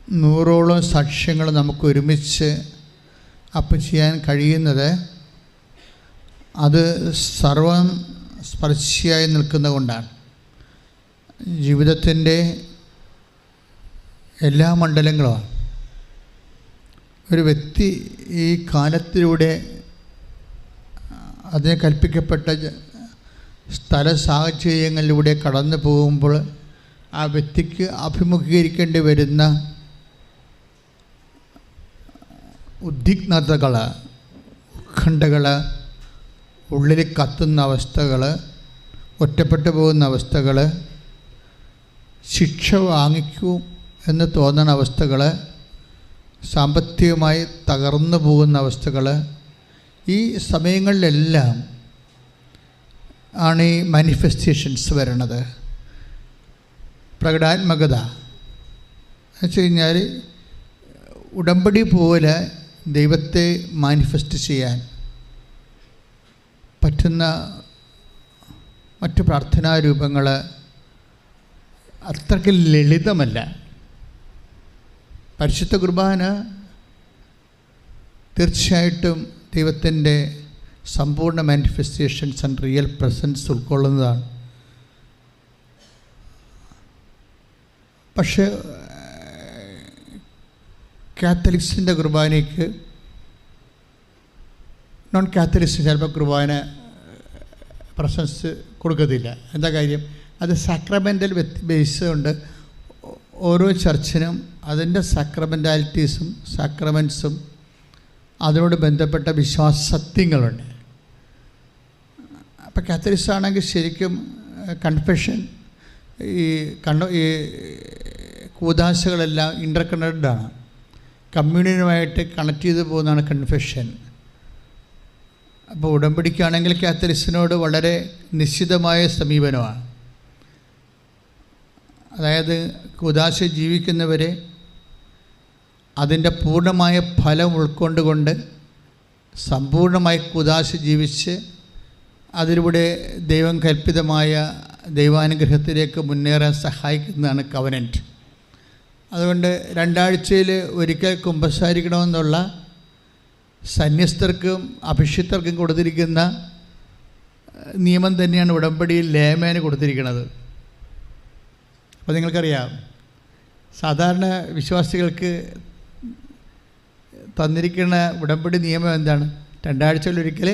100ഓളം സാക്ഷ്യങ്ങൾ നമുക്ക് ഒരുമിച്ച് ചെയ്യാൻ കഴിയുന്നത് അത് സർവം സ്പർശിയായി നിൽക്കുന്നത് കൊണ്ടാണ്. ജീവിതത്തിൻ്റെ എല്ലാ മണ്ഡലങ്ങളും ഒരു വ്യക്തി ഈ കാലത്തിലൂടെ അതിന് കൽപ്പിക്കപ്പെട്ട സ്ഥല സാഹചര്യങ്ങളിലൂടെ കടന്നു പോകുമ്പോൾ ആ വ്യക്തിക്ക് അഭിമുഖീകരിക്കേണ്ടി വരുന്ന ഉദ്വിഗ്നതകൾ, ഉത്കണ്ഠകൾ, ഉള്ളിൽ കത്തുന്ന അവസ്ഥകൾ, ഒറ്റപ്പെട്ടു പോകുന്ന അവസ്ഥകൾ, ശിക്ഷ വാങ്ങിക്കും എന്ന് തോന്നുന്ന അവസ്ഥകൾ, സാമ്പത്തികമായി തകർന്നു പോകുന്ന അവസ്ഥകൾ, ഈ സമയങ്ങളിലെല്ലാം ആണ് ഈ മാനിഫെസ്റ്റേഷൻസ് വരണത്. പ്രകടാത്മകത എന്ന് വെച്ച് കഴിഞ്ഞാൽ ഉടമ്പടി പോലെ ദൈവത്തെ മാനിഫെസ്റ്റ് ചെയ്യാൻ പറ്റുന്ന മറ്റ് പ്രാർത്ഥനാ രൂപങ്ങൾ അത്രയ്ക്ക് ലളിതമല്ല. പരിശുദ്ധ കുർബാന തീർച്ചയായിട്ടും ദൈവത്തിൻ്റെ സമ്പൂർണ്ണ മാനിഫെസ്റ്റേഷൻസ് ആൻഡ് റിയൽ പ്രസൻസ് ഉൾക്കൊള്ളുന്നതാണ്. പക്ഷേ കാത്തലിക്സിൻ്റെ കുർബാനയ്ക്ക് നോൺ കാത്തലിക്സ് ചിലപ്പോൾ കുർബാന പ്രസൻസ് കൊടുക്കത്തില്ല. എന്താ കാര്യം? അത് സാക്രമെൻ്റൽ ബേസ് കൊണ്ട് ഓരോ ചർച്ചിനും അതിൻ്റെ സാക്രമെൻറ്റാലിറ്റീസും സാക്രമെൻസും അതിനോട് ബന്ധപ്പെട്ട വിശ്വാസ സത്യങ്ങളുണ്ട്. അപ്പോൾ കാത്തലിക്സ് ആണെങ്കിൽ ശരിക്കും കൺഫെഷൻ ഈ കൂദാശകളെല്ലാം ഇൻ്റർ കണക്റ്റഡാണ്. കമ്മ്യൂണിയനുമായിട്ട് കണക്ട് ചെയ്ത് പോകുന്നതാണ് കൺഫെഷൻ. അപ്പോൾ ഉടമ്പടിക്കാണെങ്കിൽ കാത്തലിക്സിനോട് വളരെ നിശ്ചിതമായ സമീപനമാണ്. അതായത് കൂദാശ ജീവിക്കുന്നവരെ അതിൻ്റെ പൂർണ്ണമായ ഫലം ഉൾക്കൊണ്ടുകൊണ്ട് സമ്പൂർണ്ണമായി കൂദാശ ജീവിച്ച് അതിലൂടെ ദൈവം കൽപ്പിതമായ ദൈവാനുഗ്രഹത്തിലേക്ക് മുന്നേറാൻ സഹായിക്കുന്നതാണ് കവനൻറ്റ്. അതുകൊണ്ട് 2 ആഴ്ചയിൽ ഒരിക്കൽ കുമ്പസാരിക്കണമെന്നുള്ള സന്യസ്തർക്കും അഭിഷിക്തർക്കും കൊടുത്തിരിക്കുന്ന നിയമം തന്നെയാണ് ഉടമ്പടിയിൽ ലേമേന് കൊടുത്തിരിക്കുന്നത്. അപ്പോൾ നിങ്ങൾക്കറിയാം, സാധാരണ വിശ്വാസികൾക്ക് തന്നിരിക്കുന്ന ഉടമ്പടി നിയമം എന്താണ്? 2 ആഴ്ചയിലൊരിക്കൽ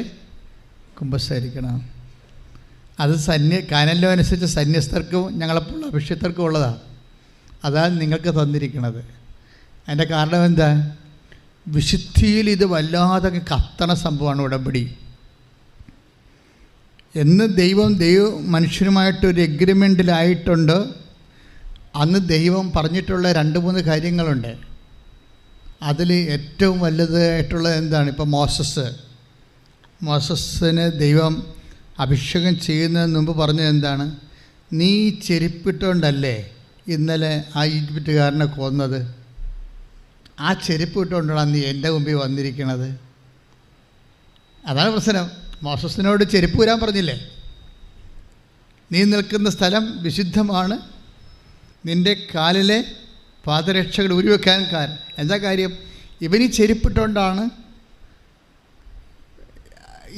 കുമ്പസാരിക്കണം. അത് കാനല്ലോ അനുസരിച്ച് സന്യസ്തർക്കും ഞങ്ങളെപ്പോലുള്ള അഭിഷിക്തർക്കും ഉള്ളതാണ്. അതാണ് നിങ്ങൾക്ക് തന്നിരിക്കുന്നത്. അതിൻ്റെ കാരണം എന്താ? വിശുദ്ധിയിൽ ഇത് വല്ലാതെ കത്തണ സംഭവമാണ് ഉടമ്പടി. എന്ന് ദൈവം മനുഷ്യനുമായിട്ടൊരു എഗ്രിമെൻറ്റിലായിട്ടുണ്ട്. അന്ന് ദൈവം പറഞ്ഞിട്ടുള്ള 2-3 കാര്യങ്ങളുണ്ട്. അതിൽ ഏറ്റവും വലുതായിട്ടുള്ളത് എന്താണ്? ഇപ്പോൾ മോസസിന് ദൈവം അഭിഷേകം ചെയ്യുന്നതിന് മുമ്പ് പറഞ്ഞത് എന്താണ്? നീ ചെരുപ്പിട്ടുകൊണ്ടല്ലേ ഇന്നലെ ആ ഈജിപ്തുകാരനെ കൊന്നത്? ആ ചെരുപ്പ് ഇട്ടുകൊണ്ടാണ് നീ എൻ്റെ മുമ്പിൽ വന്നിരിക്കുന്നത്. അതാണ് പ്രശ്നം. മോസസിനോട് ചെരുപ്പ് വരാൻ പറഞ്ഞില്ലേ? നീ നിൽക്കുന്ന സ്ഥലം വിശുദ്ധമാണ്, നിൻ്റെ കാലിലെ പാദരക്ഷകൾ ഉരുവെക്കാൻ കാരണം. എന്താ കാര്യം? ഇവനീ ചെരുപ്പിട്ടുകൊണ്ടാണ്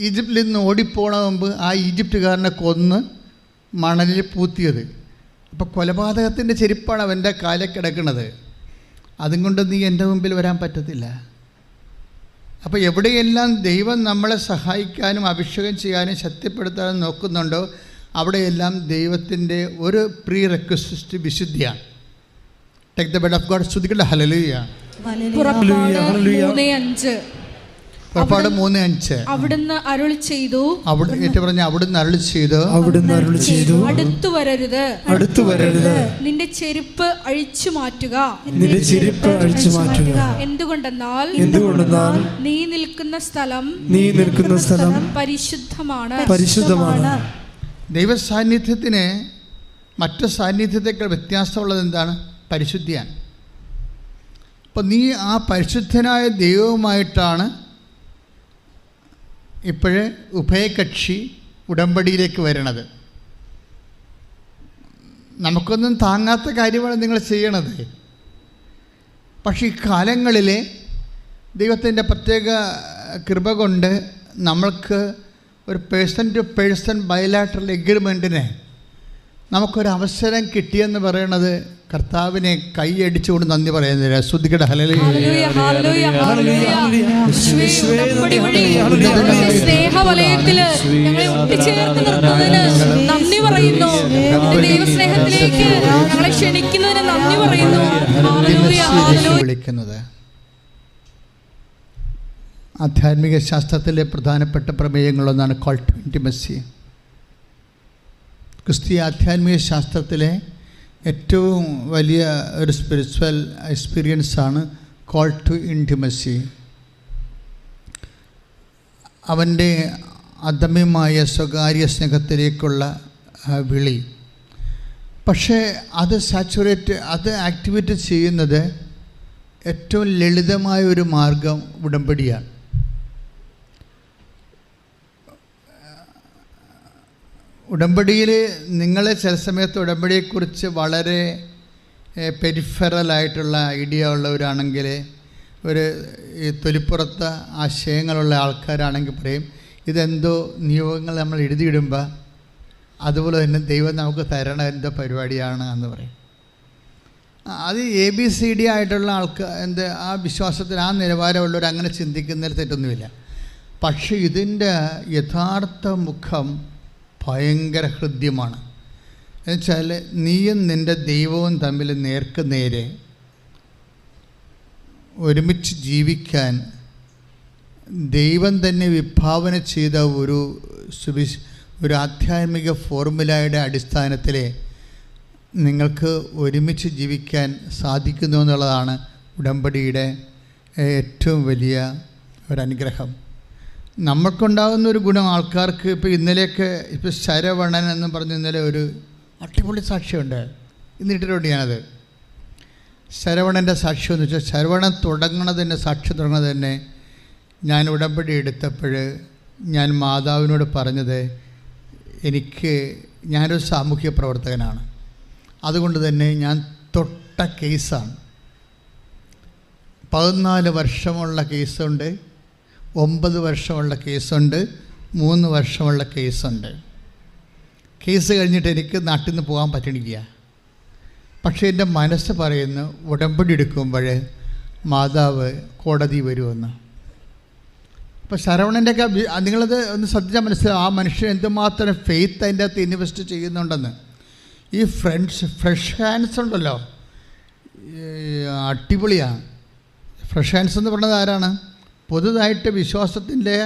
ഈജിപ്തിൽ നിന്ന് ഓടിപ്പോണ മുമ്പ് ആ ഈജിപ്തുകാരനെ കൊന്ന് മണലിൽ പൂത്തിയത്. അപ്പോൾ കൊലപാതകത്തിൻ്റെ ചെരുപ്പാണ് അവൻ്റെ കാലിൽ കിടക്കുന്നത്. അതും കൊണ്ട് നീ എൻ്റെ മുമ്പിൽ വരാൻ പറ്റത്തില്ല. അപ്പോൾ എവിടെയെല്ലാം ദൈവം നമ്മളെ സഹായിക്കാനും അഭിഷേകം ചെയ്യാനും ശക്തിപ്പെടുത്താനും നോക്കുന്നുണ്ടോ അവിടെയെല്ലാം ദൈവത്തിൻ്റെ ഒരു പ്രീ റെക്വസ്റ്റ് വിശുദ്ധിയാണ്. Take the bed of God. സ്തുതിക്കട്ടെ. ഹല്ലേലൂയ. പുറപ്പാട് 3:5 അവിടുന്ന് അരുളി ചെയ്തു. അവിടുന്ന് അരുളി ചെയ്തു അടുത്തു വരരുത്, നിന്റെ ചെരുപ്പ് അഴിച്ചു മാറ്റുക. എന്തുകൊണ്ടെന്നാൽ നീ നിൽക്കുന്ന സ്ഥലം പരിശുദ്ധമാണ്. ദൈവസാന്നിധ്യത്തിന് മറ്റു സാന്നിധ്യത്തേക്കാൾ വ്യത്യാസമുള്ളത് എന്താണ്? പരിശുദ്ധിയാണ്. അപ്പം നീ ആ പരിശുദ്ധനായ ദൈവവുമായിട്ടാണ് ഇപ്പോഴേ ഉഭയകക്ഷി ഉടമ്പടിയിലേക്ക് വരണത്. നമുക്കൊന്നും താങ്ങാത്ത കാര്യമാണ് നിങ്ങൾ ചെയ്യണത്. പക്ഷേ ഈ കാലങ്ങളിൽ ദൈവത്തിൻ്റെ പ്രത്യേക കൃപ കൊണ്ട് നമ്മൾക്ക് ഒരു പേഴ്സൺ ടു പേഴ്സൺ ബയലാറ്ററൽ എഗ്രിമെൻറ്റിന് നമുക്കൊരവസരം കിട്ടിയെന്ന് പറയണത് കർത്താവിനെ കൈയടിച്ചുകൊണ്ട് നന്ദി പറയുന്നില്ല. ശ്രുതിക്കട്ടെ ഹല്ലേലൂയ. സ്നേഹവലയത്തില് ഞങ്ങളെ ഒട്ടിച്ചേർത്ത് നിർത്തുന്നതിന് നന്ദി പറയുന്നു. ദൈവസ്നേഹത്തിലേക്ക് ഞങ്ങളെ ക്ഷണിക്കുന്നതിന് നന്ദി പറയുന്നു. വിളിക്കുന്നത് ആധ്യാത്മിക ശാസ്ത്രത്തിലെ പ്രധാനപ്പെട്ട പ്രമേയങ്ങളൊന്നാണ് കോൾ ടു ഇൻറ്റിമസി. ക്രിസ്തീയ ആധ്യാത്മിക ശാസ്ത്രത്തിലെ ഏറ്റവും വലിയ ഒരു സ്പിരിച്വൽ എക്സ്പീരിയൻസാണ് കോൾ ടു ഇൻറ്റിമസി. അവൻ്റെ അദമ്യമായ സ്വകാര്യ സ്നേഹത്തിലേക്കുള്ള വിളി. പക്ഷേ അത് ആക്ടിവേറ്റ് ചെയ്യുന്നത് ഏറ്റവും ലളിതമായ ഒരു മാർഗം ഉടമ്പടിയാണ്. ഉടമ്പടിയിൽ നിങ്ങൾ ചില സമയത്ത് ഉടമ്പടിയെക്കുറിച്ച് വളരെ പെരിഫറലായിട്ടുള്ള ഐഡിയ ഉള്ളവരാണെങ്കിൽ, ഈ തൊലിപ്പുറത്ത് ആശയങ്ങളുള്ള ആൾക്കാരാണെങ്കിൽ പറയും ഇതെന്തോ നിയോഗങ്ങൾ നമ്മൾ എഴുതിയിടുമ്പോൾ അതുപോലെ തന്നെ ദൈവം നമുക്ക് തരണ എന്തോ പരിപാടിയാണ് എന്ന് പറയും. അത് ABCD ആയിട്ടുള്ള ആൾക്കാർ ആ വിശ്വാസത്തിൽ ആ നിലവാരമുള്ളവർ അങ്ങനെ ചിന്തിക്കുന്നതിൽ തെറ്റൊന്നുമില്ല. പക്ഷേ ഇതിൻ്റെ യഥാർത്ഥ മുഖം ഭയങ്കര ഹൃദ്യമാണ്. എന്നുവെച്ചാൽ നീയും നിൻ്റെ ദൈവവും തമ്മിൽ നേർക്ക് നേരെ ഒരുമിച്ച് ജീവിക്കാൻ ദൈവം തന്നെ വിഭാവന ചെയ്ത ഒരു ആധ്യാത്മിക ഫോർമുലയുടെ അടിസ്ഥാനത്തിൽ നിങ്ങൾക്ക് ഒരുമിച്ച് ജീവിക്കാൻ സാധിക്കുന്നു എന്നുള്ളതാണ് ഉടമ്പടിയുടെ ഏറ്റവും വലിയ ഒരനുഗ്രഹം. നമ്മൾക്കുണ്ടാകുന്ന ഒരു ഗുണം ആൾക്കാർക്ക് ഇപ്പോൾ ശരവണൻ എന്ന് പറഞ്ഞ് ഇന്നലെ ഒരു അടിപൊളി സാക്ഷ്യമുണ്ട്, ഇന്നിട്ടിട്ടുണ്ട് ഞാനത്. ശരവണൻ്റെ സാക്ഷ്യം എന്ന് വെച്ചാൽ ശരവണൻ സാക്ഷ്യം തുടങ്ങുന്നത് തന്നെ ഞാൻ ഉടമ്പടി എടുത്തപ്പോൾ ഞാൻ മാതാവിനോട് പറഞ്ഞത് ഞാനൊരു സാമൂഹ്യ പ്രവർത്തകനാണ്, അതുകൊണ്ട് തന്നെ ഞാൻ തൊട്ട കേസാണ്. 14 വർഷമുള്ള കേസുണ്ട്, 9 വർഷമുള്ള കേസുണ്ട്, 3 വർഷമുള്ള കേസുണ്ട്. കേസ് കഴിഞ്ഞിട്ട് എനിക്ക് നാട്ടിൽ നിന്ന് പോകാൻ പറ്റണില്ല. പക്ഷേ എൻ്റെ മനസ്സ് പറയുന്നു ഉടമ്പടി എടുക്കുമ്പോൾ മാതാവ് കോടതി വരുമെന്ന്. അപ്പോൾ ശരവണൻ്റെയൊക്കെ നിങ്ങളത് ഒന്ന് ശ്രദ്ധിച്ചാൽ മനസ്സിലാവും ആ മനുഷ്യൻ എന്തുമാത്രം ഫെയ്ത്ത് അതിൻ്റെ അകത്ത് ഇൻവെസ്റ്റ് ചെയ്യുന്നുണ്ടെന്ന്. ഈ ഫ്രഷ് ഹാൻഡ്സ് ഉണ്ടല്ലോ, അടിപൊളിയാണ്. ഫ്രഷ് ഹാൻഡ്സ് എന്ന് പറയുന്നത് ആരാണ്? പുതുതായിട്ട് വിശ്വാസത്തിൻ്റെ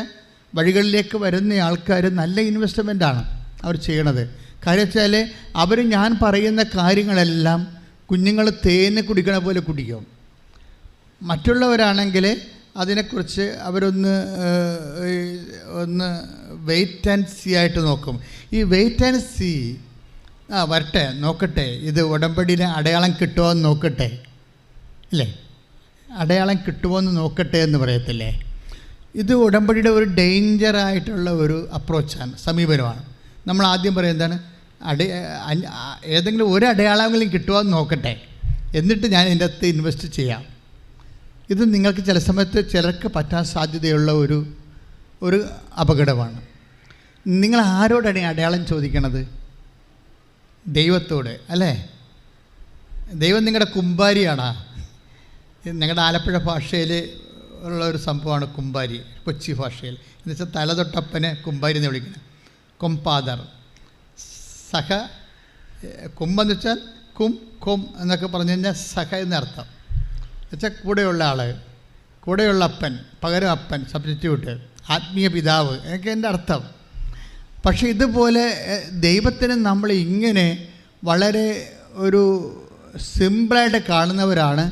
വഴികളിലേക്ക് വരുന്ന ആൾക്കാർ നല്ല ഇൻവെസ്റ്റ്മെൻറ്റാണ് അവർ ചെയ്യണത്. കാര്യം വെച്ചാൽ അവർ ഞാൻ പറയുന്ന കാര്യങ്ങളെല്ലാം കുഞ്ഞുങ്ങൾ തേന് കുടിക്കണ പോലെ കുടിക്കും. മറ്റുള്ളവരാണെങ്കിൽ അതിനെക്കുറിച്ച് അവരൊന്ന് വെയിറ്റ് ആൻഡ് സീ ആയിട്ട് നോക്കും. ഈ വെയിറ്റ് ആൻഡ് സീ വരട്ടെ നോക്കട്ടെ, ഇത് ഉടമ്പടിയിൽ അടയാളം കിട്ടുമോ എന്ന് നോക്കട്ടെ, ഇല്ലേ? അടയാളം കിട്ടുമോ എന്ന് നോക്കട്ടെ എന്ന് പറയത്തില്ലേ? ഇത് ഉടമ്പടിയുടെ ഒരു ഡേഞ്ചറായിട്ടുള്ള ഒരു അപ്രോച്ചാണ്, സമീപനമാണ്. നമ്മൾ ആദ്യം പറയും എന്താണ്, ഏതെങ്കിലും ഒരു അടയാളമെങ്കിലും കിട്ടുമോ എന്ന് നോക്കട്ടെ, എന്നിട്ട് ഞാൻ ഇതിൻ്റെ അകത്ത് ഇൻവെസ്റ്റ് ചെയ്യാം. ഇത് നിങ്ങൾക്ക് ചില സമയത്ത് ചിലർക്ക് പറ്റാൻ സാധ്യതയുള്ള ഒരു അപകടമാണ്. നിങ്ങൾ ആരോടാണ് അടയാളം ചോദിക്കണത്? ദൈവത്തോട് അല്ലേ? ദൈവം നിങ്ങളുടെ കുമ്പാരിയാണോ? ഞങ്ങളുടെ ആലപ്പുഴ ഭാഷയിൽ ഉള്ള ഒരു സംഭവമാണ് കുമ്പാരി, കൊച്ചി ഭാഷയിൽ. എന്ന് വെച്ചാൽ തലതൊട്ടപ്പനെ കുമ്പാരി എന്ന് വിളിക്കുന്നത്. കൊമ്പാദർ സഹ, കുമ്പെന്ന് വെച്ചാൽ കൊം എന്നൊക്കെ പറഞ്ഞു കഴിഞ്ഞാൽ സഹ എന്നർത്ഥം. എന്നുവെച്ചാൽ കൂടെയുള്ള ആൾ, കൂടെയുള്ള അപ്പൻ, പകരം അപ്പൻ, സബ്സ്റ്റിറ്റ്യൂട്ട്, ആത്മീയ പിതാവ് എന്നൊക്കെ എൻ്റെ അർത്ഥം. പക്ഷേ ഇതുപോലെ ദൈവത്തിന് നമ്മൾ ഇങ്ങനെ വളരെ ഒരു സിമ്പിളായിട്ട് കാണുന്നവരാണ്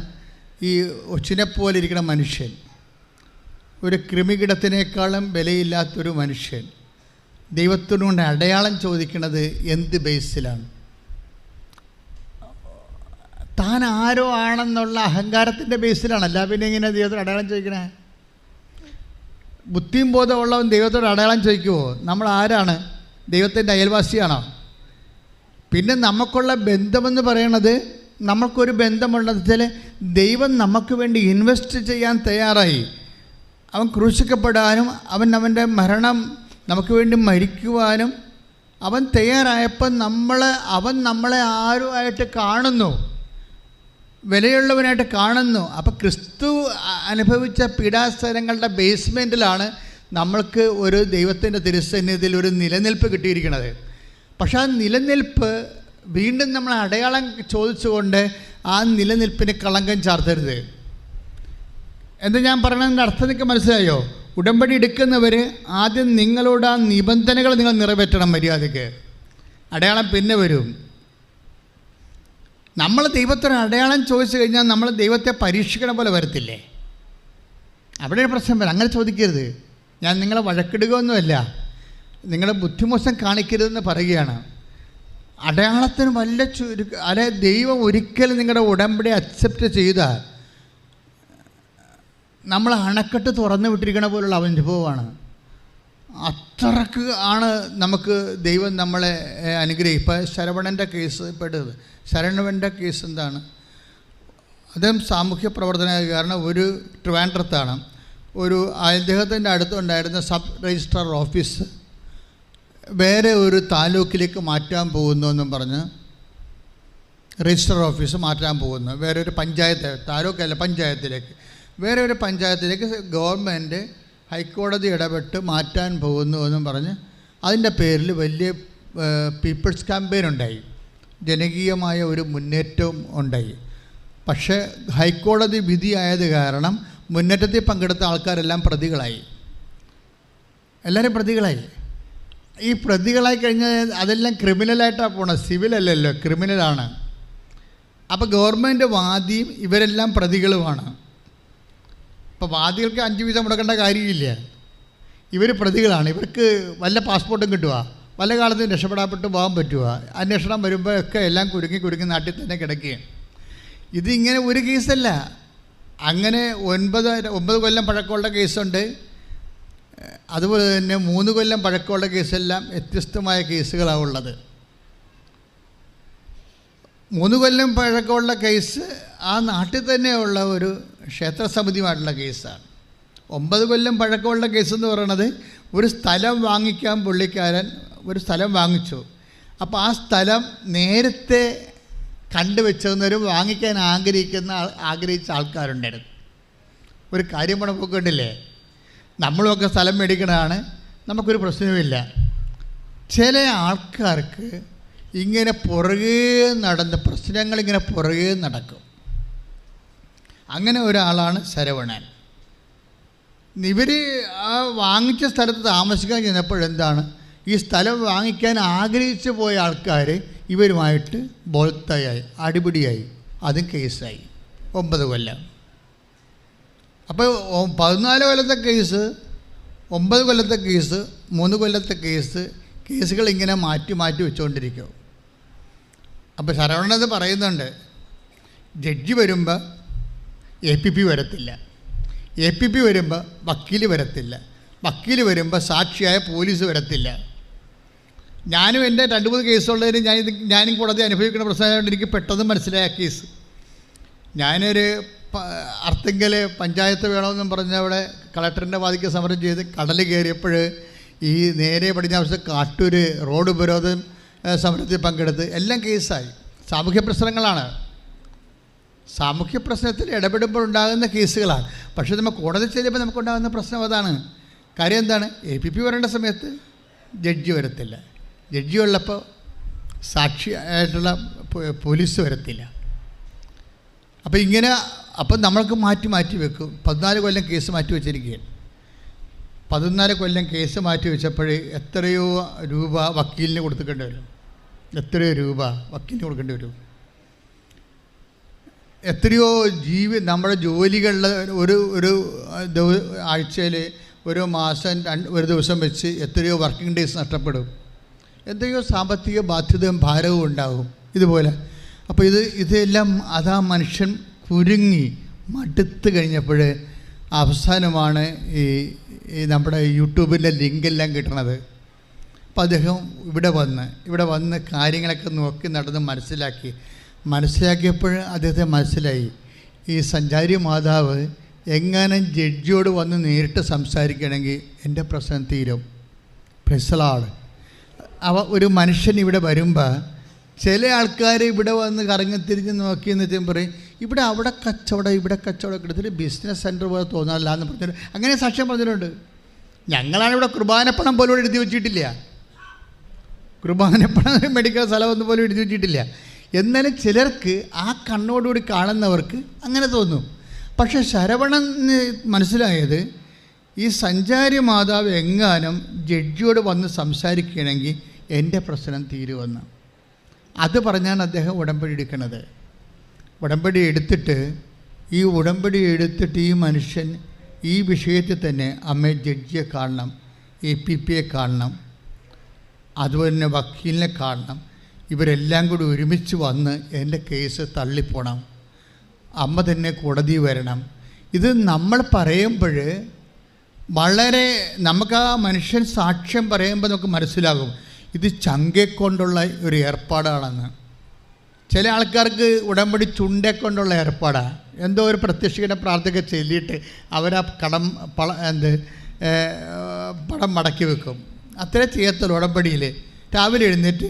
ഈ ഒച്ചിനെപ്പോലെ ഇരിക്കുന്ന മനുഷ്യൻ. ഒരു കൃമികിടത്തിനേക്കാളും വിലയില്ലാത്തൊരു മനുഷ്യൻ ദൈവത്തിനുകൊണ്ട് അടയാളം ചോദിക്കുന്നത് എന്ത് ബേസിലാണ്? താൻ ആരോ ആണെന്നുള്ള അഹങ്കാരത്തിൻ്റെ ബേസിലാണല്ല. പിന്നെ എങ്ങനെ ദൈവത്തോട് അടയാളം ചോദിക്കണേ? ബുദ്ധിയും ബോധമുള്ളവൻ ദൈവത്തോട് അടയാളം ചോദിക്കുമോ? നമ്മൾ ആരാണ്? ദൈവത്തിൻ്റെ അയൽവാസിയാണോ? പിന്നെ നമുക്കുള്ള ബന്ധമെന്ന് പറയണത് നമ്മൾക്കൊരു ബന്ധമുള്ളത് വെച്ചാൽ ദൈവം നമുക്ക് വേണ്ടി ഇൻവെസ്റ്റ് ചെയ്യാൻ തയ്യാറായി. അവൻ ക്രൂശിക്കപ്പെടാനും അവൻ്റെ മരണം നമുക്ക് വേണ്ടി മരിക്കുവാനും അവൻ തയ്യാറായപ്പോൾ അവൻ നമ്മളെ ആരുമായിട്ട് കാണുന്നു, വിലയുള്ളവനായിട്ട് കാണുന്നു. അപ്പോൾ ക്രിസ്തു അനുഭവിച്ച പീഡാസനങ്ങളുടെ ബേസ്മെൻറ്റിലാണ് നമ്മൾക്ക് ഒരു ദൈവത്തിൻ്റെ തിരുസന്നിധിയിൽ ഒരു നിലനിൽപ്പ് കിട്ടിയിരിക്കുന്നത്. പക്ഷെ ആ നിലനിൽപ്പ് വീണ്ടും നമ്മൾ അടയാളം ചോദിച്ചുകൊണ്ട് ആ നിലനിൽപ്പിന് കളങ്കം ചാർത്തരുത്. എന്താ ഞാൻ പറയണതിൻ്റെ അർത്ഥം നിങ്ങൾക്ക് മനസ്സിലായോ? ഉടമ്പടി എടുക്കുന്നവർ ആദ്യം നിങ്ങളോട് ആ നിബന്ധനകൾ നിങ്ങൾ നിറവേറ്റണം മര്യാദയ്ക്ക്. അടയാളം പിന്നെ വരും. നമ്മൾ ദൈവത്തിന് അടയാളം ചോദിച്ചു കഴിഞ്ഞാൽ നമ്മൾ ദൈവത്തെ പരീക്ഷിക്കണ പോലെ വരത്തില്ലേ? അവിടെ പ്രശ്നം വരും. അങ്ങനെ ചോദിക്കരുത്. ഞാൻ നിങ്ങളെ വഴക്കിടുകയൊന്നുമല്ല, നിങ്ങളെ ബുദ്ധിമോശം കാണിക്കരുതെന്ന് പറയുകയാണ്. അടയാളത്തിന് വല്ല ദൈവം ഒരിക്കലും നിങ്ങളുടെ ഉടമ്പടി അക്സെപ്റ്റ് ചെയ്താൽ നമ്മൾ അണക്കെട്ട് തുറന്നു വിട്ടിരിക്കണ പോലുള്ള അനുഭവമാണ്. അത്രക്ക് ആണ് നമുക്ക് ദൈവം നമ്മളെ അനുഗ്രഹിക്കും. ഇപ്പോൾ ശരവണൻ്റെ കേസ് പെട്ടത്, ശരവണൻ്റെ കേസ് എന്താണ്? അദ്ദേഹം സാമൂഹ്യ പ്രവർത്തനകാരന് ഒരു ട്രിവാൻഡ്രത്താണ്. ഒരു അദ്ദേഹത്തിൻ്റെ അടുത്തുണ്ടായിരുന്ന സബ് രജിസ്ട്രാർ ഓഫീസ് വേറെ ഒരു താലൂക്കിലേക്ക് മാറ്റാൻ പോകുന്നു എന്നും പറഞ്ഞ് രജിസ്റ്റർ ഓഫീസ് മാറ്റാൻ പോകുന്നു. വേറെ ഒരു പഞ്ചായത്ത്, താലൂക്കല്ല പഞ്ചായത്തിലേക്ക്, വേറെ ഒരു പഞ്ചായത്തിലേക്ക് ഗവൺമെൻറ് ഹൈക്കോടതി ഇടപെട്ട് മാറ്റാൻ പോകുന്നു എന്നും പറഞ്ഞ് അതിൻ്റെ പേരിൽ വലിയ പീപ്പിൾസ് ക്യാമ്പയിൻ ഉണ്ടായി, ജനകീയമായ ഒരു മുന്നേറ്റവും ഉണ്ടായി. പക്ഷേ ഹൈക്കോടതി വിധിയായത് കാരണം മുന്നേറ്റത്തിൽ പങ്കെടുത്ത ആൾക്കാരെല്ലാം പ്രതികളായി, എല്ലാവരും പ്രതികളായി. ഈ പ്രതികളായി കഴിഞ്ഞാൽ അതെല്ലാം ക്രിമിനലായിട്ടാണ് പോണത്, സിവിലല്ലല്ലോ, ക്രിമിനലാണ്. അപ്പോൾ ഗവൺമെൻറ് വാദിയും ഇവരെല്ലാം പ്രതികളുമാണ്. ഇപ്പോൾ വാദികൾക്ക് 5 വീതം മുടക്കേണ്ട കാര്യമില്ല, ഇവർ പ്രതികളാണ്. ഇവർക്ക് വല്ല പാസ്പോർട്ടും കിട്ടുക, വല്ല കാലത്തും രക്ഷപ്പെടാപ്പെട്ട് പോകാൻ പറ്റുക, അന്വേഷണം വരുമ്പോഴൊക്കെ എല്ലാം കുരുങ്ങി നാട്ടിൽ തന്നെ കിടക്കുകയും. ഇതിങ്ങനെ ഒരു കേസല്ല, അങ്ങനെ 9 കൊല്ലം പഴക്കമുള്ള കേസുണ്ട്. അതുപോലെ തന്നെ 3 കൊല്ലം പഴക്കമുള്ള കേസെല്ലാം വ്യത്യസ്തമായ കേസുകളാണ് ഉള്ളത്. 3 കൊല്ലം പഴക്കമുള്ള കേസ് ആ നാട്ടിൽ തന്നെയുള്ള ഒരു ക്ഷേത്രസമിതിയുമായിട്ടുള്ള കേസാണ്. 9 കൊല്ലം പഴക്കമുള്ള കേസെന്ന് പറയുന്നത് ഒരു സ്ഥലം വാങ്ങിക്കാൻ പുള്ളിക്കാരൻ ഒരു സ്ഥലം വാങ്ങിച്ചു. അപ്പോൾ ആ സ്ഥലം നേരത്തെ കണ്ടുവെച്ചെന്നൊരു വാങ്ങിക്കാൻ ആഗ്രഹിച്ച ആൾക്കാരുണ്ടായിരുന്നു. ഒരു കാര്യം പണപ്പൊക്കണ്ടില്ലേ, നമ്മളുമൊക്കെ സ്ഥലം മേടിക്കണതാണ്, നമുക്കൊരു പ്രശ്നവുമില്ല. ചില ആൾക്കാർക്ക് ഇങ്ങനെ പുറകെ നടന്ന് പ്രശ്നങ്ങളിങ്ങനെ പുറകെ നടക്കും. അങ്ങനെ ഒരാളാണ് ശരവണൻ. ഇവർ ആ വാങ്ങിച്ച സ്ഥലത്ത് താമസിക്കാൻ ചെന്നപ്പോഴെന്താണ്, ഈ സ്ഥലം വാങ്ങിക്കാൻ ആഗ്രഹിച്ചു പോയ ആൾക്കാർ ഇവരുമായിട്ട് ബോൾത്തായി, അടിപിടിയായി, അതും കേസായി 9 കൊല്ലം. അപ്പോൾ 14 കൊല്ലത്തെ കേസ്, 9 കൊല്ലത്തെ കേസ്, 3 കൊല്ലത്തെ കേസുകൾ ഇങ്ങനെ മാറ്റി വെച്ചുകൊണ്ടിരിക്കും. അപ്പോൾ ശരവണത് പറയുന്നുണ്ട്, ജഡ്ജി വരുമ്പോൾ APP വരത്തില്ല, APP വരുമ്പോൾ വക്കീൽ വരത്തില്ല, വക്കീൽ വരുമ്പോൾ സാക്ഷിയായ പോലീസ് വരത്തില്ല. ഞാനും എൻ്റെ 2-3 കേസുള്ളതിന് ഞാനും കോടതി അനുഭവിക്കുന്ന പ്രശ്നമായതുകൊണ്ട് എനിക്ക് പെട്ടെന്ന് മനസ്സിലായ കേസ്. ഞാനൊരു അർത്തിങ്കൽ പഞ്ചായത്ത് വേണമെന്നും പറഞ്ഞ് അവിടെ കളക്ടറിൻ്റെ വാദിക്ക് സമരം ചെയ്ത് കടൽ കയറിയപ്പോൾ ഈ നേരെ പടിഞ്ഞാറ് കാട്ടൂർ റോഡ് ഉപരോധം സമരത്തിൽ പങ്കെടുത്ത് എല്ലാം കേസായി. സാമൂഹ്യ പ്രശ്നങ്ങളാണ്, സാമൂഹ്യ പ്രശ്നത്തിൽ ഇടപെടുമ്പോൾ ഉണ്ടാകുന്ന കേസുകളാണ്. പക്ഷേ നമ്മൾ കോടതി ചെല്ലുമ്പോൾ നമുക്കുണ്ടാകുന്ന പ്രശ്നം അതാണ്. കാര്യം എന്താണ്, APP വരേണ്ട സമയത്ത് ജഡ്ജി വരത്തില്ല, ജഡ്ജി ഉള്ളപ്പോൾ സാക്ഷിയായിട്ടുള്ള പോലീസ് വരത്തില്ല. അപ്പോൾ ഇങ്ങനെ നമ്മൾക്ക് മാറ്റി വെക്കും. 14 കൊല്ലം കേസ് മാറ്റി വെച്ചിരിക്കുകയാണ്. 14 കൊല്ലം കേസ് മാറ്റി വെച്ചപ്പോൾ എത്രയോ രൂപ വക്കീലിന് കൊടുക്കേണ്ടി വരും, എത്രയോ രൂപ വക്കീലിന് കൊടുക്കേണ്ടി വരും. എത്രയോ നമ്മുടെ ജോലികളിൽ ഒരു ആഴ്ചയിൽ, ഒരു മാസം, ഒരു ദിവസം വെച്ച് എത്രയോ വർക്കിംഗ് ഡേയ്സ് നഷ്ടപ്പെടും. എത്രയോ സാമ്പത്തിക ബാധ്യതയും ഭാരവും ഉണ്ടാകും ഇതുപോലെ. അപ്പോൾ ഇതെല്ലാം അതാ മനുഷ്യൻ കുരുങ്ങി മടുത്ത് കഴിഞ്ഞപ്പോൾ അവസാനമാണ് ഈ നമ്മുടെ യൂട്യൂബിൻ്റെ ലിങ്കെല്ലാം കിട്ടണത്. അപ്പോൾ അദ്ദേഹം ഇവിടെ വന്ന് കാര്യങ്ങളൊക്കെ നോക്കി നടന്ന് മനസ്സിലാക്കി മനസ്സിലാക്കിയപ്പോൾ അദ്ദേഹത്തെ മനസ്സിലായി ഈ സഞ്ചാരി മാതാവ് എങ്ങനെ ജഡ്ജിയോട് വന്ന് നേരിട്ട് സംസാരിക്കണമെങ്കിൽ എൻ്റെ പ്രശ്നം തീരും. പ്രശ്നമാണ് ഒരു മനുഷ്യൻ ഇവിടെ വരുമ്പോൾ ചില ആൾക്കാർ ഇവിടെ വന്ന് കറങ്ങിത്തിരിഞ്ഞ് നോക്കിയെന്ന് വെച്ചാൽ പറയും ഇവിടെ അവിടെ കച്ചവടം ഇവിടെ കച്ചവടം എടുത്തിട്ട് ബിസിനസ് സെൻറ്റർ പോലെ തോന്നാറില്ല എന്ന് പറഞ്ഞിട്ട് അങ്ങനെ സാക്ഷ്യം പറഞ്ഞിട്ടുണ്ട്. ഞങ്ങളാണ് ഇവിടെ കുർബാനപ്പണം പോലും എഴുതി വെച്ചിട്ടില്ല, കുർബാനപ്പണം മെഡിക്കൽ സ്ഥലമൊന്നും പോലും എഴുതി വെച്ചിട്ടില്ല. എന്നാലും ചിലർക്ക് ആ കണ്ണോടുകൂടി കാണുന്നവർക്ക് അങ്ങനെ തോന്നും. പക്ഷേ ശരവണന് മനസ്സിലായത് ഈ സഞ്ചാരി മാതാവ് എങ്ങാനും ജഡ്ജിയോട് വന്ന് സംസാരിക്കുകയാണെങ്കിൽ എൻ്റെ പ്രശ്നം തീരുമെന്ന്. അത് പറഞ്ഞാണ് അദ്ദേഹം ഉടമ്പടി എടുക്കുന്നത്. ഉടമ്പടി എടുത്തിട്ട് ഈ മനുഷ്യൻ ഈ വിഷയത്തിൽ തന്നെ അമ്മയെ ജഡ്ജിയെ കാണണം, APPയെ കാണണം, അതുപോലെ തന്നെ വക്കീലിനെ കാണണം. ഇവരെല്ലാം കൂടി ഒരുമിച്ച് വന്ന് എൻ്റെ കേസ് തള്ളിപ്പോണം, അമ്മ തന്നെ കോടതി വരണം. ഇത് നമ്മൾ പറയുമ്പോൾ വളരെ നമുക്ക് ആ മനുഷ്യൻ സാക്ഷ്യം പറയുമ്പോൾ നമുക്ക് മനസ്സിലാകും ഇത് ചങ്കെക്കൊണ്ടുള്ള ഒരു ഏർപ്പാടാണെന്ന്. ചില ആൾക്കാർക്ക് ഉടമ്പടി ചുണ്ടെക്കൊണ്ടുള്ള ഏർപ്പാടാണ്. എന്തോ ഒരു പ്രത്യക്ഷയുടെ പ്രാർത്ഥന ചൊല്ലിയിട്ട് അവരാ പടം മടക്കി വെക്കും. അത്രേ ചെയ്യത്തുള്ളൂ. ഉടമ്പടിയിൽ രാവിലെ എഴുന്നേറ്റ്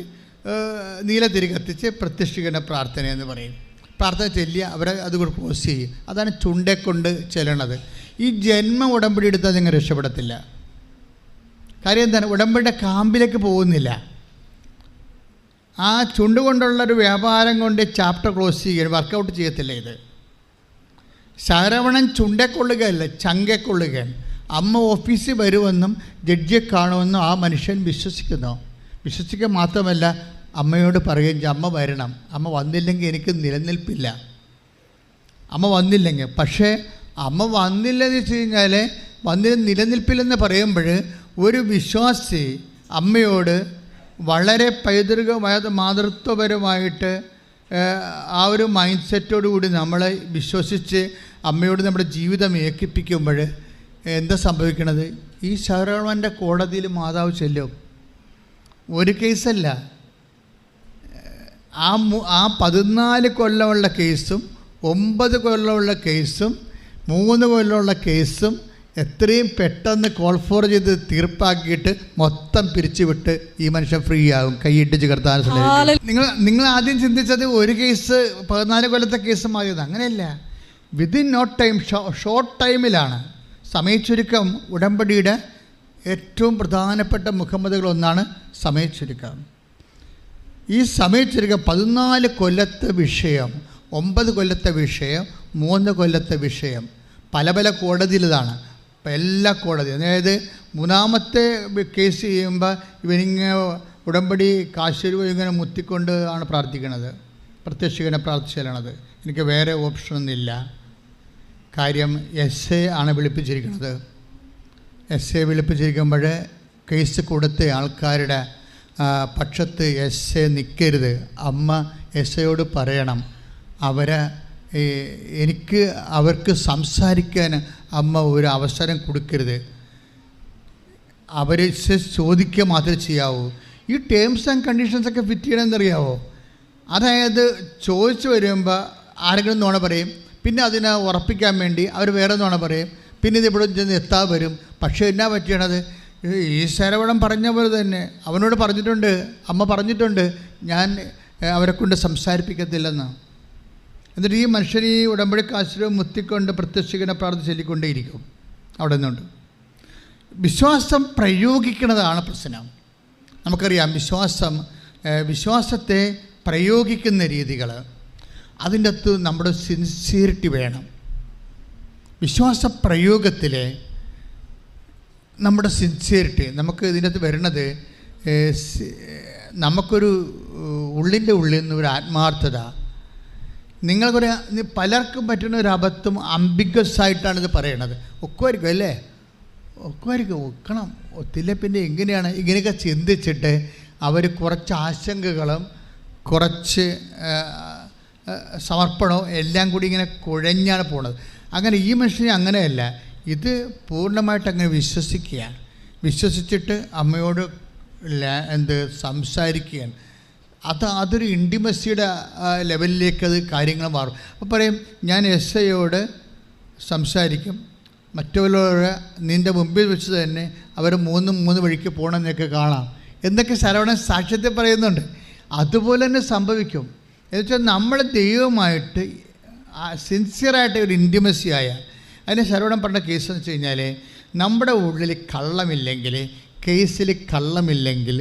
നീലത്തിരി കത്തിച്ച് പ്രത്യക്ഷയുടെ പ്രാർത്ഥന എന്ന് പറയും. പ്രാർത്ഥന ചൊല്ലിയ അവരെ അതുകൊണ്ട് ക്ലോസ് ചെയ്യും. അതാണ് ചുണ്ടെക്കൊണ്ട് ചെല്ലണത്. ഈ ജന്മം ഉടമ്പടി എടുത്താൽ നിങ്ങൾ രക്ഷപ്പെടത്തില്ല. കാര്യം എന്താണ്? ഉടമ്പടിയുടെ കാമ്പിലേക്ക് പോകുന്നില്ല. ആ ചുണ്ട് കൊണ്ടുള്ളൊരു വ്യാപാരം കൊണ്ട് ചാപ്റ്റർ ക്ലോസ് ചെയ്യുകയാണ്, വർക്കൗട്ട് ചെയ്യത്തില്ല. ഇത് ശരവണൻ ചുണ്ടെക്കൊള്ളുകയല്ല, ചങ്കെക്കൊള്ളുകയാണ്. അമ്മ ഓഫീസിൽ വരുമെന്നും ജഡ്ജിയെ കാണുമെന്നും ആ മനുഷ്യൻ വിശ്വസിക്കുന്നു. വിശ്വസിക്കുക മാത്രമല്ല, അമ്മയോട് പറയുകയും ചെയ്യും അമ്മ വരണം, അമ്മ വന്നില്ലെങ്കിൽ എനിക്ക് നിലനിൽപ്പില്ല, അമ്മ വന്നില്ലെങ്കിൽ. പക്ഷേ അമ്മ വന്നില്ലെന്ന് വെച്ച് കഴിഞ്ഞാൽ നിലനിൽപ്പില്ലെന്ന് പറയുമ്പോൾ ഒരു വിശ്വാസി അമ്മയോട് വളരെ പൈതൃകമായ മാതൃത്വപരമായിട്ട് ആ ഒരു മൈൻഡ് സെറ്റോടു കൂടി നമ്മളെ വിശ്വസിച്ച് അമ്മയോട് നമ്മുടെ ജീവിതം ഏകിപ്പിക്കുമ്പോൾ എന്താ സംഭവിക്കണത്? ഈ ശരവണൻ്റെ കോടതിയിൽ മാതാവ് ചെല്ലും. ഒരു കേസല്ല, ആ 14 കൊല്ലമുള്ള കേസും 9 കൊല്ലമുള്ള കേസും 3 കൊല്ലമുള്ള കേസും എത്രയും പെട്ടെന്ന് കോൾ ഫോർ ചെയ്ത് തീർപ്പാക്കിയിട്ട് മൊത്തം പിരിച്ചുവിട്ട് ഈ മനുഷ്യൻ ഫ്രീ ആകും. കൈയിട്ടിച്ച് കർത്താൻ. നിങ്ങൾ ആദ്യം ചിന്തിച്ചത് ഒരു കേസ് 14 കൊല്ലത്തെ കേസ് മാറിയത്. അങ്ങനെയല്ല, വിതിൻ നോ ടൈം, ഷോർട്ട് ടൈമിലാണ്. സമയച്ചുരുക്കം ഉടമ്പടിയുടെ ഏറ്റവും പ്രധാനപ്പെട്ട മുഖമ്മതുകളൊന്നാണ് സമയച്ചുരുക്കം. ഈ സമയച്ചുരുക്കം 14 കൊല്ലത്തെ വിഷയം, 9 കൊല്ലത്തെ വിഷയം, 3 കൊല്ലത്തെ വിഷയം പല പല കോടതിയിലാണ്. എല്ലാ കോടതി, അതായത് 3ാമത്തെ കേസ് ചെയ്യുമ്പോൾ ഇവനിങ്ങനെ ഉടമ്പടി കാശുരൂപ ഇങ്ങനെ മുത്തിക്കൊണ്ട് ആണ് പ്രാർത്ഥിക്കണത്, പ്രത്യക്ഷീകരണ പ്രാർത്ഥിച്ചാലണത്. എനിക്ക് വേറെ ഓപ്ഷനൊന്നുമില്ല. കാര്യം SA ആണ് വിളിപ്പിച്ചിരിക്കുന്നത്. SA വിളിപ്പിച്ചിരിക്കുമ്പോൾ കേസ് കൊടുത്ത ആൾക്കാരുടെ പക്ഷത്ത് SA നിൽക്കരുത്. അമ്മ SAയോട് പറയണം, അവർക്ക് സംസാരിക്കാൻ അമ്മ ഒരു അവസരം കൊടുക്കരുത്. അവർ ചോദിക്കുക മാത്രമേ ചെയ്യാവൂ. ഈ ടേംസ് ആൻഡ് കണ്ടീഷൻസൊക്കെ ഫിറ്റ് ചെയ്യണമെന്നറിയാവോ? അതായത് ചോദിച്ചു വരുമ്പോൾ ആരെങ്കിലും നുണ പറയും, പിന്നെ അതിനെ ഉറപ്പിക്കാൻ വേണ്ടി അവർ വേറെ നുണ പറയും, പിന്നെ ഇത് ഇവിടെ ചെന്ന് എത്താൻ വരും. പക്ഷേ എന്നാ പറ്റിയണത്? ഈ ശരവണൻ പറഞ്ഞ പോലെ തന്നെ അവനോട് പറഞ്ഞിട്ടുണ്ട്, അമ്മ പറഞ്ഞിട്ടുണ്ട്, ഞാൻ അവരെ കൊണ്ട് സംസാരിപ്പിക്കത്തില്ലെന്ന്. എന്നിട്ട് ഈ മനുഷ്യൻ ഈ ഉടമ്പടി കാശുരൂപ മുത്തിക്കൊണ്ട് പ്രത്യക്ഷീകരണ പ്രാർത്ഥന ചൊല്ലിക്കൊണ്ടേയിരിക്കും. അവിടെ നിന്നുണ്ട് വിശ്വാസം പ്രയോഗിക്കുന്നതാണ് പ്രശ്നം. നമുക്കറിയാം വിശ്വാസത്തെ പ്രയോഗിക്കുന്ന രീതികൾ, അതിൻ്റെ അകത്ത് നമ്മുടെ സിൻസിയറിറ്റി വേണം. വിശ്വാസ പ്രയോഗത്തിലെ നമ്മുടെ സിൻസിയറിറ്റി, നമുക്ക് ഇതിൻ്റെ അകത്ത് വരുന്നത് നമുക്കൊരു ഉള്ളിൻ്റെ ഉള്ളിൽ നിന്ന് ഒരു ആത്മാർത്ഥത. നിങ്ങൾക്കൊരു പലർക്കും പറ്റുന്ന ഒരു അബദ്ധം അംബിഗസ് ആയിട്ടാണ് ഇത് പറയണത്. ഒക്കുമായിരിക്കും അല്ലേ? ഒക്കുമായിരിക്കും, ഒക്കണം, ഒത്തില്ല പിന്നെ എങ്ങനെയാണ്? ഇങ്ങനെയൊക്കെ ചിന്തിച്ചിട്ട് അവർ കുറച്ച് ആശങ്കകളും കുറച്ച് സമർപ്പണവും എല്ലാം കൂടി ഇങ്ങനെ കുഴഞ്ഞാണ് പോണത്. അങ്ങനെ ഈ മനുഷ്യനെ അങ്ങനെയല്ല, ഇത് പൂർണ്ണമായിട്ട് അങ്ങനെ വിശ്വസിക്കുകയാണ്. വിശ്വസിച്ചിട്ട് അമ്മയോട് സംസാരിക്കുകയാണ്. അതൊരു ഇൻറ്റിമസിയുടെ ലെവലിലേക്ക് അത് കാര്യങ്ങൾ മാറും. അപ്പോൾ പറയും, ഞാൻ SIയോട് സംസാരിക്കും, മറ്റുള്ളവരെ നിൻ്റെ മുമ്പിൽ വെച്ച് തന്നെ അവർ മൂന്ന് വഴിക്ക് പോകണമെന്നൊക്കെ കാണാം എന്നൊക്കെ ശരവണൻ സാക്ഷ്യത്തെ പറയുന്നുണ്ട്. അതുപോലെ തന്നെ സംഭവിക്കും. എന്നുവെച്ചാൽ നമ്മൾ ദൈവമായിട്ട് സിൻസിയറായിട്ട് ഒരു ഇൻറ്റിമസി ആയ, അതിന് ശരവണൻ പറഞ്ഞ കേസ് എന്ന് വെച്ച് കഴിഞ്ഞാൽ, നമ്മുടെ ഉള്ളിൽ കള്ളമില്ലെങ്കിൽ, കേസിൽ കള്ളമില്ലെങ്കിൽ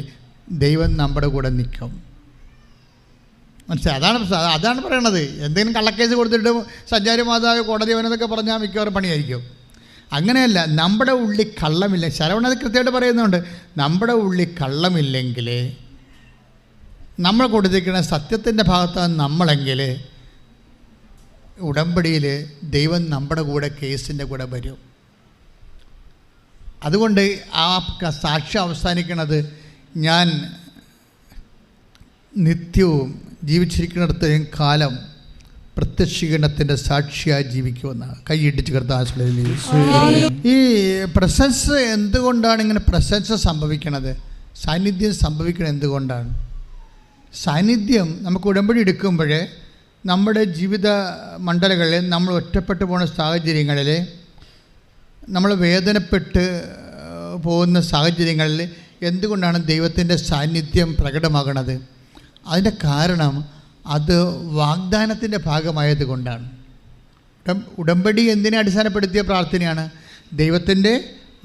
ദൈവം നമ്മുടെ കൂടെ നിൽക്കും. മനസ്സിലായി? അതാണ് പറയണത്. എന്തെങ്കിലും കള്ളക്കേസ് കൊടുത്തിട്ട് സഞ്ചാരി മാതാവ് കോടതി അവനെന്നൊക്കെ പറഞ്ഞാൽ മിക്കവാറും പണിയായിരിക്കും. അങ്ങനെയല്ല, നമ്മുടെ ഉള്ളിൽ കള്ളമില്ല. ശരവണൻ അത് കൃത്യമായിട്ട് പറയുന്നുണ്ട്. നമ്മുടെ ഉള്ളിൽ കള്ളമില്ലെങ്കിൽ, നമ്മൾ കൊടുത്തിരിക്കുന്ന സത്യത്തിൻ്റെ ഭാഗത്താണ് നമ്മളെങ്കിൽ, ഉടമ്പടിയിൽ ദൈവം നമ്മുടെ കൂടെ കേസിൻ്റെ കൂടെ വരും. അതുകൊണ്ട് ആ സാക്ഷ്യം അവസാനിക്കുന്നത്, ഞാൻ നിത്യവും ജീവിച്ചിരിക്കുന്നിടത്തോളം കാലം പ്രത്യക്ഷീകരണത്തിൻ്റെ സാക്ഷിയായി ജീവിക്കുമെന്നാണ്. കൈയിടിച്ച് കർത്താവിൽ. ഈ പ്രസൻസ് എന്തുകൊണ്ടാണ് ഇങ്ങനെ പ്രസൻസ് സംഭവിക്കണത്? സാന്നിധ്യം സംഭവിക്കുന്നത് എന്തുകൊണ്ടാണ്? സാന്നിധ്യം നമുക്ക് ഉടമ്പടി എടുക്കുമ്പോൾ നമ്മുടെ ജീവിത മണ്ഡലങ്ങളിൽ, നമ്മൾ ഒറ്റപ്പെട്ടു പോകുന്ന സാഹചര്യങ്ങളിൽ, നമ്മൾ വേദനപ്പെട്ട് പോകുന്ന സാഹചര്യങ്ങളിൽ എന്തുകൊണ്ടാണ് ദൈവത്തിൻ്റെ സാന്നിധ്യം പ്രകടമാകണത്? അതിൻ്റെ കാരണം അത് വാഗ്ദാനത്തിൻ്റെ ഭാഗമായത് കൊണ്ടാണ്. ഉടമ്പടി എന്തിനെ അടിസ്ഥാനപ്പെടുത്തിയ പ്രാർത്ഥനയാണ്? ദൈവത്തിൻ്റെ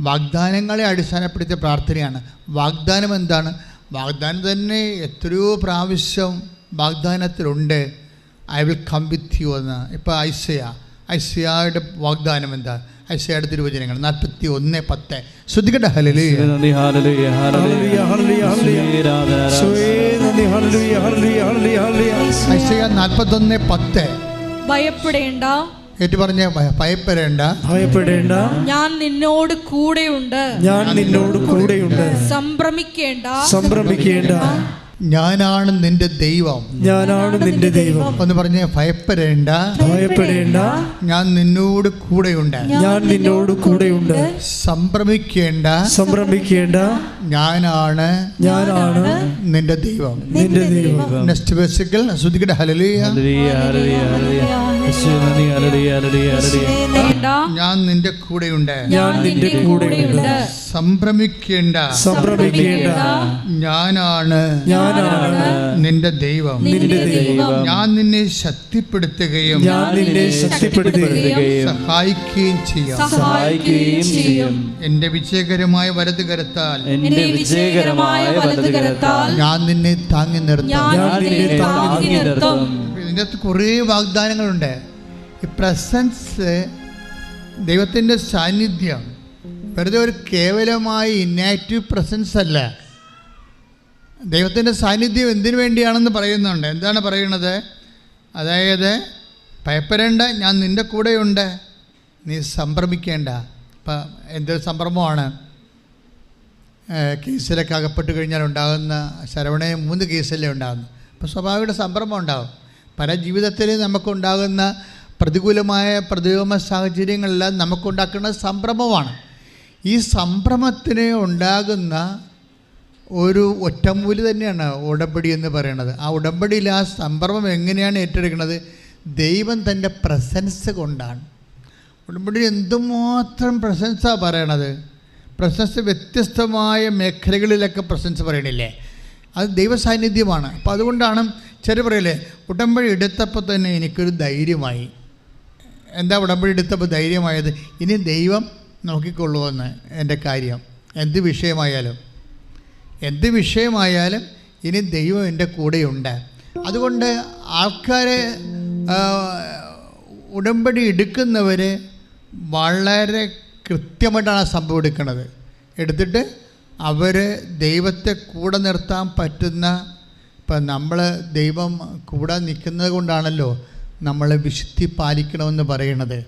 വാഗ്ദാനങ്ങളെ അടിസ്ഥാനപ്പെടുത്തിയ പ്രാർത്ഥനയാണ്. വാഗ്ദാനം എന്താണ്? വാഗ്ദാനം തന്നെ എത്രയോ പ്രാവശ്യം വാഗ്ദാനത്തിലുണ്ട്. I will come with you എന്ന്. ഇപ്പോൾ ഐസയായുടെ വാഗ്ദാനം എന്താ? ഐസയായുടെ തിരുവചനങ്ങൾ 41:10. ശ്രദ്ധിക്കട്ടെ. ഹല്ലേലൂയ. ഐസയ 41:10. ഭയപ്പെടേണ്ട, ഏറ്റു പറഞ്ഞ ഭയപ്പെടേണ്ട, ഞാൻ നിന്നോട് കൂടെയുണ്ട്, സംഭ്രമിക്കേണ്ട, ഞാനാണ് നിന്റെ ദൈവം. ഒന്ന് പറഞ്ഞേ, ഭയപ്പെടേണ്ട, ഞാൻ നിന്നോട് കൂടെയുണ്ട്, സംഭ്രമിക്കേണ്ട, ഞാനാണ് നിന്റെ ദൈവം. നെക്സ്റ്റ് വേഴ്സിൽ ശ്രദ്ധിക്കട്ടെ. ഹല്ലേലൂയ. ഞാൻ നിന്റെ കൂടെയുണ്ട്, സംഭ്രമിക്കേണ്ട, ഞാനാണ് നിന്റെ ദൈവം. ഞാൻ നിന്നെ ശക്തിപ്പെടുത്തുകയും സഹായിക്കുകയും ചെയ്യാം. എന്റെ വിജയകരമായ വലതു കരത്താൽ ഞാൻ നിന്നെ താങ്ങി നിർത്തും. ഇതിനകത്ത് കുറേ വാഗ്ദാനങ്ങളുണ്ട്. ഈ പ്രസൻസ്, ദൈവത്തിൻ്റെ സാന്നിധ്യം വെറുതെ ഒരു കേവലമായ ഇനാക്റ്റീവ് പ്രസൻസ് അല്ല. ദൈവത്തിൻ്റെ സാന്നിധ്യം എന്തിനു വേണ്ടിയാണെന്ന് പറയുന്നുണ്ട്. എന്താണ് പറയുന്നത്? അതായത് ഭയപ്പെടേണ്ട, ഞാൻ നിൻ്റെ കൂടെയുണ്ട്, നീ സംഭ്രമിക്കേണ്ട. ഇപ്പം എന്തൊരു സംഭ്രമമാണ് കേസിലൊക്കെ അകപ്പെട്ട് കഴിഞ്ഞാൽ ഉണ്ടാകുന്ന. ശരവണയെ 3 കേസല്ലേ ഉണ്ടാകുന്നു. അപ്പോൾ സ്വാഭാവിക സംഭ്രമം ഉണ്ടാകും. പല ജീവിതത്തിൽ നമുക്കുണ്ടാകുന്ന പ്രതികൂലമായ പ്രതികൂല സാഹചര്യങ്ങളെല്ലാം നമുക്കുണ്ടാക്കുന്ന സംഭ്രമമാണ്. ഈ സംഭ്രമത്തിന് ഉണ്ടാകുന്ന ഒരു ഒറ്റമൂലി തന്നെയാണ് ഉടമ്പടി എന്ന് പറയുന്നത്. ആ ഉടമ്പടിയിൽ ആ സംഭ്രമം എങ്ങനെയാണ് ഏറ്റെടുക്കുന്നത്? ദൈവം തൻ്റെ പ്രസൻസ് കൊണ്ടാണ്. ഉടമ്പടി എന്തുമാത്രം പ്രസൻസാണ് പറയണത്. പ്രസൻസ് വ്യത്യസ്തമായ മേഖലകളിലൊക്കെ പ്രസൻസ് പറയണില്ലേ? അത് ദൈവ സാന്നിധ്യമാണ്. അപ്പോൾ അതുകൊണ്ടാണ് ചില പറയില്ലേ, ഉടമ്പടി എടുത്തപ്പോൾ തന്നെ എനിക്കൊരു ധൈര്യമായി. എന്താ ഉടമ്പടി എടുത്തപ്പോൾ ധൈര്യമായത്? ഇനി ദൈവം നോക്കിക്കൊള്ളുമെന്ന്. എൻ്റെ കാര്യം എന്ത് വിഷയമായാലും ഇനി ദൈവം എൻ്റെ കൂടെയുണ്ട്. അതുകൊണ്ട് ആൾക്കാരെ, ഉടമ്പടി എടുക്കുന്നവർ വളരെ കൃത്യമായിട്ടാണ് ആ സംഭവം എടുക്കുന്നത്. എടുത്തിട്ട് അവർ ദൈവത്തെ കൂടെ നിർത്താൻ പറ്റുന്ന, ഇപ്പം നമ്മൾ ദൈവം കൂടെ നിൽക്കുന്നത് കൊണ്ടാണല്ലോ നമ്മൾ വിശുദ്ധി പാലിക്കണമെന്ന് പറയണത്.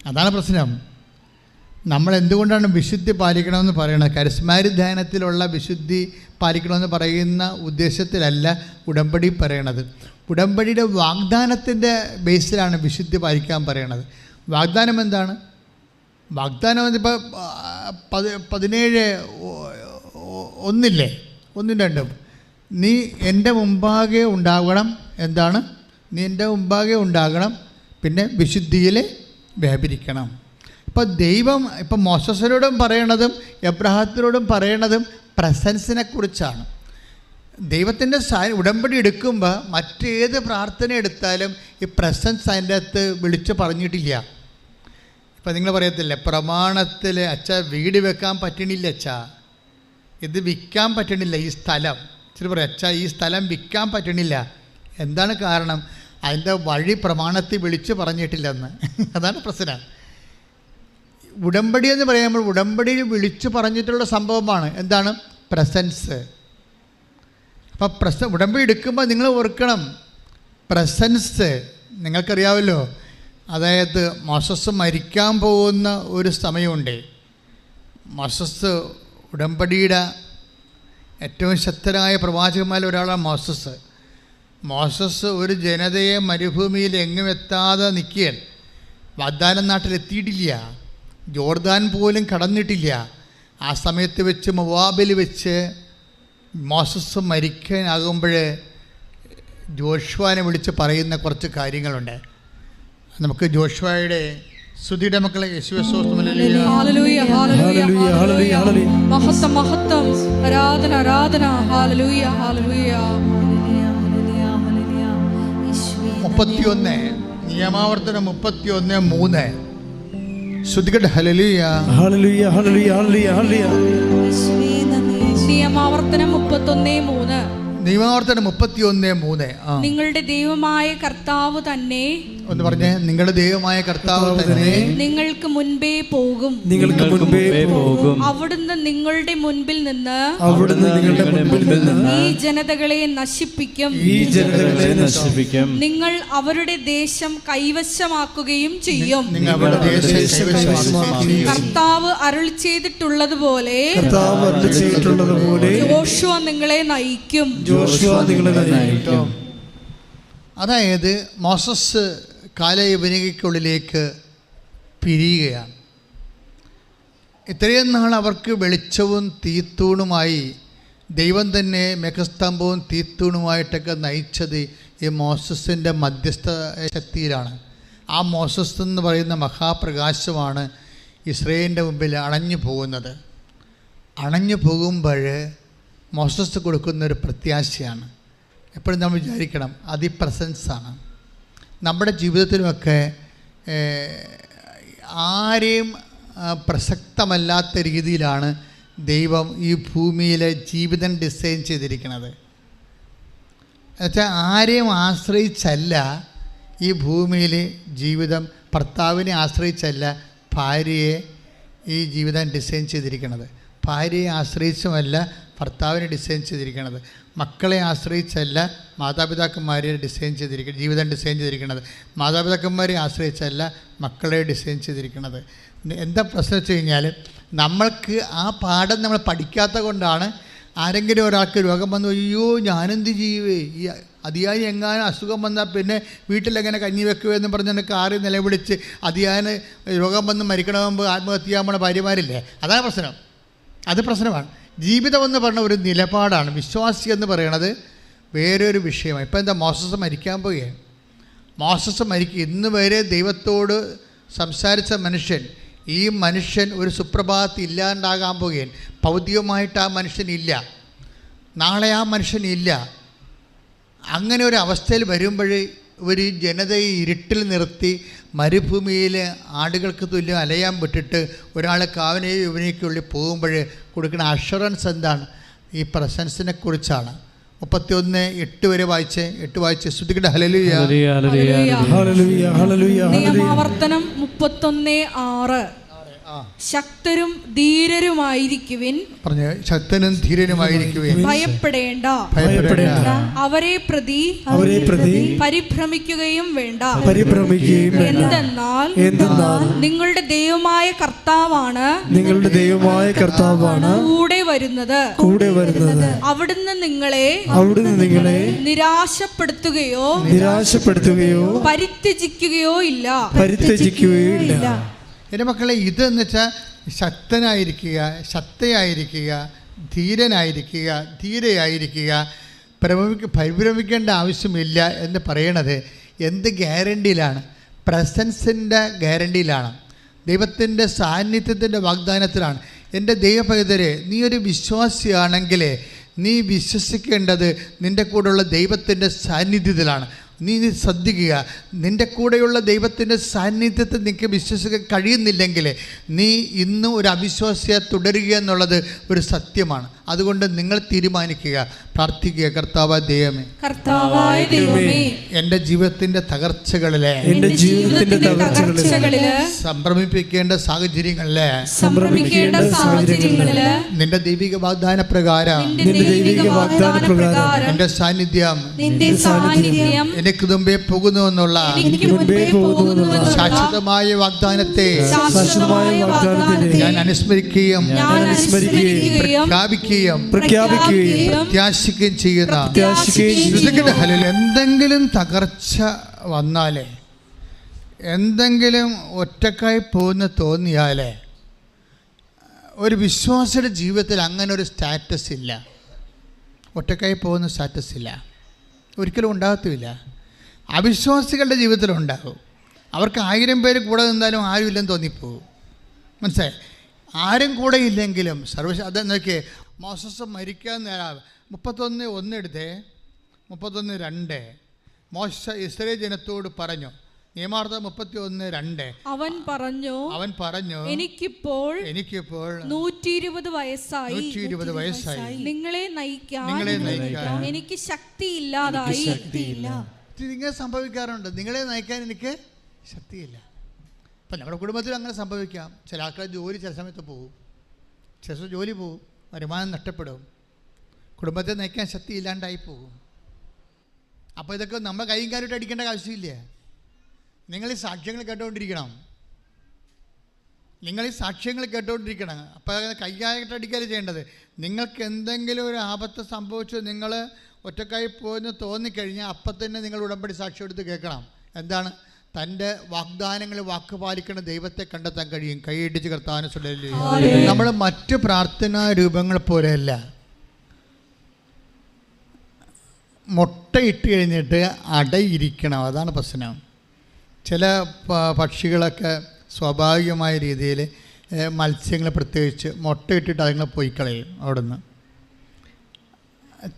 അതാണ് പ്രശ്നം. നമ്മൾ എന്തുകൊണ്ടാണ് വിശുദ്ധി പാലിക്കണമെന്ന് പറയണത്? കരിസ്മാരിക് ധ്യാനത്തിലുള്ള വിശുദ്ധി പാലിക്കണമെന്ന് പറയുന്ന ഉദ്ദേശത്തിലല്ല ഉടമ്പടി പറയണത്. ഉടമ്പടിയുടെ വാഗ്ദാനത്തിൻ്റെ ബേസിലാണ് വിശുദ്ധി പാലിക്കാൻ പറയണത്. വാഗ്ദാനം എന്താണ്? വാഗ്ദാനം ഇപ്പോൾ 17:1 1-2 നീ എൻ്റെ മുമ്പാകെ ഉണ്ടാകണം. എന്താണ്? നീ എൻ്റെ മുമ്പാകെ ഉണ്ടാകണം, പിന്നെ വിശുദ്ധിയിൽ വ്യാപരിക്കണം. ഇപ്പോൾ ദൈവം ഇപ്പം മോശസിനോടും പറയണതും എബ്രഹാത്തിനോടും പറയണതും പ്രസൻസിനെ കുറിച്ചാണ്. ദൈവത്തിൻ്റെ ഉടമ്പടി എടുക്കുമ്പോൾ മറ്റേത് പ്രാർത്ഥന എടുത്താലും ഈ പ്രസൻസ് അതിൻ്റെ അകത്ത് വിളിച്ച് പറഞ്ഞിട്ടില്ല. ഇപ്പം നിങ്ങൾ പറയത്തില്ലേ, പ്രമാണത്തിൽ അച്ഛാ വീട് വെക്കാൻ പറ്റണില്ല, അച്ഛാ ഇത് വിൽക്കാൻ പറ്റണില്ല, ഈ സ്ഥലം ചില പറയും അച്ഛാ ഈ സ്ഥലം വിൽക്കാൻ പറ്റണില്ല. എന്താണ് കാരണം? അതിൻ്റെ വഴി പ്രമാണത്തിൽ വിളിച്ച് പറഞ്ഞിട്ടില്ലെന്ന്. അതാണ് പ്രശ്നം. ഉടമ്പടി എന്ന് പറയുമ്പോൾ ഉടമ്പടിയിൽ വിളിച്ച് പറഞ്ഞിട്ടുള്ള സംഭവമാണ്. എന്താണ്? പ്രസൻസ്. അപ്പോൾ ഉടമ്പടി എടുക്കുമ്പോൾ നിങ്ങൾ ഓർക്കണം പ്രസൻസ്. നിങ്ങൾക്കറിയാമല്ലോ, അതായത് മോസസ് മരിക്കാൻ പോകുന്ന ഒരു സമയമുണ്ട്. മോസസ് ഉടമ്പടിയുടെ ഏറ്റവും ശക്തരായ പ്രവാചകന്മാരിൽ ഒരാളാണ് മോസസ്. മോസസ് ഒരു ജനതയെ മരുഭൂമിയിൽ എങ്ങും എത്താതെ നിൽക്കുകയാണ്. വാഗ്ദാന നാട്ടിലെത്തിയിട്ടില്ല, ജോർദാൻ പോലും കടന്നിട്ടില്ല. ആ സമയത്ത് വെച്ച് മൊവാബിൽ വെച്ച് മോസസ് മരിക്കാനാകുമ്പോൾ ജോഷുവാനെ വിളിച്ച് പറയുന്ന കുറച്ച് കാര്യങ്ങളുണ്ട്. നമുക്ക് ജോഷുവയുടെ സ്തുതിയുടെ മക്കളെ മഹത്വം മഹത്വം ആരാധന ആരാധന. Hallelujah hallelujah. 31 നിയമാവർത്തനം 31:3 ശ്രുതികട്ടെ. ഹല്ലേലൂയ ഹല്ലേലൂയ ഹല്ലേലൂയ ഹല്ലേലൂയ. നിയമാവർത്തനം 31:3. നിയമാവർത്തനം 31:3. നിങ്ങളുടെ ദൈവമായ കർത്താവ് തന്നെ, ഒന്ന് പറഞ്ഞേ, നിങ്ങളുടെ ദൈവമായ കർത്താവ് തന്നെ നിങ്ങൾക്ക് മുൻപേ പോകും. നിങ്ങൾക്ക് മുൻപേ പോകും. അവിടുന്ന് നിങ്ങളുടെ മുൻപിൽ നിന്ന് ഈ ജനതകളെ നശിപ്പിക്കും. നിങ്ങൾ അവരുടെ ദേശം കൈവശമാക്കുകയും ചെയ്യും. കർത്താവ് അരുളി ചെയ്തിട്ടുള്ളതുപോലെ യോശുവ നിങ്ങളെ നയിക്കും. അതായത് മോസസ് കാലയവനികയ്ക്കുള്ളിലേക്ക് പിരിയുകയാണ്. ഇത്രയും നാൾ അവർക്ക് വെളിച്ചവും തീത്തൂണുമായി ദൈവം തന്നെ മേഘസ്തംഭവും തീത്തൂണുമായിട്ടൊക്കെ നയിച്ചത് ഈ മോസസിൻ്റെ മധ്യസ്ഥ ശക്തിയിലാണ്. ആ മോസസ് എന്ന് പറയുന്ന മഹാപ്രകാശമാണ് ഇസ്രായേലിൻ്റെ മുമ്പിൽ അണഞ്ഞു പോകുന്നത്. അണഞ്ഞു പോകുമ്പോൾ മോസസ് കൊടുക്കുന്നൊരു പ്രത്യാശയാണ്. എപ്പോഴും നമ്മൾ വിചാരിക്കണം അത് ഈ പ്രസൻസാണ്. നമ്മുടെ ജീവിതത്തിലുമൊക്കെ ആരെയും പ്രസക്തമല്ലാത്ത രീതിയിലാണ് ദൈവം ഈ ഭൂമിയിലെ ജീവിതം ഡിസൈൻ ചെയ്തിരിക്കുന്നത്. എന്നുവെച്ചാൽ ആരെയും ആശ്രയിച്ചല്ല ഈ ഭൂമിയിൽ ജീവിതം, ഭർത്താവിനെ ആശ്രയിച്ചല്ല ഭാര്യയെ ഈ ജീവിതം ഡിസൈൻ ചെയ്തിരിക്കുന്നത്. ഭാര്യയെ ആശ്രയിച്ചുമല്ല ഭർത്താവിനെ ഡിസൈൻ ചെയ്തിരിക്കുന്നത്. മക്കളെ ആശ്രയിച്ചല്ല മാതാപിതാക്കന്മാരെ ജീവിതം ഡിസൈൻ ചെയ്തിരിക്കുന്നത്. മാതാപിതാക്കന്മാരെ ആശ്രയിച്ചല്ല മക്കളെ ഡിസൈൻ ചെയ്തിരിക്കുന്നത്. എന്താ പ്രശ്നം വെച്ച് കഴിഞ്ഞാൽ, നമ്മൾക്ക് ആ പാഠം നമ്മൾ പഠിക്കാത്ത കൊണ്ടാണ് ആരെങ്കിലും ഒരാൾക്ക് രോഗം വന്നു, അയ്യോ ഞാനെന്ത് ചെയ്യുവേ, ഈ അതിയായി എങ്ങാനും അസുഖം വന്നാൽ പിന്നെ വീട്ടിലെങ്ങനെ കഞ്ഞി വെക്കുമെന്ന് പറഞ്ഞ് കാറി നിലവിളിച്ച് അതിയാന് രോഗം വന്ന് മരിക്കണമെന്ന് ആത്മഹത്യ ചെയ്യാൻ പോണ ഭാര്യമാരില്ലേ? അതാണ് പ്രശ്നം. അത് പ്രശ്നമാണ്. ജീവിതമെന്ന് പറഞ്ഞ ഒരു നിലപാടാണ്. വിശ്വാസി എന്ന് പറയണത് വേറൊരു വിഷയമാണ്. ഇപ്പം എന്താ, മോസസ് മരിക്കാൻ പോവുകയാണ്. മോസസ് ഇന്ന് വരെ ദൈവത്തോട് സംസാരിച്ച മനുഷ്യൻ, ഈ മനുഷ്യൻ ഒരു സുപ്രഭാതത്തിൽ ഇല്ലാണ്ടാകാൻ പോവുകയാണ്. ഭൗതികമായിട്ട് ആ മനുഷ്യനില്ല, നാളെ ആ മനുഷ്യനില്ല. അങ്ങനെ ഒരു അവസ്ഥയിൽ വരുമ്പോൾ ഒരു ജനതയെ ഇരുട്ടിൽ നിർത്തി മരുഭൂമിയിൽ ആടുകൾക്ക് തുല്യം അലയാൻ വിട്ടിട്ട് ഒരാൾ കാവനെയും യുവനയ്ക്കുള്ളിൽ പോകുമ്പോൾ കൊടുക്കുന്ന അഷുറൻസ് എന്താണ്? ഈ പ്രസൻസിനെ കുറിച്ചാണ്. 31:8 വരെ വായിച്ച് ശ്രുതികട്ടെ. ഹല്ലേലൂയ ഹല്ലേലൂയ ഹല്ലേലൂയ. നിയമാവർത്തനം 31:6. ശക്തരും ധീരരുമായിരിക്കുവിൻ. പറഞ്ഞു, ശക്തനും ധീരനുമായിരിക്കുവിൻ. ഭയപ്പെടേണ്ട. അവരെ പ്രതി പരിഭ്രമിക്കുകയും വേണ്ട. എന്തെന്നാൽ നിങ്ങളുടെ ദൈവമായ കർത്താവാണ് കൂടെ വരുന്നത്. അവിടുന്ന് നിങ്ങളെ നിരാശപ്പെടുത്തുകയോ പരിത്യജിക്കുകയോ ഇല്ല. എൻ്റെ മക്കളെ, ഇതെന്ന് വെച്ചാൽ ശക്തനായിരിക്കുക, ശക്തയായിരിക്കുക, ധീരനായിരിക്കുക, ധീരയായിരിക്കുക, പരിഭ്രമിക്കേണ്ട ആവശ്യമില്ല എന്ന് പറയണത് എന്ത് ഗ്യാരണ്ടിയിലാണ്? പ്രസൻസിൻ്റെ ഗ്യാരണ്ടിയിലാണ്, ദൈവത്തിൻ്റെ സാന്നിധ്യത്തിൻ്റെ വാഗ്ദാനത്തിലാണ്. എൻ്റെ ദൈവപൈതരെ, നീ ഒരു വിശ്വാസിയാണെങ്കിൽ നീ വിശ്വസിക്കേണ്ടത് നിൻ്റെ കൂടെയുള്ള ദൈവത്തിൻ്റെ സാന്നിധ്യത്തിലാണ്. നീ ശ്രദ്ധിക്കുക, നിൻ്റെ കൂടെയുള്ള ദൈവത്തിൻ്റെ സാന്നിധ്യത്തെ നിനക്ക് വിശ്വസിക്കാൻ കഴിയുന്നില്ലെങ്കിൽ നീ ഇന്നും ഒരു അവിശ്വാസിയെ തുടരുക എന്നുള്ളത് ഒരു സത്യമാണ്. അതുകൊണ്ട് നിങ്ങൾ തീരുമാനിക്കുക, പ്രാർത്ഥിക്കുക, കർത്താവായ ദൈവമേ, എൻ്റെ ജീവിതത്തിൻ്റെ തകർച്ചകളിലെ സംഭ്രമിപ്പിക്കേണ്ട സാഹചര്യങ്ങളിലെ നിന്റെ ദൈവിക വാഗ്ദാന പ്രകാരം എൻ്റെ സാന്നിധ്യം എനിക്ക് മുമ്പേ പോകുന്നുവെന്നുള്ള ശാശ്വതമായ വാഗ്ദാനത്തെ ഞാൻ അനുസ്മരിക്കുകയും പ്രഖ്യാപിക്കുകയും പ്രത്യാശിക്കുകയും ചെയ്യുന്ന എന്തെങ്കിലും തകർച്ച വന്നാലേ, എന്തെങ്കിലും ഒറ്റക്കായി പോകുന്ന തോന്നിയാലേ, ഒരു വിശ്വാസിയുടെ ജീവിതത്തിൽ അങ്ങനെ ഒരു സ്റ്റാറ്റസ് ഇല്ല. ഒറ്റക്കായി പോകുന്ന സ്റ്റാറ്റസ് ഇല്ല, ഒരിക്കലും ഉണ്ടാകത്തുമില്ല. അവിശ്വാസികളുടെ ജീവിതത്തിലുണ്ടാകും. അവർക്ക് 1000 പേര് കൂടെ നിന്നാലും ആരുമില്ലെന്ന് തോന്നിപ്പോകും. മനസ്സിലായി? ആരും കൂടെ ഇല്ലെങ്കിലും അത് നോക്കിയേ, മോസസ് മരിക്കാൻ നേരം 31:1 എടുത്തേ, 31:2 മോശ ഇസ്രായേൽ ജനത്തോട് പറഞ്ഞു. നിയമാർത്ഥം 31:2 അവൻ പറഞ്ഞു എനിക്കിപ്പോൾ 120 വയസ്സായി. നിങ്ങളെ നയിക്കാൻ എനിക്ക് ശക്തിയില്ലാതായി. ഇങ്ങനെ സംഭവിക്കാറുണ്ട്, നിങ്ങളെ നയിക്കാൻ എനിക്ക് ശക്തിയില്ല. അപ്പം നമ്മുടെ കുടുംബത്തിൽ അങ്ങനെ സംഭവിക്കാം. ചില ആൾക്കാർ ജോലി ചില സമയത്ത് പോകും, ചില സമയത്ത് ജോലി പോകും, വരുമാനം നഷ്ടപ്പെടും, കുടുംബത്തെ നയിക്കാൻ ശക്തി ഇല്ലാണ്ടായി പോകും. അപ്പോൾ ഇതൊക്കെ നമ്മൾ കൈയും കാലിട്ട് അടിക്കേണ്ട ആവശ്യമില്ല. നിങ്ങൾ ഈ സാക്ഷ്യങ്ങൾ കേട്ടുകൊണ്ടിരിക്കണം, അപ്പോൾ കൈകാലിട്ട് അടിക്കുകയല്ല ചെയ്യേണ്ടത്. നിങ്ങൾക്ക് എന്തെങ്കിലും ഒരു ആപത്ത് സംഭവിച്ചു നിങ്ങൾ ഒറ്റക്കായി പോയെന്ന് തോന്നിക്കഴിഞ്ഞാൽ അപ്പം തന്നെ നിങ്ങൾ ഉടമ്പടി സാക്ഷ്യം എടുത്ത് കേൾക്കണം. എന്താണ്? തൻ്റെ വാഗ്ദാനങ്ങൾ വാക്ക് പാലിക്കുന്ന ദൈവത്തെ കണ്ടെത്താൻ കഴിയും. കൈയിടിച്ച് കർത്താവിനെ സ്തുതിക്കുന്നു. നമ്മൾ മറ്റ് പ്രാർത്ഥനാ രൂപങ്ങൾ പോലെയല്ല. മുട്ടയിട്ട് കഴിഞ്ഞിട്ട് അടയിരിക്കണം, അതാണ് പ്രശ്നം. ചില പക്ഷികളൊക്കെ സ്വാഭാവികമായ രീതിയിൽ മത്സ്യങ്ങളെ പ്രത്യേകിച്ച് മുട്ടയിട്ടിട്ട് അതുങ്ങളെ പോയി കളയും അവിടുന്ന്.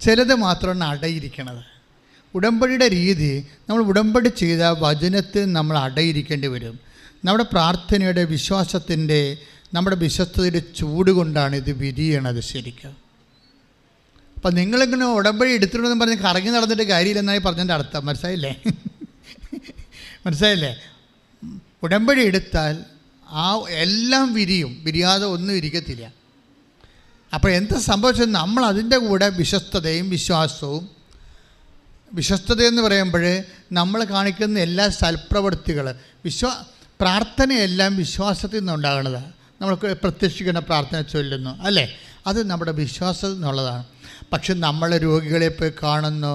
ചിലത് മാത്രമാണ് അടയിരിക്കണത്. ഉടമ്പടിയുടെ രീതി, നമ്മൾ ഉടമ്പടി ചെയ്ത വചനത്തിൽ നമ്മൾ അടയിരിക്കേണ്ടി വരും. നമ്മുടെ പ്രാർത്ഥനയുടെ, വിശ്വാസത്തിൻ്റെ, നമ്മുടെ വിശ്വസ്തയുടെ ചൂട് കൊണ്ടാണ് ഇത് വിരിയണത് ശരിക്കും. അപ്പം നിങ്ങളിങ്ങനെ ഉടമ്പടി എടുത്തിട്ടുണ്ടെന്ന് പറഞ്ഞ് കറങ്ങി നടന്നിട്ട് കാര്യമില്ലെന്നായി പറഞ്ഞതിൻ്റെ അർത്ഥം മനസ്സിലായില്ലേ? ഉടമ്പടി എടുത്താൽ ആ എല്ലാം വിരിയും, വിരിയാതെ ഒന്നും ഇരിക്കത്തില്ല. അപ്പോൾ എന്താ സംഭവിച്ചത്? നമ്മൾ അതിൻ്റെ കൂടെ വിശ്വസ്തതയും വിശ്വാസവും, വിശ്വസ്തതയെന്ന് പറയുമ്പോൾ നമ്മൾ കാണിക്കുന്ന എല്ലാ സൽപ്രവൃത്തികൾ, പ്രാർത്ഥനയെല്ലാം വിശ്വാസത്തിൽ നിന്നുണ്ടാകുന്നതാണ്. നമ്മൾക്ക് പ്രത്യക്ഷിക്കുന്ന പ്രാർത്ഥന ചൊല്ലുന്നു അല്ലേ, അത് നമ്മുടെ വിശ്വാസത്തിൽ നിന്നുള്ളതാണ്. പക്ഷെ നമ്മൾ രോഗികളെ പോയി കാണുന്നു,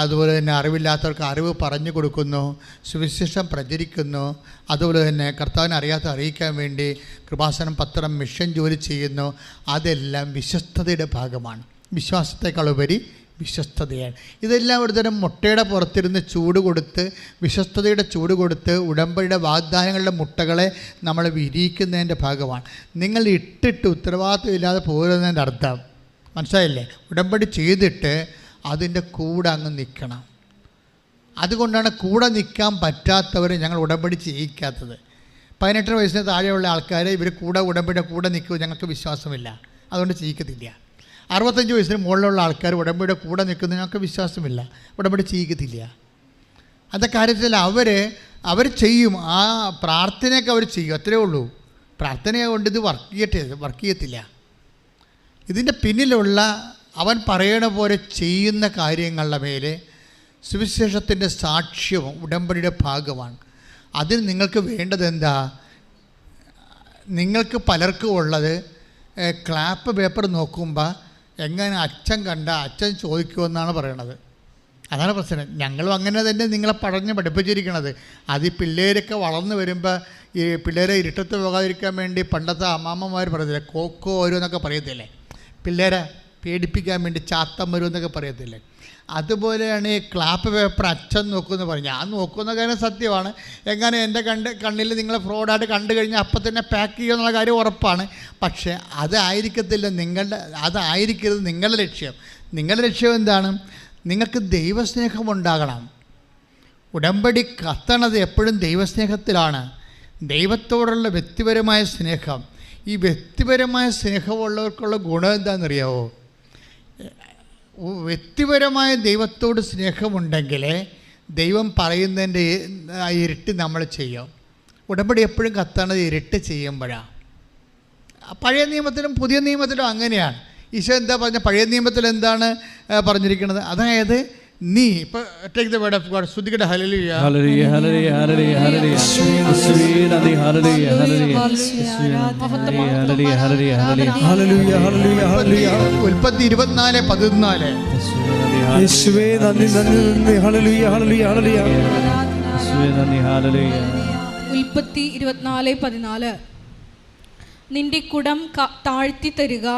അതുപോലെ തന്നെ അറിവില്ലാത്തവർക്ക് അറിവ് പറഞ്ഞു കൊടുക്കുന്നു, സുവിശേഷം പ്രചരിക്കുന്നു, അതുപോലെ തന്നെ കർത്താവിനെ അറിയിക്കാൻ വേണ്ടി കൃപാസനം പത്രം മിഷൻ ജോലി ചെയ്യുന്നു. അതെല്ലാം വിശ്വസ്തതയുടെ ഭാഗമാണ്. വിശ്വാസത്തെക്കാളുപരി വിശ്വസ്തതയാണ്. ഇതെല്ലാം ഒരു തരം മുട്ടയുടെ പുറത്തിരുന്ന് ചൂട് കൊടുത്ത്, വിശ്വസ്തതയുടെ ചൂട് കൊടുത്ത് ഉടമ്പടിയുടെ വാഗ്ദാനങ്ങളുടെ മുട്ടകളെ നമ്മൾ വിരിയിക്കുന്നതിൻ്റെ ഭാഗമാണ്. നിങ്ങൾ ഇട്ടിട്ട് ഉത്തരവാദിത്വമില്ലാതെ പോകുന്നതിൻ്റെ അർത്ഥം മനസ്സിലായില്ലേ? ഉടമ്പടി ചെയ്തിട്ട് അതിൻ്റെ കൂടെ അങ്ങ് നിൽക്കണം. അതുകൊണ്ടാണ് കൂടെ നിൽക്കാൻ പറ്റാത്തവർ ഞങ്ങൾ ഉടമ്പടി ചെയ്യിക്കാത്തത്. 18 വയസ്സിന് താഴെയുള്ള ആൾക്കാരെ ഇവർ ഉടമ്പടിയുടെ കൂടെ നിൽക്കുക ഞങ്ങൾക്ക് വിശ്വാസമില്ല, അതുകൊണ്ട് ചെയ്യിക്കത്തില്ല. 65 വയസ്സിന് മുകളിലുള്ള ആൾക്കാർ ഉടമ്പടിയുടെ കൂടെ നിൽക്കുന്നത് ഞങ്ങൾക്ക് വിശ്വാസമില്ല, ഉടമ്പടി ചെയ്യിക്കത്തില്ല. അത് കാര്യത്തിൽ അവർ ചെയ്യും, ആ പ്രാർത്ഥനയൊക്കെ അവർ ചെയ്യും, അത്രയേ ഉള്ളൂ. പ്രാർത്ഥനയെ കൊണ്ട് ഇത് വർക്ക് ചെയ്യത്തില്ല. ഇതിൻ്റെ പിന്നിലുള്ള അവൻ പറയണ പോലെ ചെയ്യുന്ന കാര്യങ്ങളുടെ മേലെ സുവിശേഷത്തിൻ്റെ സാക്ഷ്യവും ഉടമ്പടിയുടെ ഭാഗമാണ്. അതിൽ നിങ്ങൾക്ക് വേണ്ടത് എന്താ? നിങ്ങൾക്ക് പലർക്കും ഉള്ളത് ക്ലാപ്പ് പേപ്പർ നോക്കുമ്പോൾ എങ്ങനെ അച്ഛൻ അച്ഛൻ ചോദിക്കുമെന്നാണ് പറയണത്. അതാണ് പ്രശ്നം. ഞങ്ങളും അങ്ങനെ തന്നെ നിങ്ങളെ പഠിപ്പിച്ചിരിക്കണത്. അത് ഈ പിള്ളേരൊക്കെ വളർന്നു വരുമ്പോൾ ഈ പിള്ളേരെ ഇരുട്ടത്ത് പോകാതിരിക്കാൻ വേണ്ടി പണ്ടത്തെ അമ്മാമ്മമാർ പറയത്തില്ലേ, കോക്കോ ഓരോ എന്നൊക്കെ പറയത്തില്ലേ, പിള്ളേരെ പേടിപ്പിക്കാൻ വേണ്ടി ചാത്തം വരും എന്നൊക്കെ പറയത്തില്ലേ. അതുപോലെയാണ് ഈ ക്ലാപ്പ് പേപ്പർ അച്ഛൻ നോക്കുമെന്ന് പറഞ്ഞു. ഞാൻ നോക്കുന്ന കാര്യം സത്യമാണ്. എങ്ങനെ എൻ്റെ കണ്ണിൽ നിങ്ങൾ ഫ്രോഡായിട്ട് കണ്ടു കഴിഞ്ഞാൽ അപ്പം തന്നെ പാക്ക് ചെയ്യുമെന്നുള്ള കാര്യം ഉറപ്പാണ്. പക്ഷേ അതായിരിക്കത്തില്ല അതായിരിക്കരുത് നിങ്ങളുടെ ലക്ഷ്യം. നിങ്ങളുടെ ലക്ഷ്യം എന്താണ്? നിങ്ങൾക്ക് ദൈവസ്നേഹം ഉണ്ടാകണം. ഉടമ്പടി കത്തണത് എപ്പോഴും ദൈവസ്നേഹത്തിലാണ്, ദൈവത്തോടുള്ള വ്യക്തിപരമായ സ്നേഹം. ഈ വ്യക്തിപരമായ സ്നേഹമുള്ളവർക്കുള്ള ഗുണം എന്താണെന്നറിയാവോ? വ്യക്തിപരമായ ദൈവത്തോട് സ്നേഹമുണ്ടെങ്കിൽ ദൈവം പറയുന്നതിൻ്റെ ഇരട്ടി നമ്മൾ ചെയ്യും. ഉടമ്പടി എപ്പോഴും കത്തണത് ഇരട്ടി ചെയ്യുമ്പോഴാണ്. പഴയ നിയമത്തിലും പുതിയ നിയമത്തിലും അങ്ങനെയാണ്. ഈശോ എന്താ പറഞ്ഞ? പഴയ നിയമത്തിൽ എന്താണ് പറഞ്ഞിരിക്കുന്നത്? അതായത് നീ ഇപ്പോൾ take the word of God, ശ്രുതികട ഹല്ലേലൂയ ഹല്ലേലൂയ ഹല്ലേലൂയ ഹല്ലേലൂയ ഹല്ലേലൂയ യേശുവേ നന്ദി ഹല്ലേലൂയ ഹല്ലേലൂയ ഹല്ലേലൂയ ഹല്ലേലൂയ ഹല്ലേലൂയ ഹല്ലേലൂയ ഹല്ലേലൂയ ഉൽപ്പത്തി 24:14 യേശുവേ നന്ദി നന്ദി നന്ദി ഹല്ലേലൂയ ഹല്ലേലൂയ ഹല്ലേലൂയ യേശുവേ നന്ദി ഹല്ലേലൂയ. ഉൽപ്പത്തി 24:14 നിന്റെ കുടം താഴ്ത്തി തരിക,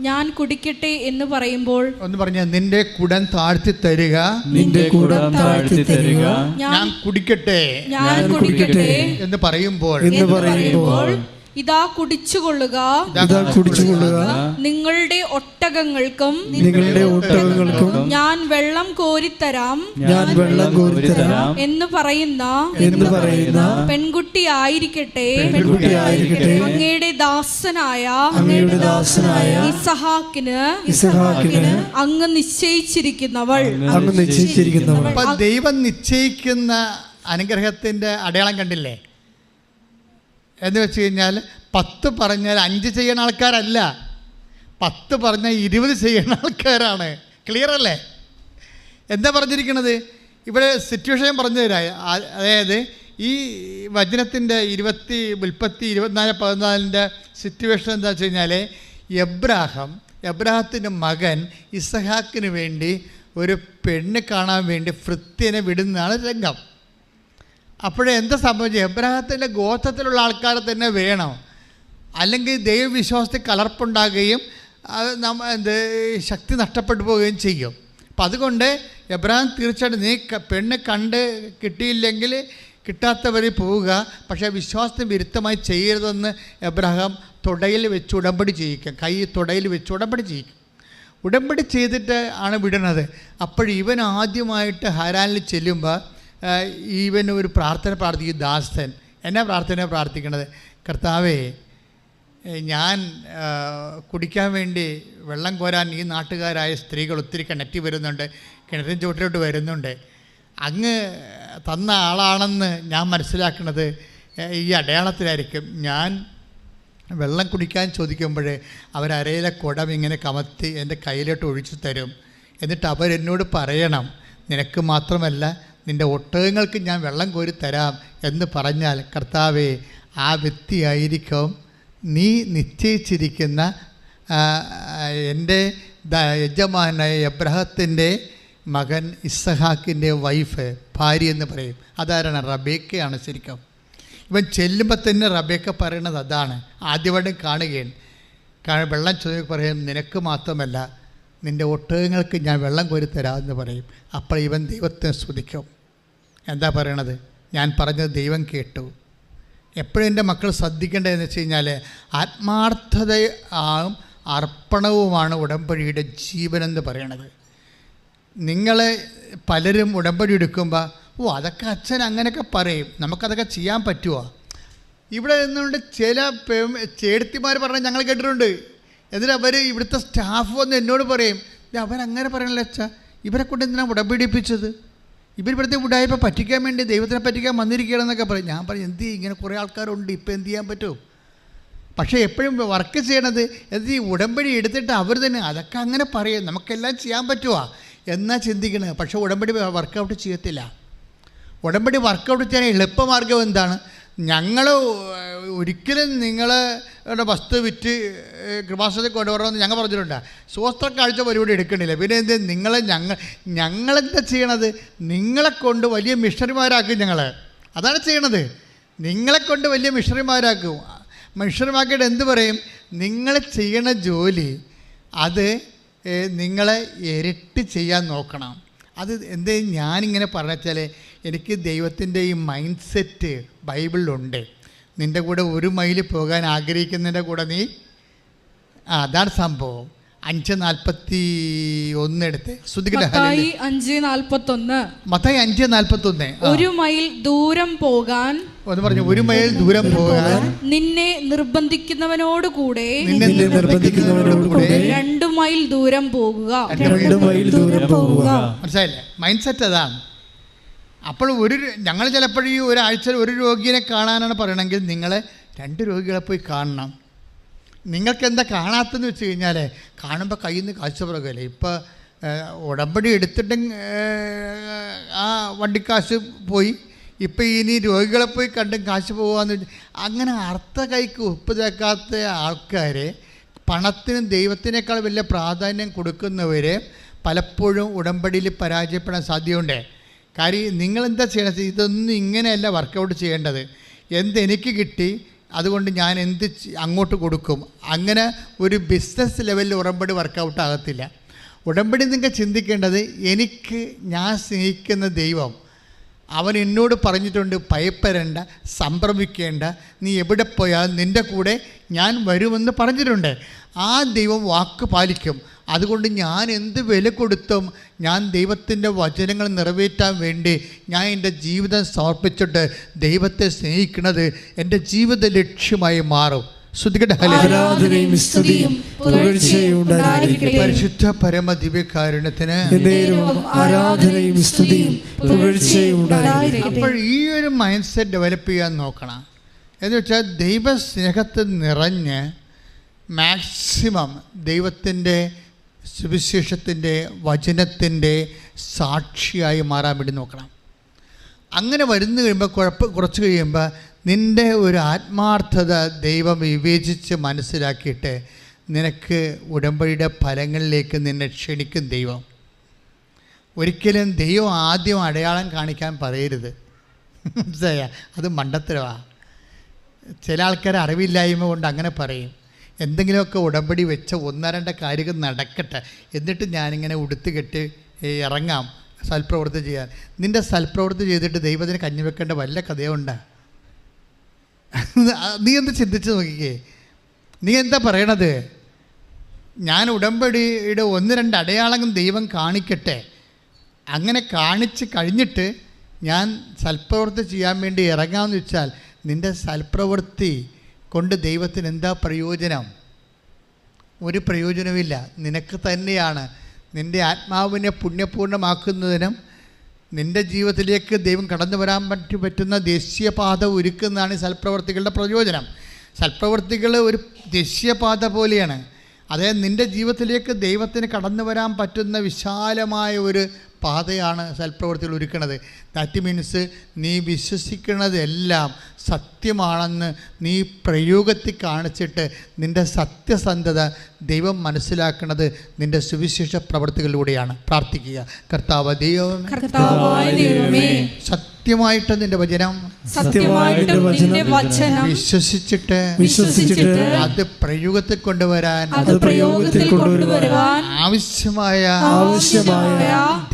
ഞാൻ കുടിക്കട്ടെ എന്ന് പറയുമ്പോൾ, ഒന്ന് പറഞ്ഞ നിന്റെ കുടം താഴ്ത്തി തരിക, നിന്റെ കുടം താഴ്ത്തി തരിക, ഞാൻ കുടിക്കട്ടെ എന്ന് പറയുമ്പോൾ ഇതാ കുടിച്ചുകൊള്ളുക, നിങ്ങളുടെ ഒട്ടകങ്ങൾക്കും ഞാൻ വെള്ളം കോരിത്തരാം എന്ന് പറയുന്ന പെൺകുട്ടി ആയിരിക്കട്ടെ അങ്ങയുടെ ദാസനായ ഇസഹാക്കിന് അങ്ങ് നിശ്ചയിച്ചിരിക്കുന്നവൾ. ദൈവം നിശ്ചയിക്കുന്ന അനുഗ്രഹത്തിന്റെ അടയാളം കണ്ടില്ലേ? എന്ന് വെച്ച് കഴിഞ്ഞാൽ 10 പറഞ്ഞാൽ 5 ചെയ്യുന്ന ആൾക്കാരല്ല, 10 പറഞ്ഞാൽ 20 ചെയ്യുന്ന ആൾക്കാരാണ്. ക്ലിയർ അല്ലേ? എന്താ പറഞ്ഞിരിക്കുന്നത് ഇവിടെ? സിറ്റുവേഷൻ പറഞ്ഞു തരാം. അതായത് ഈ വചനത്തിൻ്റെ ഉൽപ്പത്തി 24:14 സിറ്റുവേഷൻ എന്താ വെച്ച് കഴിഞ്ഞാൽ, എബ്രാഹത്തിൻ്റെ മകൻ ഇസഹാക്കിന് വേണ്ടി ഒരു പെണ്ണ് കാണാൻ വേണ്ടി ഭൃത്യനെ വിടുന്നതാണ് രംഗം. അപ്പോഴെന്താ സംഭവിച്ചത്? എബ്രാഹത്തിൻ്റെ ഗോത്രത്തിലുള്ള ആൾക്കാരെ തന്നെ വേണം, അല്ലെങ്കിൽ ദൈവവിശ്വാസത്തിൽ കലർപ്പുണ്ടാകുകയും ശക്തി നഷ്ടപ്പെട്ടു പോവുകയും ചെയ്യും. അപ്പം അതുകൊണ്ട് എബ്രാഹിം തീർച്ചയായിട്ടും നീ പെണ്ണ് കണ്ട് കിട്ടിയില്ലെങ്കിൽ കിട്ടാത്തവരിൽ പോവുക, പക്ഷേ വിശ്വാസത്തിന് വിരുദ്ധമായി ചെയ്യരുതെന്ന് എബ്രാഹിം തുടയിൽ വെച്ച് ഉടമ്പടി ചെയ്യിക്കും. കൈ തുടയിൽ വെച്ച് ഉടമ്പടി ചെയ്യിക്കും. ഉടമ്പടി ചെയ്തിട്ട് ആണ് വിടുന്നത്. ഇവൻ ആദ്യമായിട്ട് ഹാരാനിൽ ചെല്ലുമ്പോൾ ഈവൻ ഒരു പ്രാർത്ഥന പ്രാർത്ഥിക്കും. ദാസൻ എന്നാ പ്രാർത്ഥന പ്രാർത്ഥിക്കണത്? കർത്താവേ, ഞാൻ കുടിക്കാൻ വേണ്ടി വെള്ളം കോരാൻ ഈ നാട്ടുകാരായ സ്ത്രീകൾ ഒത്തിരി കിണറ്റി വരുന്നുണ്ട്, കിണറ്റിൻ ചുവട്ടിലോട്ട് വരുന്നുണ്ട്. അങ്ങ് തന്ന ആളാണെന്ന് ഞാൻ മനസ്സിലാക്കുന്നത് ഈ അടയാളത്തിലായിരിക്കും. ഞാൻ വെള്ളം കുടിക്കാൻ ചോദിക്കുമ്പോൾ അവരരയിലെ കുടം ഇങ്ങനെ കമത്തി എൻ്റെ കയ്യിലോട്ട് ഒഴിച്ചു തരും. എന്നിട്ട് അവരെന്നോട് പറയണം, നിനക്ക് മാത്രമല്ല നിൻ്റെ ഒട്ടകങ്ങൾക്ക് ഞാൻ വെള്ളം കോരി തരാം എന്ന് പറഞ്ഞാൽ, കർത്താവേ, ആ വ്യക്തിയായിരിക്കും നീ നിശ്ചയിച്ചിരിക്കുന്ന എൻ്റെ യജമാനായ എബ്രാഹത്തിൻ്റെ മകൻ ഇസഹാക്കിൻ്റെ വൈഫ്, ഭാര്യ എന്ന് പറയും. അതാരാണ്? റബേക്കയാണ്. ശരിക്കും ഇവൻ ചെല്ലുമ്പോൾ തന്നെ റബേക്ക പറയണത് അതാണ്. ആദ്യമായിട്ട് കാണുകയാണ്. വെള്ളം ചോദിക്കുക പറയും, നിനക്ക് മാത്രമല്ല നിൻ്റെ ഒട്ടകങ്ങൾക്ക് ഞാൻ വെള്ളം കോരി തരാമെന്ന് പറയും. അപ്പോൾ ഇവൻ ദൈവത്തെ സ്തുതിക്കും. എന്താ പറയണത്? ഞാൻ പറഞ്ഞത് ദൈവം കേട്ടു. എപ്പോഴും എൻ്റെ മക്കൾ ശ്രദ്ധിക്കേണ്ടതെന്ന് വെച്ച് കഴിഞ്ഞാൽ, ആത്മാർത്ഥതയും അർപ്പണവുമാണ് ഉടമ്പടിയുടെ ജീവനെന്ന് പറയണത്. നിങ്ങൾ പലരും ഉടമ്പടി എടുക്കുമ്പോൾ അതൊക്കെ അച്ഛൻ അങ്ങനെയൊക്കെ പറയും, നമുക്കതൊക്കെ ചെയ്യാൻ പറ്റുമോ? ഇവിടെ നിന്നുകൊണ്ട് ചില ചേടത്തിമാർ പറഞ്ഞാൽ ഞങ്ങൾ കേട്ടിട്ടുണ്ട്. എന്നിട്ട് ഇവിടുത്തെ സ്റ്റാഫ് വന്ന് എന്നോട് പറയും, അവരങ്ങനെ പറയണല്ലോ അച്ഛാ, ഇവരെ കൊണ്ട് എന്തിനാണ് ഉടമ്പടിപ്പിച്ചത്? ഇവരിവിടുത്തെ ഉടായ്പ പറ്റിക്കാൻ വേണ്ടി ദൈവത്തിനെ പറ്റിക്കാൻ വന്നിരിക്കുകയാണെന്നൊക്കെ പറയും. ഞാൻ പറയും, എന്ത് ഇങ്ങനെ കുറേ ആൾക്കാരുണ്ട്, ഇപ്പം എന്ത് ചെയ്യാൻ പറ്റും? പക്ഷേ എപ്പോഴും വർക്ക് ചെയ്യണത് ഈ ഉടമ്പടി എടുത്തിട്ട് അവർ തന്നെ അതൊക്കെ അങ്ങനെ പറയും, നമുക്കെല്ലാം ചെയ്യാൻ പറ്റുമോ എന്നാ ചിന്തിക്കണത്. പക്ഷേ ഉടമ്പടി വർക്കൗട്ട് ചെയ്യത്തില്ല. ഉടമ്പടി വർക്കൗട്ട് ചെയ്യാൻ എളുപ്പമാർഗം എന്താണ്? ഞങ്ങൾ ഒരിക്കലും നിങ്ങളുടെ വസ്തു വിറ്റ് കൃപാസനത്തിൽ കൊണ്ടുവരണമെന്ന് ഞങ്ങൾ പറഞ്ഞിട്ടുണ്ട്. സ്വസ്ത്ര കാഴ്ച പരിപാടി എടുക്കണില്ല. പിന്നെ എന്ത് ഞങ്ങളെന്താ ചെയ്യണത്? നിങ്ങളെ കൊണ്ട് വലിയ മിഷണറിമാരാക്കും. അതാണ് ചെയ്യണത്. നിങ്ങളെ കൊണ്ട് വലിയ മിഷണറിമാരാക്കും. മിഷണറിമാർക്കിട്ട് എന്ത് പറയും? നിങ്ങൾ ചെയ്യണ ജോലി അത് നിങ്ങളെ ഇരട്ടി ചെയ്യാൻ നോക്കണം. അത് എന്തേ ഞാനിങ്ങനെ പറഞ്ഞാൽ എനിക്ക് ദൈവത്തിൻ്റെ ഈ മൈൻഡ് സെറ്റ് ബൈബിളിലുണ്ട്. നിൻ്റെ കൂടെ 1 മൈൽ പോകാൻ ആഗ്രഹിക്കുന്നതിൻ്റെ കൂടെ നീ അതാണ് സംഭവം. 5:41 എടുത്ത് മത്തായി 5:41. മത്തായി 5:41. 1 മൈൽ ദൂരം പോകാൻ ഒന്ന് പറഞ്ഞു, 1 മൈൽ ദൂരം പോകാൻ നിന്നെ നിർബന്ധിക്കുന്നവനോട് കൂടെ 2 മൈൽ ദൂരം പോകുക. മനസ്സിലായില്ലേ? മൈൻഡ് സെറ്റ് അതാണ്. അപ്പോൾ ഞങ്ങൾ ചിലപ്പോൾ ഈ ഒരാഴ്ചയിൽ 1 രോഗിയെ കാണാനാണ് പറയണമെങ്കിൽ നിങ്ങളെ 2 രോഗികളെ പോയി കാണണം. നിങ്ങൾക്ക് എന്താ കാണാത്തതെന്ന് വെച്ച് കഴിഞ്ഞാൽ കാണുമ്പോൾ കയ്യിൽ നിന്ന് കാശ് പുറകല്ലേ. ഇപ്പോൾ ഉടമ്പടി എടുത്തിട്ടും ആ വണ്ടിക്കാശ് പോയി, ഇപ്പം ഇനി രോഗികളെ പോയി കണ്ടും കാശ് പോകാമെന്ന് വെച്ചാൽ അങ്ങനെ അർത്ഥ കൈക്ക് ഉപ്പ് തേക്കാത്ത ആൾക്കാർ, പണത്തിനും ദൈവത്തിനേക്കാൾ വലിയ പ്രാധാന്യം കൊടുക്കുന്നവർ പലപ്പോഴും ഉടമ്പടിയിൽ പരാജയപ്പെടാൻ സാധ്യതയുണ്ട്. കാര്യം നിങ്ങളെന്താ ചെയ്യണത്? ഇതൊന്നും ഇങ്ങനെയല്ല വർക്കൗട്ട് ചെയ്യേണ്ടത്. എന്തെനിക്ക് കിട്ടി അതുകൊണ്ട് ഞാൻ അങ്ങോട്ട് കൊടുക്കും. അങ്ങനെ ഒരു ബിസിനസ് ലെവലിൽ ഉടമ്പടി വർക്കൗട്ട് ആകത്തില്ല. ഉടമ്പടി നിങ്ങൾ ചിന്തിക്കേണ്ടത്, ഞാൻ സ്നേഹിക്കുന്ന ദൈവം അവൻ എന്നോട് പറഞ്ഞിട്ടുണ്ട്, ഭയപ്പെടേണ്ട, സംഭ്രമിക്കേണ്ട, നീ എവിടെ പോയാലും നിൻ്റെ കൂടെ ഞാൻ വരുമെന്ന് പറഞ്ഞിട്ടുണ്ട്. ആ ദൈവം വാക്ക് പാലിക്കും. അതുകൊണ്ട് ഞാൻ എന്ത് വില കൊടുത്തും ഞാൻ ദൈവത്തിൻ്റെ വചനങ്ങൾ നിറവേറ്റാൻ വേണ്ടി ഞാൻ എൻ്റെ ജീവിതം സമർപ്പിച്ചിട്ട് ദൈവത്തെ സ്നേഹിക്കുന്നത് എൻ്റെ ജീവിത ലക്ഷ്യമായി മാറും. പരിശുദ്ധ പരമ ദിവ്യകാരുണ്യത്തിന് അപ്പോൾ ഈ ഒരു മൈൻഡ് സെറ്റ് ഡെവലപ്പ് ചെയ്യാൻ നോക്കണം. എന്ന് വെച്ചാൽ ദൈവസ്നേഹത്തിൽ നിറഞ്ഞ് മാക്സിമം ദൈവത്തിൻ്റെ സുവിശേഷത്തിൻ്റെ വചനത്തിൻ്റെ സാക്ഷിയായി മാറാൻ വേണ്ടി നോക്കണം. അങ്ങനെ വരുന്നു കഴിയുമ്പോൾ കുറച്ച് കഴിയുമ്പോൾ നിൻ്റെ ഒരു ആത്മാർത്ഥത ദൈവം വിവേചിച്ച് മനസ്സിലാക്കിയിട്ട് നിനക്ക് ഉടമ്പടിയുടെ ഫലങ്ങളിലേക്ക് നിന്നെ ക്ഷണിക്കും ദൈവം. ഒരിക്കലും ദൈവം ആദ്യം അടയാളം കാണിക്കാൻ പറയരുത്. മനസ്സിലായ? അത് മണ്ടത്തരമാണ്. ചില ആൾക്കാർ അറിവില്ലായ്മ കൊണ്ട് അങ്ങനെ പറയും. എന്തെങ്കിലുമൊക്കെ ഉടമ്പടി വെച്ച 1-2 കാര്യങ്ങൾ നടക്കട്ടെ, എന്നിട്ട് ഞാനിങ്ങനെ ഉടുത്ത് കെട്ടി ഇറങ്ങാം സൽപ്രവൃത്തി ചെയ്യാൻ. നിൻ്റെ സൽപ്രവൃത്തി ചെയ്തിട്ട് ദൈവത്തിന് കഞ്ഞി വെക്കേണ്ട വല്ല കഥയുണ്ടാ? നീ എന്ത് ചിന്തിച്ച് നോക്കിക്കേ. നീ എന്താ പറയണത്? ഞാൻ ഉടമ്പടിയുടെ 1-2 അടയാളങ്ങൾ ദൈവം കാണിക്കട്ടെ, അങ്ങനെ കാണിച്ച് കഴിഞ്ഞിട്ട് ഞാൻ സൽപ്രവൃത്തി ചെയ്യാൻ വേണ്ടി ഇറങ്ങാമെന്ന് വെച്ചാൽ നിൻ്റെ സൽപ്രവൃത്തി കൊണ്ട് ദൈവത്തിന് എന്താ പ്രയോജനം? ഒരു പ്രയോജനമില്ല. നിനക്ക് തന്നെയാണ്. നിൻ്റെ ആത്മാവിനെ പുണ്യപൂർണ്ണമാക്കുന്നതിനും നിൻ്റെ ജീവിതത്തിലേക്ക് ദൈവം കടന്നു വരാൻ പറ്റുന്ന ദേശീയപാത ഒരുക്കുന്നതാണ് സൽപ്രവർത്തികളുടെ പ്രയോജനം. സൽപ്രവർത്തികൾ ഒരു ദേശീയപാത പോലെയാണ്. അതായത് നിൻ്റെ ജീവിതത്തിലേക്ക് ദൈവത്തിന് കടന്നു വരാൻ പറ്റുന്ന വിശാലമായ ഒരു പാതയാണ് സൽപ്രവർത്തികൾ ഒരുക്കുന്നത്. ദാറ്റ് മീൻസ് നീ വിശ്വസിക്കുന്നതെല്ലാം സത്യമാണെന്ന് നീ പ്രയോഗത്തിൽ കാണിച്ചിട്ട് നിൻ്റെ സത്യസന്ധത ദൈവം മനസ്സിലാക്കുന്നത് നിൻ്റെ സുവിശേഷ പ്രവർത്തികളിലൂടെയാണ്. പ്രാർത്ഥിക്കുക. കർത്താവ് ദൈവമേ, സത്യമായിട്ട് നിൻ്റെ വചനം വിശ്വസിച്ചിട്ട് അത് പ്രയോഗത്തിൽ കൊണ്ടുവരാൻ ആവശ്യമായ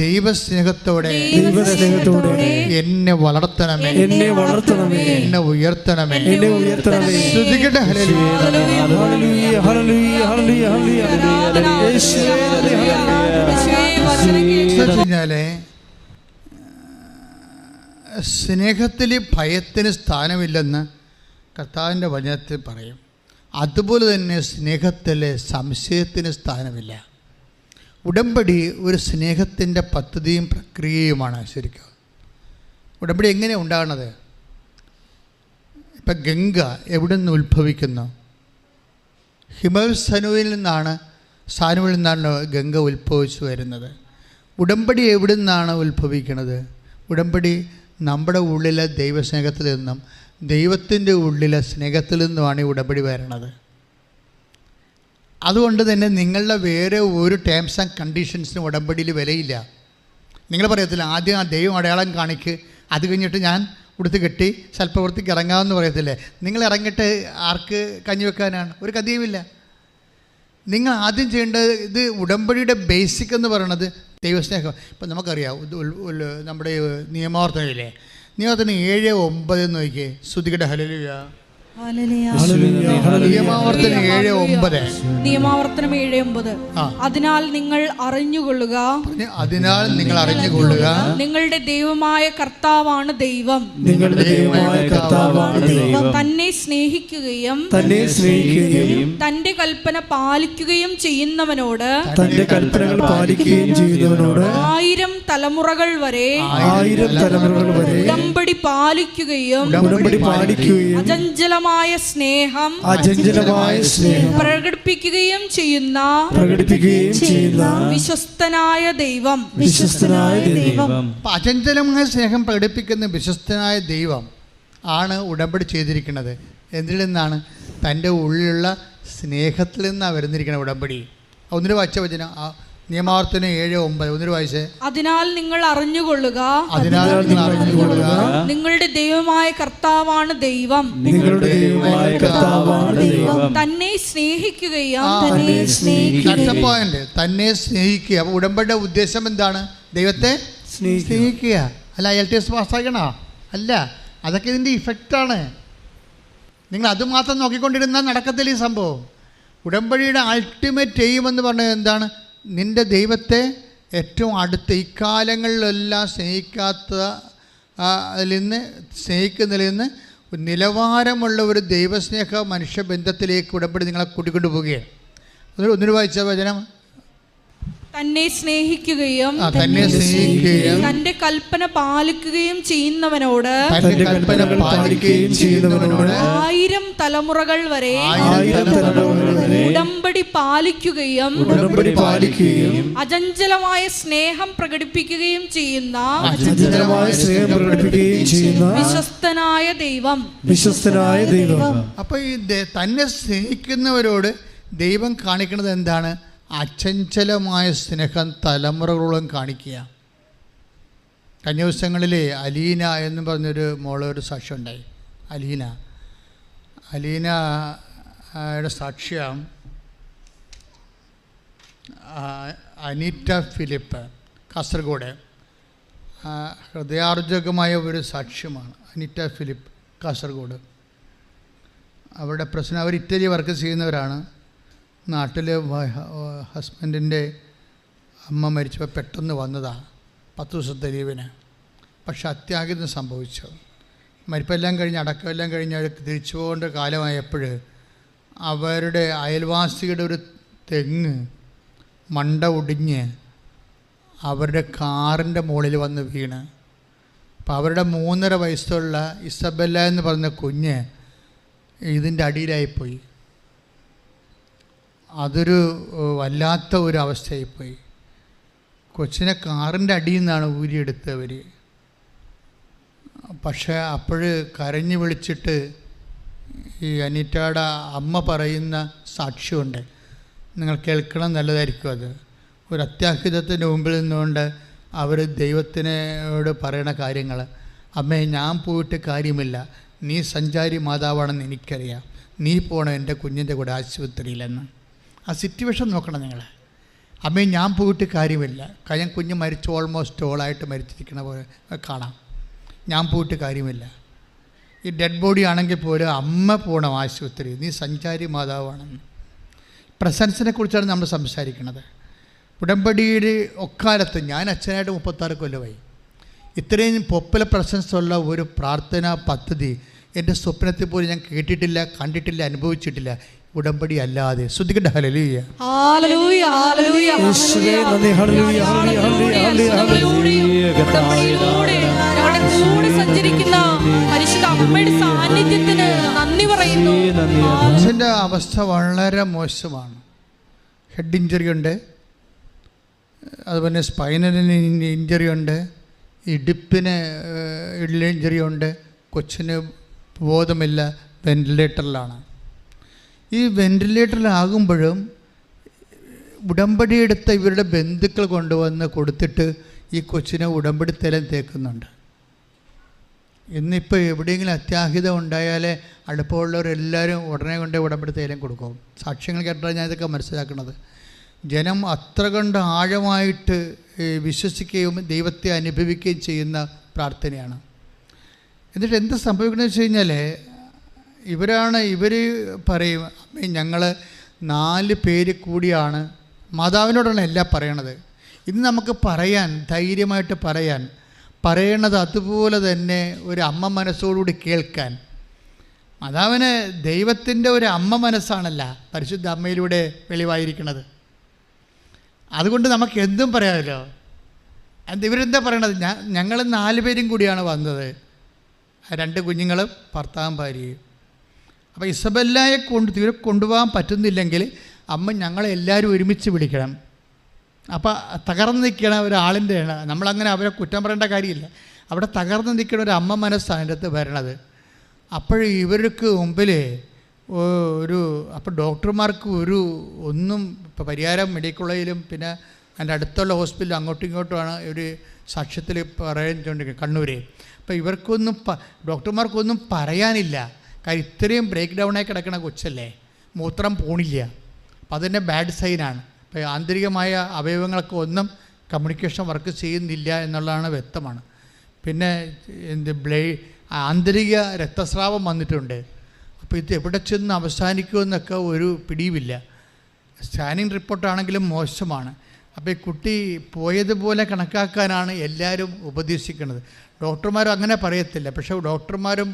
ദൈവസ്നേഹത്തോടെ എന്നെ വളർത്തണമേ, എന്നെ ഉയർത്തണമേ. ശ്രദ്ധിക്കട്ടെ. കഴിഞ്ഞാലേ സ്നേഹത്തിൽ ഭയത്തിന് സ്ഥാനമില്ലെന്ന് കർത്താവിൻ്റെ വചനത്തിൽ പറയും. അതുപോലെ തന്നെ സ്നേഹത്തിൽ സംശയത്തിന് സ്ഥാനമില്ല. ഉടമ്പടി ഒരു സ്നേഹത്തിൻ്റെ പദ്ധതിയും പ്രക്രിയയുമാണ്. ശരിക്കും ഉടമ്പടി എങ്ങനെയാണ് ഉണ്ടാകുന്നത്? ഇപ്പം ഗംഗ എവിടെ നിന്ന് ഉത്ഭവിക്കുന്നു? ഹിമവൽ സാനുവിൽ നിന്നാണ് ഗംഗ ഉത്ഭവിച്ചു വരുന്നത്. ഉടമ്പടി എവിടെ നിന്നാണ് ഉത്ഭവിക്കുന്നത്? ഉടമ്പടി നമ്മുടെ ഉള്ളിലെ ദൈവസ്നേഹത്തിൽ നിന്നും ദൈവത്തിൻ്റെ ഉള്ളിലെ സ്നേഹത്തിൽ നിന്നുമാണ് ഈ ഉടമ്പടി വരണത്. അതുകൊണ്ട് തന്നെ നിങ്ങളുടെ വേറെ ഒരു ടേംസ് ആൻഡ് കണ്ടീഷൻസിനും ഉടമ്പടിയിൽ വിലയില്ല. നിങ്ങൾ പറയത്തില്ല ആദ്യം ആ ദൈവം അടയാളം കാണിക്ക്, അത് കഴിഞ്ഞിട്ട് ഞാൻ ഉടുത്ത് കെട്ടി സൽപ്രവൃത്തിക്ക് ഇറങ്ങാമെന്ന് പറയത്തില്ലേ? നിങ്ങൾ ഇറങ്ങിയിട്ട് ആർക്ക് കഞ്ഞി വെക്കാനാണ്? ഒരു കഥയുമില്ല. നിങ്ങൾ ആദ്യം ചെയ്യേണ്ടത്, ഇത് ഉടമ്പടിയുടെ ബേസിക് എന്ന് പറയുന്നത് ദൈവസ്നേഹം. ഇപ്പം നമുക്കറിയാം, നമ്മുടെ നിയമാവർത്തനയില്ലേ, നിയമാവർത്തനം 7:9 നോക്കിയേ. ശ്രുതികട ഹല്ലേലൂയ. നിയമാവർത്തനം 7:9. നിയമാവർത്തനം 7:9. അതിനാൽ നിങ്ങൾ അറിഞ്ഞുകൊള്ളുക, അതിനാൽ നിങ്ങൾ അറിഞ്ഞുകൊള്ളുക, നിങ്ങളുടെ ദൈവമായ കർത്താവാണ് ദൈവം. നിങ്ങളുടെ ദൈവമായ കർത്താവാണ് ദൈവം. തന്നെ സ്നേഹിക്കുകയും തന്റെ കൽപ്പന പാലിക്കുകയും ചെയ്യുന്നവനോട്, തന്റെ കൽപ്പനകൾ പാലിക്കുകയും ചെയ്യുന്നവനോട് 1000 തലമുറകൾ വരെ ഉടമ്പടി പാലിക്കുകയും അചഞ്ചലമായ സ്നേഹം പ്രകടിപ്പിക്കുകയും ചെയ്യുന്ന വിശ്വസ്തനായ ദൈവം. അചഞ്ചലമായ സ്നേഹം പ്രകടിപ്പിക്കുന്ന വിശ്വസ്തനായ ദൈവം ആണ് ഉടമ്പടി ചെയ്തിരിക്കുന്നത്. എന്തിൽ നിന്നാണ്? തൻ്റെ ഉള്ളിലുള്ള സ്നേഹത്തിൽ നിന്നാണ് വരുന്നിരിക്കുന്നത് ഉടമ്പടി. ഒന്നിന് വായിച്ച വചനം, നിയമാവർത്തനം 7:9 ഒന്നിന് വായിച്ചേ. അതിനാൽ നിങ്ങൾ അറിഞ്ഞുകൊള്ളുക, നിങ്ങളുടെ ദൈവമായ കർത്താവാണ് ദൈവം. തന്നെ സ്നേഹിക്കുകയും തന്നെ സ്നേഹിക്കുക. അപ്പോൾ ഉടമ്പടിയുടെ ഉദ്ദേശം എന്താണ്? ദൈവത്തെ സ്നേഹിക്കുക. അല്ല LTS പാസ്സാക്കണോ? അല്ല, അതൊക്കെ ഇതിൻ്റെ ഇഫക്റ്റാണ്. നിങ്ങൾ അതുമാത്രം നോക്കിക്കൊണ്ടിരുന്നാൽ നടക്കത്തില്ല ഈ സംഭവം. ഉടമ്പടിയുടെ അൾട്ടിമേറ്റ് എയിം എന്ന് പറഞ്ഞത് എന്താണ്? നിൻ്റെ ദൈവത്തെ ഏറ്റവും അടുത്ത ഇക്കാലങ്ങളിലെല്ലാം സ്നേഹിക്കുന്നതിൽ നിന്ന് നിലവാരമുള്ള ഒരു ദൈവസ്നേഹ മനുഷ്യബന്ധത്തിലേക്ക് ഉടമ്പടി നിങ്ങളെ കൂട്ടിക്കൊണ്ടു പോവുകയാണ്. ഒന്നിനു വായിച്ച വചനം, തന്നെ സ്നേഹിക്കുകയും തന്റെ കൽപ്പന പാലിക്കുകയും ചെയ്യുന്നവനോട് 1000 തലമുറകൾ വരെ ഉടമ്പടി പാലിക്കുകയും അചഞ്ചലമായ സ്നേഹം പ്രകടിപ്പിക്കുകയും ചെയ്യുന്ന വിശ്വസ്തനായ ദൈവം. അപ്പോൾ ഈ തന്നെ സ്നേഹിക്കുന്നവരോട് ദൈവം കാണിക്കുന്നത് എന്താണ്? അചഞ്ചലമായ സ്നേഹം തലമുറകളോളം കാണിക്കുക. കഴിഞ്ഞ ദിവസങ്ങളിൽ അലീന എന്ന് പറഞ്ഞൊരു മോളൊരു സാക്ഷ്യം ഉണ്ടായി. അലീനയുടെ സാക്ഷ്യം അനീറ്റ ഫിലിപ്പ്, കാസർഗോഡ്. ഹൃദയാർജകമായ ഒരു സാക്ഷ്യമാണ് അനീറ്റ ഫിലിപ്പ്, കാസർഗോഡ്. അവരുടെ പ്രശ്നം, അവർ ഇറ്റലി വർക്ക് ചെയ്യുന്നവരാണ്. നാട്ടിൽ ഹസ്ബൻഡിൻ്റെ അമ്മ മരിച്ചപ്പോൾ പെട്ടെന്ന് വന്നതാണ് 10 ദിവസത്തെ ലീവിന്. പക്ഷെ അത്യാഹിതം സംഭവിച്ചു. മരിപ്പെല്ലാം കഴിഞ്ഞ് അടക്കമെല്ലാം കഴിഞ്ഞ് അവർ തിരിച്ചു പോകേണ്ട കാലമായപ്പോൾ അവരുടെ അയൽവാസിയുടെ ഒരു തെങ്ങ് മണ്ട ഒടിഞ്ഞ് അവരുടെ കാറിൻ്റെ മുകളിൽ വന്ന് വീണ്. അപ്പോൾ അവരുടെ 3.5 വയസ്സുള്ള ഇസബെല്ല എന്ന് പറഞ്ഞ കുഞ്ഞ് ഇതിൻ്റെ അടിയിലായിപ്പോയി. അതൊരു വല്ലാത്ത ഒരു അവസ്ഥയായിപ്പോയി. കൊച്ചിനെ കാറിൻ്റെ അടിയിൽ നിന്നാണ് ഊരിയെടുത്തവർ. പക്ഷേ അപ്പോൾ കരഞ്ഞു വിളിച്ചിട്ട് ഈ അനീറ്റയുടെ അമ്മ പറയുന്ന സാക്ഷ്യമുണ്ട്, നിങ്ങൾ കേൾക്കണം, നല്ലതായിരിക്കും അത്. ഒരു അത്യാഹിതത്തിൻ്റെ മുമ്പിൽ നിന്നുകൊണ്ട് അവർ ദൈവത്തിനോട് പറയണ കാര്യങ്ങൾ. അമ്മേ, ഞാൻ പോയിട്ട് കാര്യമില്ല, നീ സഞ്ചാരി മാതാവാണെന്ന് എനിക്കറിയാം, നീ പോകണം എൻ്റെ കുഞ്ഞിൻ്റെ കൂടെ ആശുപത്രിയിലെന്ന്. ആ സിറ്റുവേഷൻ നോക്കണം നിങ്ങൾ. അമ്മേ, ഞാൻ പോയിട്ട് കാര്യമില്ല, കാര്യം കുഞ്ഞ് മരിച്ച് ഓൾമോസ്റ്റ് ഓളായിട്ട് മരിച്ചിരിക്കണ പോലെ കാണാം. ഞാൻ പോയിട്ട് കാര്യമില്ല. ഈ ഡെഡ് ബോഡി ആണെങ്കിൽ പോലും അമ്മ പോകണം ആശുപത്രി, നീ സഞ്ചാരി മാതാവാണെന്ന്. പ്രസൻസിനെ കുറിച്ചാണ് നമ്മൾ സംസാരിക്കുന്നത്. ഉടമ്പടിയുടെ ഒക്കാലത്ത് ഞാൻ അച്ഛനായിട്ട് 36 കൊല്ലമായി. ഇത്രയും പോപ്പുലർ പ്രസൻസ് ഉള്ള ഒരു പ്രാർത്ഥനാ പദ്ധതി എൻ്റെ സ്വപ്നത്തിൽ പോലും ഞാൻ കേട്ടിട്ടില്ല, കണ്ടിട്ടില്ല, അനുഭവിച്ചിട്ടില്ല, ഉടമ്പടി അല്ലാതെ. ശ്രുതികട ഹല്ലേലൂയ. അച്ഛൻ്റെ അവസ്ഥ വളരെ മോശമാണ്. ഹെഡ് ഇഞ്ചറി ഉണ്ട്, അതുപോലെ സ്പൈനലിന് ഇഞ്ചറി ഉണ്ട്, ഇടുപ്പിന് ഇഞ്ചറി ഉണ്ട്, കൊച്ചിന് ബോധമില്ല, വെന്റിലേറ്ററിലാണ്. ഈ വെന്റിലേറ്ററിലാകുമ്പോഴും ഉടമ്പടി എടുത്ത ഇവരുടെ ബന്ധുക്കൾ കൊണ്ടുവന്ന് കൊടുത്തിട്ട് ഈ കൊച്ചിനെ ഉടമ്പടി തേക്കുന്നുണ്ട്. ഇന്നിപ്പോൾ എവിടെയെങ്കിലും അത്യാഹിതം ഉണ്ടായാലേ അടുപ്പമുള്ളവരെല്ലാവരും ഉടനെ കൊണ്ട് ഉടമ്പടി കൊടുക്കും. സാക്ഷ്യങ്ങൾ കേട്ടാൽ ഞാൻ ഇതൊക്കെ മനസ്സിലാക്കുന്നത്. ജനം അത്ര കണ്ട് ആഴമായിട്ട് വിശ്വസിക്കുകയും ദൈവത്തെ അനുഭവിക്കുകയും ചെയ്യുന്ന പ്രാർത്ഥനയാണ്. എന്നിട്ട് എന്ത് സംഭവിക്കണമെന്ന് വെച്ച് കഴിഞ്ഞാൽ ഇവർ പറയും, അമ്മേ ഞങ്ങൾ 4 പേര് കൂടിയാണ്, മാതാവിനോടാണ് എല്ലാം പറയണത്. ഇന്ന് നമുക്ക് പറയാൻ, ധൈര്യമായിട്ട് പറയണത് അതുപോലെ തന്നെ ഒരു അമ്മ മനസ്സോടുകൂടി കേൾക്കാൻ. മാതാവിന് ദൈവത്തിൻ്റെ ഒരു അമ്മ മനസ്സാണല്ല പരിശുദ്ധ അമ്മയിലൂടെ വെളിവായിരിക്കുന്നത്. അതുകൊണ്ട് നമുക്ക് എന്തും പറയാമല്ലോ. ഇവരെന്താ പറയണത്? ഞങ്ങൾ 4 പേരും കൂടിയാണ് വന്നത്, 2 കുഞ്ഞുങ്ങളും ഭർത്താവും ഭാര്യയും. അപ്പോൾ ഇസബെല്ലയെ കൊണ്ടുപോകാൻ പറ്റുന്നില്ലെങ്കിൽ അമ്മ ഞങ്ങളെല്ലാവരും ഒരുമിച്ച് വിളിക്കണം. അപ്പോൾ തകർന്ന് നിൽക്കണ ഒരാളിൻ്റെ, നമ്മളങ്ങനെ അവരെ കുറ്റം പറയേണ്ട കാര്യമില്ല, അവിടെ തകർന്ന് നിൽക്കുന്ന ഒരു അമ്മ മനസ്സാണ് എൻ്റെ അടുത്ത് വരണത്. അപ്പോൾ ഇവർക്ക് മുമ്പിൽ അപ്പോൾ ഡോക്ടർമാർക്ക് ഒന്നും ഇപ്പോൾ പരിയാരം മെഡിക്കൽ കോളേജിലും പിന്നെ അതിൻ്റെ അടുത്തുള്ള ഹോസ്പിറ്റലും അങ്ങോട്ടും ഇങ്ങോട്ടുമാണ് ഒരു സാക്ഷ്യത്തിൽ പറയുന്നുണ്ടെങ്കിൽ കണ്ണൂർ. അപ്പോൾ ഇവർക്കൊന്നും ഡോക്ടർമാർക്കൊന്നും പറയാനില്ല. കാര്യം ഇത്രയും ബ്രേക്ക് ഡൗണായി കിടക്കണ കൊച്ചല്ലേ, മൂത്രം പോണില്ല. അപ്പോൾ അതിൻ്റെ ബാഡ് സൈനാണ്. അപ്പോൾ ആന്തരികമായ അവയവങ്ങളൊക്കെ ഒന്നും കമ്മ്യൂണിക്കേഷൻ വർക്ക് ചെയ്യുന്നില്ല എന്നുള്ളതാണ് വ്യക്തമാണ്. പിന്നെ ആന്തരിക രക്തസ്രാവം വന്നിട്ടുണ്ട്. അപ്പോൾ ഇത് എവിടെ ചെന്ന് അവസാനിക്കുമെന്നൊക്കെ ഒരു പിടിയുമില്ല. സ്കാനിങ് റിപ്പോർട്ടാണെങ്കിലും മോശമാണ്. അപ്പോൾ ഈ കുട്ടി പോയതുപോലെ കണക്കാക്കാനാണ് എല്ലാവരും ഉപദേശിക്കുന്നത്. ഡോക്ടർമാരും അങ്ങനെ പറയത്തില്ല, പക്ഷേ ഡോക്ടർമാരും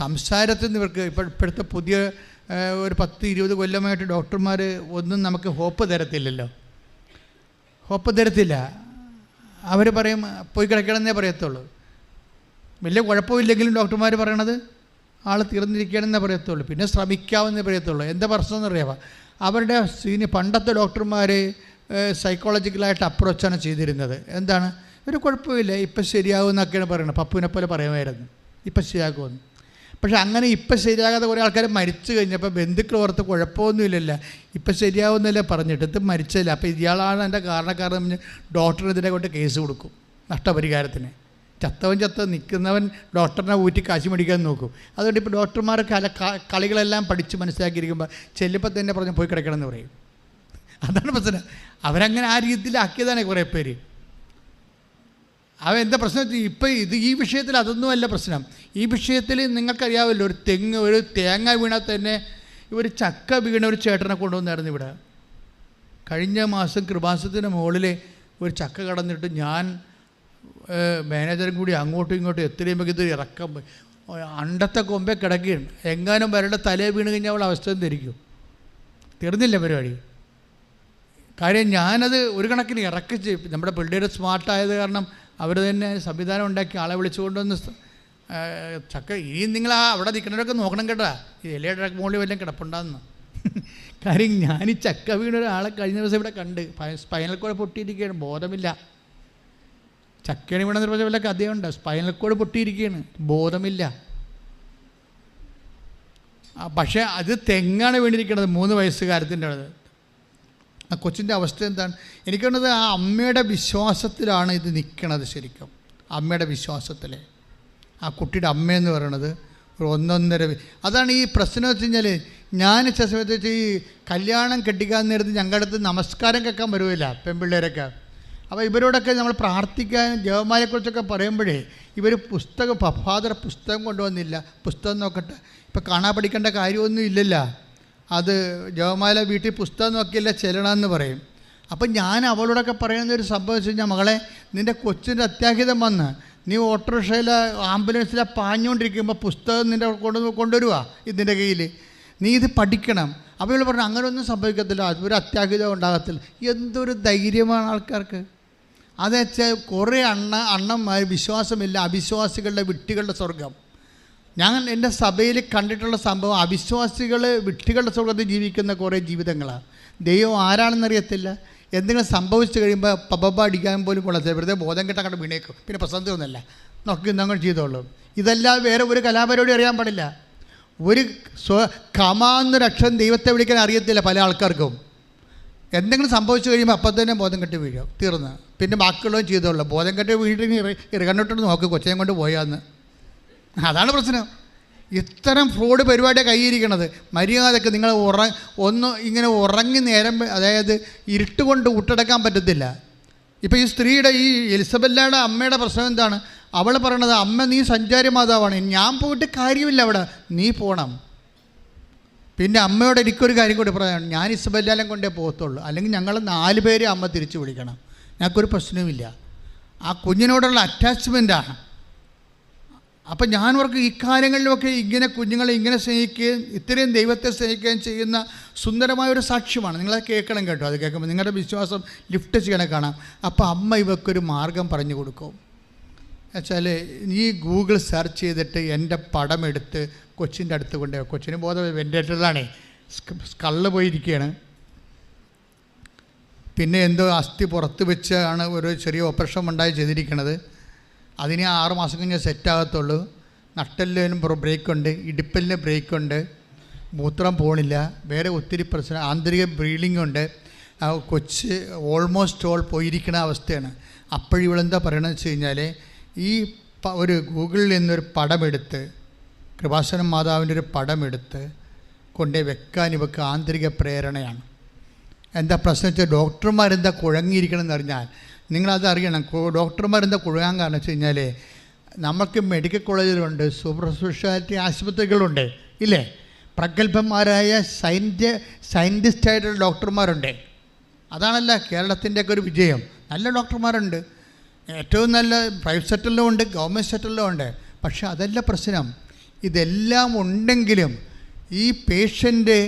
സംസാരത്തിൽ നിന്ന് ഇവർക്ക് ഇപ്പോഴത്തെ പുതിയ ഒരു 10-20 കൊല്ലമായിട്ട് ഡോക്ടർമാർ ഒന്നും നമുക്ക് ഹോപ്പ് തരത്തില്ലല്ലോ. അവർ പറയും പോയി കിടക്കണമെന്നേ പറയത്തുള്ളൂ. വലിയ കുഴപ്പമില്ലെങ്കിലും ഡോക്ടർമാർ പറയണത് ആൾ തീർന്നിരിക്കുകയാണെന്നേ പറയത്തുള്ളൂ. പിന്നെ ശ്രമിക്കാമെന്നേ പറയത്തുള്ളൂ. എന്താ പ്രശ്നം എന്നറിയാമോ? അവരുടെ പണ്ടത്തെ ഡോക്ടർമാർ സൈക്കോളജിക്കലായിട്ട് അപ്രോച്ചാണ് ചെയ്തിരുന്നത്. എന്താണ്, ഒരു കുഴപ്പമില്ല, ഇപ്പം ശരിയാകുമെന്നൊക്കെയാണ് പറയുന്നത്. പപ്പുവിനെ പോലെ പറയുമായിരുന്നു ഇപ്പം ശരിയാക്കുമെന്ന്. പക്ഷെ അങ്ങനെ ഇപ്പം ശരിയാകാതെ കുറേ ആൾക്കാർ മരിച്ചു കഴിഞ്ഞപ്പോൾ ബന്ധുക്കൾ ഓർത്ത് കുഴപ്പമൊന്നുമില്ലല്ലോ, ഇപ്പം ശരിയാവുന്നല്ലേ പറഞ്ഞിട്ട് ഇത് മരിച്ചില്ല. അപ്പോൾ ഇയാളാണ് എൻ്റെ കാരണക്കാരൻ. ഡോക്ടർ ഇതിനെ കൊണ്ട് കേസ് കൊടുക്കും നഷ്ടപരിഹാരത്തിന്. ചത്തവൻ നിൽക്കുന്നവൻ ഡോക്ടറിനെ ഊറ്റി കാശ് മേടിക്കാൻ നോക്കും. അതുകൊണ്ട് ഇപ്പോൾ ഡോക്ടർമാർ കളികളെല്ലാം പഠിച്ച് മനസ്സിലാക്കിയിരിക്കുമ്പോൾ ചെല്ലുമ്പോൾ തന്നെ പറഞ്ഞ് പോയി കിടക്കണമെന്ന് പറയും. അതാണ് പ്രശ്നം. അവരങ്ങനെ ആ രീതിയിലാക്കിയതാണ് കുറേ പേര്. എന്താ പ്രശ്നം? ഇപ്പം ഈ വിഷയത്തിൽ അതൊന്നുമല്ല പ്രശ്നം. ഈ വിഷയത്തിൽ നിങ്ങൾക്കറിയാമല്ലോ, ഒരു തേങ്ങ വീണാൽ തന്നെ ഒരു ചക്ക വീണ ഒരു ചേട്ടനെ കൊണ്ടുവന്നായിരുന്നു ഇവിടെ. കഴിഞ്ഞ മാസം കൃപാസനത്തിന് മുകളിൽ ഒരു ചക്ക കടന്നിട്ട് ഞാൻ മാനേജറും കൂടി അങ്ങോട്ടും ഇങ്ങോട്ടും എത്രയുമ്പോൾ ഇത് ഇറക്കം അണ്ടത്തെ കൊമ്പേ കിടക്കുകയാണ്. എങ്ങാനും വരേണ്ട തലേ വീണ് കഴിഞ്ഞാൽ അവൾ അവസ്ഥ ധരിക്കും. തീർന്നില്ല പരിപാടി. കാര്യം ഞാനത് ഒരു കണക്കിന് ഇറക്കിച്ച്, നമ്മുടെ പിള്ളേർ സ്മാർട്ടായത് കാരണം അവർ തന്നെ സംവിധാനം ഉണ്ടാക്കി ആളെ വിളിച്ചുകൊണ്ടുവന്ന് ചക്ക ഇനി നിങ്ങൾ അവിടെ നിൽക്കുന്നവരൊക്കെ നോക്കണം കേട്ടാ, ഈ ഇലയുടെ മുകളിൽ വല്ലതും കിടപ്പുണ്ടാകുന്നു. കാര്യം ഞാൻ ഈ ചക്ക വീണ ഒരാളെ കഴിഞ്ഞ ദിവസം ഇവിടെ കണ്ട് സ്പൈനൽ കോഡ് പൊട്ടിയിരിക്കുകയാണ്, ബോധമില്ല. ചക്കണി വീണെന്ന് പറഞ്ഞ വല്ല കഥയുണ്ട്. സ്പൈനൽ കോഡ് പൊട്ടിയിരിക്കുകയാണ്, ബോധമില്ല. പക്ഷേ അത് തെങ്ങാണ് വീണിരിക്കുന്നത്, 3 വയസ്സുകാരത്തിൻ്റെ അത്. ആ കൊച്ചിൻ്റെ അവസ്ഥ എന്താണ്? എനിക്ക് തോന്നുന്നത് ആ അമ്മയുടെ വിശ്വാസത്തിലാണ് ഇത് നിൽക്കണത്. ശരിക്കും അമ്മയുടെ വിശ്വാസത്തിൽ ആ കുട്ടിയുടെ അമ്മയെന്ന് പറയണത് ഒരു 1.5 അതാണ് ഈ പ്രശ്നം വെച്ച് കഴിഞ്ഞാൽ. ഞാൻ ചില സമയത്ത് വെച്ച് ഈ കല്യാണം കെട്ടിക്കാൻ നേരത്ത് ഞങ്ങളുടെ അടുത്ത് നമസ്കാരം കേൾക്കാൻ വരുമില്ല പെൺപിള്ളേരൊക്കെ. അപ്പോൾ ഇവരോടൊക്കെ നമ്മൾ പ്രാർത്ഥിക്കാൻ ജപമാലയെക്കുറിച്ചൊക്കെ പറയുമ്പോഴേ ഇവർ ഫാദർ പുസ്തകം കൊണ്ടുവന്നില്ല, പുസ്തകം നോക്കട്ടെ, ഇപ്പോൾ കാണാൻ പഠിക്കേണ്ട കാര്യമൊന്നും ഇല്ലല്ലോ, അത് ജപമാല വീട്ടിൽ പുസ്തകം നോക്കിയല്ല ചെല്ലണമെന്ന് പറയും. അപ്പം ഞാൻ അവളോടൊക്കെ പറയുന്നൊരു സംഭവം വെച്ച് കഴിഞ്ഞാൽ, മകളെ നിൻ്റെ കൊച്ചിൻ്റെ അത്യാഹിതം വന്ന് നീ ഓട്ടോറിക്ഷയിൽ ആംബുലൻസിലെ പാഞ്ഞുകൊണ്ടിരിക്കുമ്പോൾ പുസ്തകം നിൻ്റെ കൊണ്ടുവരുവാ ഇതിൻ്റെ കയ്യിൽ, നീ ഇത് പഠിക്കണം. അപ്പോൾ ഇവൾ പറഞ്ഞു അങ്ങനെ ഒന്നും സംഭവിക്കത്തില്ല, ഒരു അത്യാഹിതം ഉണ്ടാകത്തില്ല. എന്തൊരു ധൈര്യമാണ് ആൾക്കാർക്ക്. അത് വെച്ചാൽ കുറേ അണ്ണന്മാർ വിശ്വാസമില്ല, അവിശ്വാസികളുടെ വിട്ടികളുടെ സ്വർഗം. ഞാൻ എൻ്റെ സഭയിൽ കണ്ടിട്ടുള്ള സംഭവം, അവിശ്വാസികൾ വിട്ടികളുടെ സ്വർഗത്തിൽ ജീവിക്കുന്ന കുറേ ജീവിതങ്ങളാണ്. ദൈവം ആരാണെന്നറിയത്തില്ല. എന്തെങ്കിലും സംഭവിച്ചു കഴിയുമ്പോൾ പബബ അടിക്കാൻ പോലും കൊള്ളത്തില്ല, വെറുതെ ബോധം കെട്ടാൻ കണ്ട് വീണേക്കും, പിന്നെ പ്രസംഗമൊന്നുമല്ല, നോക്കി ഇന്നങ്ങനെ ചെയ്തോളൂ. ഇതെല്ലാം വേറെ ഒരു കലാപരിപാടി അറിയാൻ പാടില്ല. ഒരു കമാന്നൊരു അക്ഷരം ദൈവത്തെ വിളിക്കാൻ അറിയത്തില്ല പല ആൾക്കാർക്കും. എന്തെങ്കിലും സംഭവിച്ചു കഴിയുമ്പോൾ അപ്പം തന്നെ ബോധം കെട്ടി വീഴും, തീർന്ന്. പിന്നെ ബാക്കിയുള്ളതും ചെയ്തോളൂ. ബോധം കെട്ടി വീണിട്ട് കണ്ണിട്ടോട്ട് നോക്ക്, കൊച്ചയും കൊണ്ട് പോയാന്ന് അതാണ് പ്രശ്നം. ഇത്തരം ഫ്രോഡ് പരിപാടിയാണ് കയ്യിരിക്കണത്. മര്യാദക്ക് നിങ്ങൾ ഇങ്ങനെ ഉറങ്ങി നേരം, അതായത് ഇരുട്ട് കൊണ്ട് ഊട്ടടക്കാൻ പറ്റത്തില്ല. ഇപ്പോൾ ഈ സ്ത്രീയുടെ, ഈ എലിസബല്ലയുടെ അമ്മയുടെ പ്രശ്നം എന്താണ്? അവൾ പറയണത്, അമ്മ നീ സഞ്ചാരി മാതാവാണ്, ഞാൻ പോയിട്ട് കാര്യമില്ല, അവിടെ നീ പോകണം. പിന്നെ അമ്മയോട് എനിക്കൊരു കാര്യം കൂടി പറയാം, ഞാൻ ഇസബെല്ലാലും കൊണ്ടേ പോകത്തുള്ളൂ, അല്ലെങ്കിൽ ഞങ്ങൾ 4 പേരെ അമ്മ തിരിച്ചു വിളിക്കണം, ഞങ്ങൾക്കൊരു പ്രശ്നവുമില്ല. ആ കുഞ്ഞിനോടുള്ള അറ്റാച്ച്മെൻറ്റാണ്. അപ്പം ഞാനവർക്ക് ഇക്കാര്യങ്ങളിലൊക്കെ ഇങ്ങനെ കുഞ്ഞുങ്ങളെ ഇങ്ങനെ സ്നേഹിക്കുകയും ഇത്രയും ദൈവത്തെ സ്നേഹിക്കുകയും ചെയ്യുന്ന സുന്ദരമായൊരു സാക്ഷ്യമാണ്. നിങ്ങളത് കേൾക്കണം കേട്ടോ. അത് കേൾക്കുമ്പോൾ നിങ്ങളുടെ വിശ്വാസം ലിഫ്റ്റ് ചെയ്യണേ കാണാം. അപ്പോൾ അമ്മ ഇവക്കൊരു മാർഗം പറഞ്ഞു കൊടുക്കും. വെച്ചാൽ ഈ ഗൂഗിൾ സെർച്ച് ചെയ്തിട്ട് എൻ്റെ പടം എടുത്ത് കൊച്ചിൻ്റെ അടുത്ത് കൊണ്ട്, കൊച്ചിന് ബോധം വെൻറ്റിലേറ്ററിലാണേ, സ്കള്ള് പോയിരിക്കുകയാണ്. പിന്നെ എന്തോ അസ്ഥി പുറത്ത് വെച്ചാണ് ഒരു ചെറിയ ഓപ്പറേഷൻ ഉണ്ടായി ചെയ്തിരിക്കണത്. അതിന് 6 മാസം കഴിഞ്ഞ് സെറ്റാകത്തുള്ളൂ. നട്ടെല്ലിനും ബ്രേക്കുണ്ട്, ഇടുപ്പലിന് ബ്രേക്കുണ്ട്, മൂത്രം പോണില്ല, വേറെ ഒത്തിരി പ്രശ്നം, ആന്തരിക ബ്ലീഡിംഗ് ഉണ്ട്. കൊച്ച് ഓൾമോസ്റ്റ് ഓൾ പോയിരിക്കുന്ന അവസ്ഥയാണ്. അപ്പോഴിവളെന്താ പറയണമെന്ന് വെച്ച് കഴിഞ്ഞാൽ, ഈ ഒരു ഗൂഗിളിൽ നിന്നൊരു പടമെടുത്ത്, കൃപാസനം മാതാവിൻ്റെ ഒരു പടമെടുത്ത് കൊണ്ടേ വെക്കാൻ ഇവർക്ക് ആന്തരിക പ്രേരണയാണ്. എന്താ പ്രശ്നം വെച്ചാൽ, ഡോക്ടർമാരെന്താ കുഴങ്ങിയിരിക്കണമെന്ന് അറിഞ്ഞാൽ നിങ്ങളത് അറിയണം. ഡോക്ടർമാരെന്താ കുഴങ്ങാൻ കാരണം വെച്ച് കഴിഞ്ഞാൽ, നമുക്ക് മെഡിക്കൽ കോളേജിലുണ്ട്, സൂപ്പർ സ്പെഷ്യാലിറ്റി ആശുപത്രികളുണ്ട്, ഇല്ലേ? പ്രഗത്ഭന്മാരായ സയൻറ്റിസ്റ്റായിട്ടുള്ള ഡോക്ടർമാരുണ്ട്. അതാണല്ലോ കേരളത്തിൻ്റെയൊക്കെ ഒരു വിജയം. നല്ല ഡോക്ടർമാരുണ്ട്, ഏറ്റവും നല്ല പ്രൈവറ്റ് സെക്ടറിലും ഉണ്ട്, ഗവൺമെൻറ് സെക്ടറിലും ഉണ്ട്. പക്ഷെ അതല്ല പ്രശ്നം. ഇതെല്ലാം ഉണ്ടെങ്കിലും ഈ പേഷ്യൻ്റ്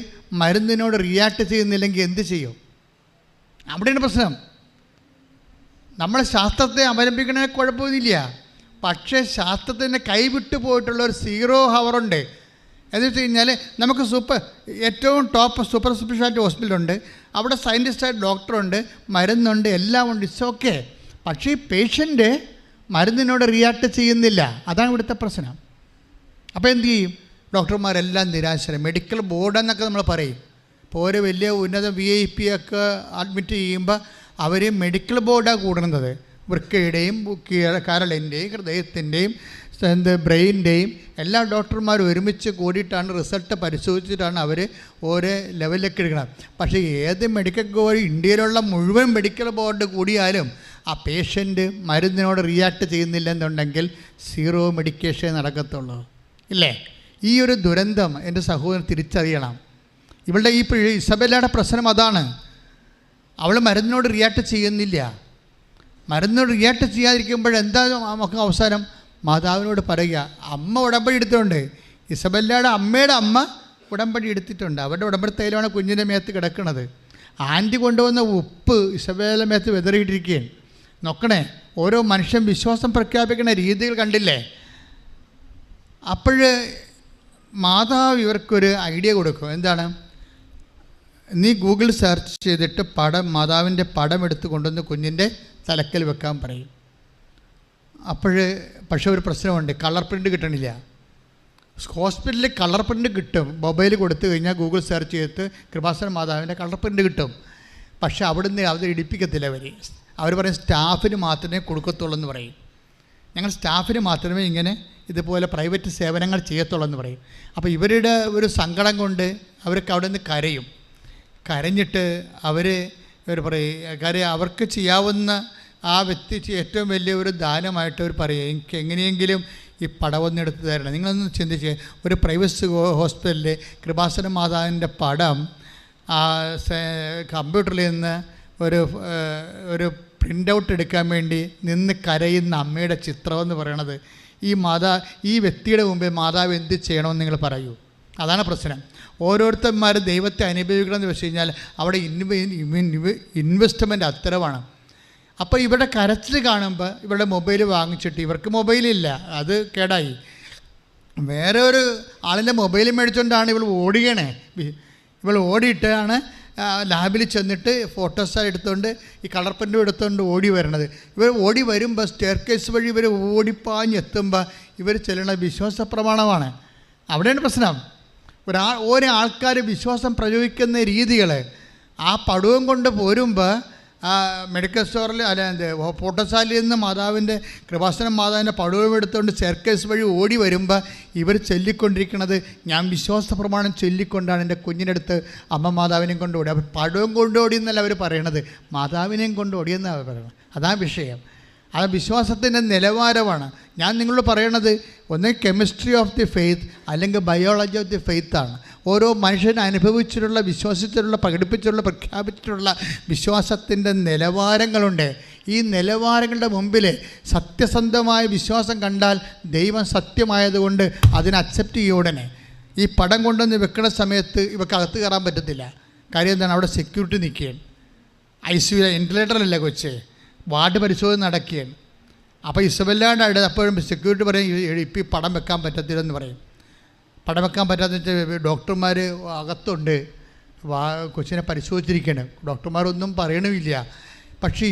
മരുന്നിനോട് റിയാക്ട് ചെയ്യുന്നില്ലെങ്കിൽ എന്ത് ചെയ്യും? അവിടെയാണ് പ്രശ്നം. നമ്മൾ ശാസ്ത്രത്തെ അവലംബിക്കണേ കുഴപ്പമൊന്നുമില്ല. പക്ഷേ ശാസ്ത്രത്തിൻ്റെ കൈവിട്ടു പോയിട്ടുള്ള ഒരു 0 ഹവറുണ്ട്. എന്ന് വെച്ച് കഴിഞ്ഞാൽ, നമുക്ക് ഏറ്റവും ടോപ്പ് സൂപ്പർ സ്പെഷ്യാലിറ്റി ഹോസ്പിറ്റലുണ്ട്, അവിടെ സയൻറ്റിസ്റ്റായിട്ട് ഡോക്ടറുണ്ട്, മരുന്നുണ്ട്, എല്ലാം ഉണ്ട്, ഇറ്റ്സ് ഓക്കെ. പക്ഷേ ഈ പേഷ്യൻ്റ് മരുന്നിനോട് റിയാക്ട് ചെയ്യുന്നില്ല. അതാണ് ഇവിടുത്തെ പ്രശ്നം. അപ്പോൾ എന്തു ചെയ്യും? ഡോക്ടർമാരെല്ലാം നിരാശരാണ്. മെഡിക്കൽ ബോർഡ് എന്നൊക്കെ നമ്മൾ പറയും. ഇപ്പോൾ ഓരോ വലിയ ഉന്നത VIP ഒക്കെ അഡ്മിറ്റ് ചെയ്യുമ്പോൾ അവർ മെഡിക്കൽ ബോർഡാണ് കൂടുന്നത്. വൃക്കയുടെയും കരളിൻ്റെയും ഹൃദയത്തിൻ്റെയും ബ്രെയിൻ്റെയും എല്ലാ ഡോക്ടർമാരും ഒരുമിച്ച് കൂടിയിട്ടാണ് റിസൾട്ട് പരിശോധിച്ചിട്ടാണ് അവർ ഓരോ ലെവലിലേക്ക് എടുക്കുന്നത്. പക്ഷേ ഏത് മെഡിക്കൽ ബോർഡ്, ഇന്ത്യയിലുള്ള മുഴുവൻ മെഡിക്കൽ ബോർഡ് കൂടിയാലും ആ പേഷ്യൻ്റ് മരുന്നിനോട് റിയാക്ട് ചെയ്യുന്നില്ലെന്നുണ്ടെങ്കിൽ 0 മെഡിക്കേഷൻ നടക്കത്തുള്ളൂ, ഇല്ലേ? ഈ ഒരു ദുരന്തം എൻ്റെ സഹോദരൻ തിരിച്ചറിയണം. ഇവളുടെ ഈ ഇസബെല്ലയുടെ പ്രശ്നം അതാണ്. അവൾ മരുന്നിനോട് റിയാക്ട് ചെയ്യുന്നില്ല. മരുന്നിനോട് റിയാക്ട് ചെയ്യാതിരിക്കുമ്പോഴെന്താ നമുക്ക് അവസാനം? മാതാവിനോട് പറയുക. അമ്മ ഉടമ്പടി എടുത്തിട്ടുണ്ട്. ഇസബെല്ലയുടെ അമ്മയുടെ അമ്മ ഉടമ്പടി എടുത്തിട്ടുണ്ട്. അവരുടെ ഉടമ്പടി തൈലമാണ് കുഞ്ഞിൻ്റെ മേത്ത് കിടക്കുന്നത്. ആൻറ്റി കൊണ്ടുവന്ന ഉപ്പ് ഇസബെല്ലയുടെ മേത്ത് വിതറിയിട്ടിരിക്കുകയാണ്. നോക്കണേ, ഓരോ മനുഷ്യൻ വിശ്വാസം പ്രഖ്യാപിക്കുന്ന രീതികൾ കണ്ടില്ലേ? അപ്പോൾ മാതാവ് ഇവർക്കൊരു ഐഡിയ കൊടുക്കും. എന്താണ്? നീ ഗൂഗിൾ സെർച്ച് ചെയ്തിട്ട് മാതാവിൻ്റെ പടം എടുത്ത് കൊണ്ടുവന്ന് കുഞ്ഞിൻ്റെ തലക്കൽ വെക്കാൻ പറയും. പക്ഷേ ഒരു പ്രശ്നമുണ്ട്, കളർ പ്രിൻ്റ് കിട്ടണില്ല. ഹോസ്പിറ്റലിൽ കളർ പ്രിൻ്റ് കിട്ടും. മൊബൈൽ കൊടുത്തു കഴിഞ്ഞാൽ ഗൂഗിൾ സെർച്ച് ചെയ്തിട്ട് കൃപാസന മാതാവിൻ്റെ കളർ പ്രിൻ്റ് കിട്ടും. പക്ഷേ അവിടുന്ന് അത് ഇടിപ്പിക്കത്തില്ല. അവർ പറയും സ്റ്റാഫിന് മാത്രമേ കൊടുക്കത്തുള്ളൂ എന്ന് പറയും. ഞങ്ങൾ സ്റ്റാഫിന് മാത്രമേ ഇങ്ങനെ ഇതുപോലെ പ്രൈവറ്റ് സേവനങ്ങൾ ചെയ്യത്തുള്ളൂ എന്ന് പറയും. അപ്പോൾ ഇവരുടെ ഒരു സങ്കടം കൊണ്ട് അവർക്ക് അവിടെ നിന്ന് കരഞ്ഞിട്ട് ഇവർ പറയും, അവർക്ക് ചെയ്യാവുന്ന ആ വ്യക്തി ഏറ്റവും വലിയ ഒരു ദാനമായിട്ട് അവർ പറയും, എനിക്ക് എങ്ങനെയെങ്കിലും ഈ പടമൊന്നെടുത്ത് തരണം. നിങ്ങളൊന്ന് ചിന്തിച്ച്, ഒരു പ്രൈവറ്റ് ഹോസ്പിറ്റലിൽ കൃപാസന മാതാവിൻ്റെ പടം കമ്പ്യൂട്ടറിൽ നിന്ന് ഒരു പ്രിൻ്റ് ഔട്ട് എടുക്കാൻ വേണ്ടി നിന്ന് കരയുന്ന അമ്മയുടെ ചിത്രമെന്ന് പറയണത്, ഈ വ്യക്തിയുടെ മുമ്പേ മാതാവ് എന്ത് ചെയ്യണമെന്ന് നിങ്ങൾ പറയൂ. അതാണ് പ്രശ്നം. ഓരോരുത്തന്മാർ ദൈവത്തെ അനുഭവിക്കണമെന്ന് വെച്ച് കഴിഞ്ഞാൽ അവിടെ ഇൻവെസ്റ്റ്മെൻറ്റ് അത്തരമാണ്. അപ്പോൾ ഇവരുടെ കരച്ചിൽ കാണുമ്പോൾ ഇവരുടെ മൊബൈൽ വാങ്ങിച്ചിട്ട്, ഇവർക്ക് മൊബൈലില്ല, അത് കേടായി, വേറെ ഒരു ആളിൻ്റെ മൊബൈൽ മേടിച്ചുകൊണ്ടാണ് ഇവൾ ഓടുകയാണേ. ഇവൾ ഓടിയിട്ടാണ് ലാബിൽ ചെന്നിട്ട് ഫോട്ടോസ് എടുത്തുകൊണ്ട് ഈ കളർ പെന്നും എടുത്തുകൊണ്ട് ഓടി വരണത്. ഇവർ ഓടി വരുമ്പോൾ സ്റ്റെയർ കേസ് വഴി ഇവർ ഓടിപ്പാഞ്ഞെത്തുമ്പോൾ ഇവർ ചെല്ലുന്ന വിശ്വാസ പ്രമാണമാണ്. അവിടെയാണ് പ്രശ്നം. ഓരോ ആൾക്കാർ വിശ്വാസം പ്രയോഗിക്കുന്ന രീതികൾ, ആ പടവും കൊണ്ട് പോരുമ്പോൾ മെഡിക്കൽ സ്റ്റോറിൽ പോട്ടസാലിൽ നിന്ന് മാതാവിൻ്റെ കൃപാസനം മാതാവിൻ്റെ പടവും എടുത്തുകൊണ്ട് സ്റ്റെയർകേസ് വഴി ഓടി വരുമ്പോൾ ഇവർ ചൊല്ലിക്കൊണ്ടിരിക്കുന്നത്, ഞാൻ വിശ്വാസ പ്രമാണം ചൊല്ലിക്കൊണ്ടാണ് എൻ്റെ കുഞ്ഞിനടുത്ത് അമ്മ മാതാവിനെയും കൊണ്ട് ഓടി. അപ്പോൾ പടവും കൊണ്ടോടി എന്നല്ല അവർ പറയണത്, മാതാവിനെയും കൊണ്ട് ഓടിയെന്നാണ് അവർ പറയുന്നത്. അതാണ് വിഷയം. അത് വിശ്വാസത്തിൻ്റെ നിലവാരമാണ്. ഞാൻ നിങ്ങളോട് പറയണത് ഒന്ന് കെമിസ്ട്രി ഓഫ് ദി ഫെയ്ത്ത് അല്ലെങ്കിൽ ബയോളജി ഓഫ് ദി ഫെയ്ത്താണ്. ഓരോ മനുഷ്യൻ അനുഭവിച്ചിട്ടുള്ള, വിശ്വസിച്ചിട്ടുള്ള, പ്രകടിപ്പിച്ചിട്ടുള്ള, പ്രഖ്യാപിച്ചിട്ടുള്ള വിശ്വാസത്തിൻ്റെ നിലവാരങ്ങളുണ്ട്. ഈ നിലവാരങ്ങളുടെ മുമ്പിൽ സത്യസന്ധമായ വിശ്വാസം കണ്ടാൽ ദൈവം സത്യമായതുകൊണ്ട് അതിനെ അക്സെപ്റ്റ് ചെയ്യും. ഉടനെ ഈ പടം കൊണ്ടുവന്ന് വെക്കുന്ന സമയത്ത് ഇവർക്ക് അകത്ത് കയറാൻ പറ്റത്തില്ല. കാര്യം എന്താണ്? അവിടെ സെക്യൂരിറ്റി നിൽക്കുകയാണ്. ICU വെന്റിലേറ്ററിലല്ലേ കൊച്ചേ, വാർഡ് പരിശോധന നടക്കുകയാണ്. അപ്പോൾ ഇസബെല്ലാണ്ട് അടുത്ത് അപ്പോഴും സെക്യൂരിറ്റി പറയും, ഇപ്പം ഈ പടം വെക്കാൻ പറ്റത്തില്ലെന്ന് പറയും. പടം വെക്കാൻ പറ്റാത്ത ഡോക്ടർമാർ അകത്തുണ്ട്, കൊച്ചിനെ പരിശോധിച്ചിരിക്കുകയാണ്. ഡോക്ടർമാരൊന്നും പറയണമില്ല. പക്ഷേ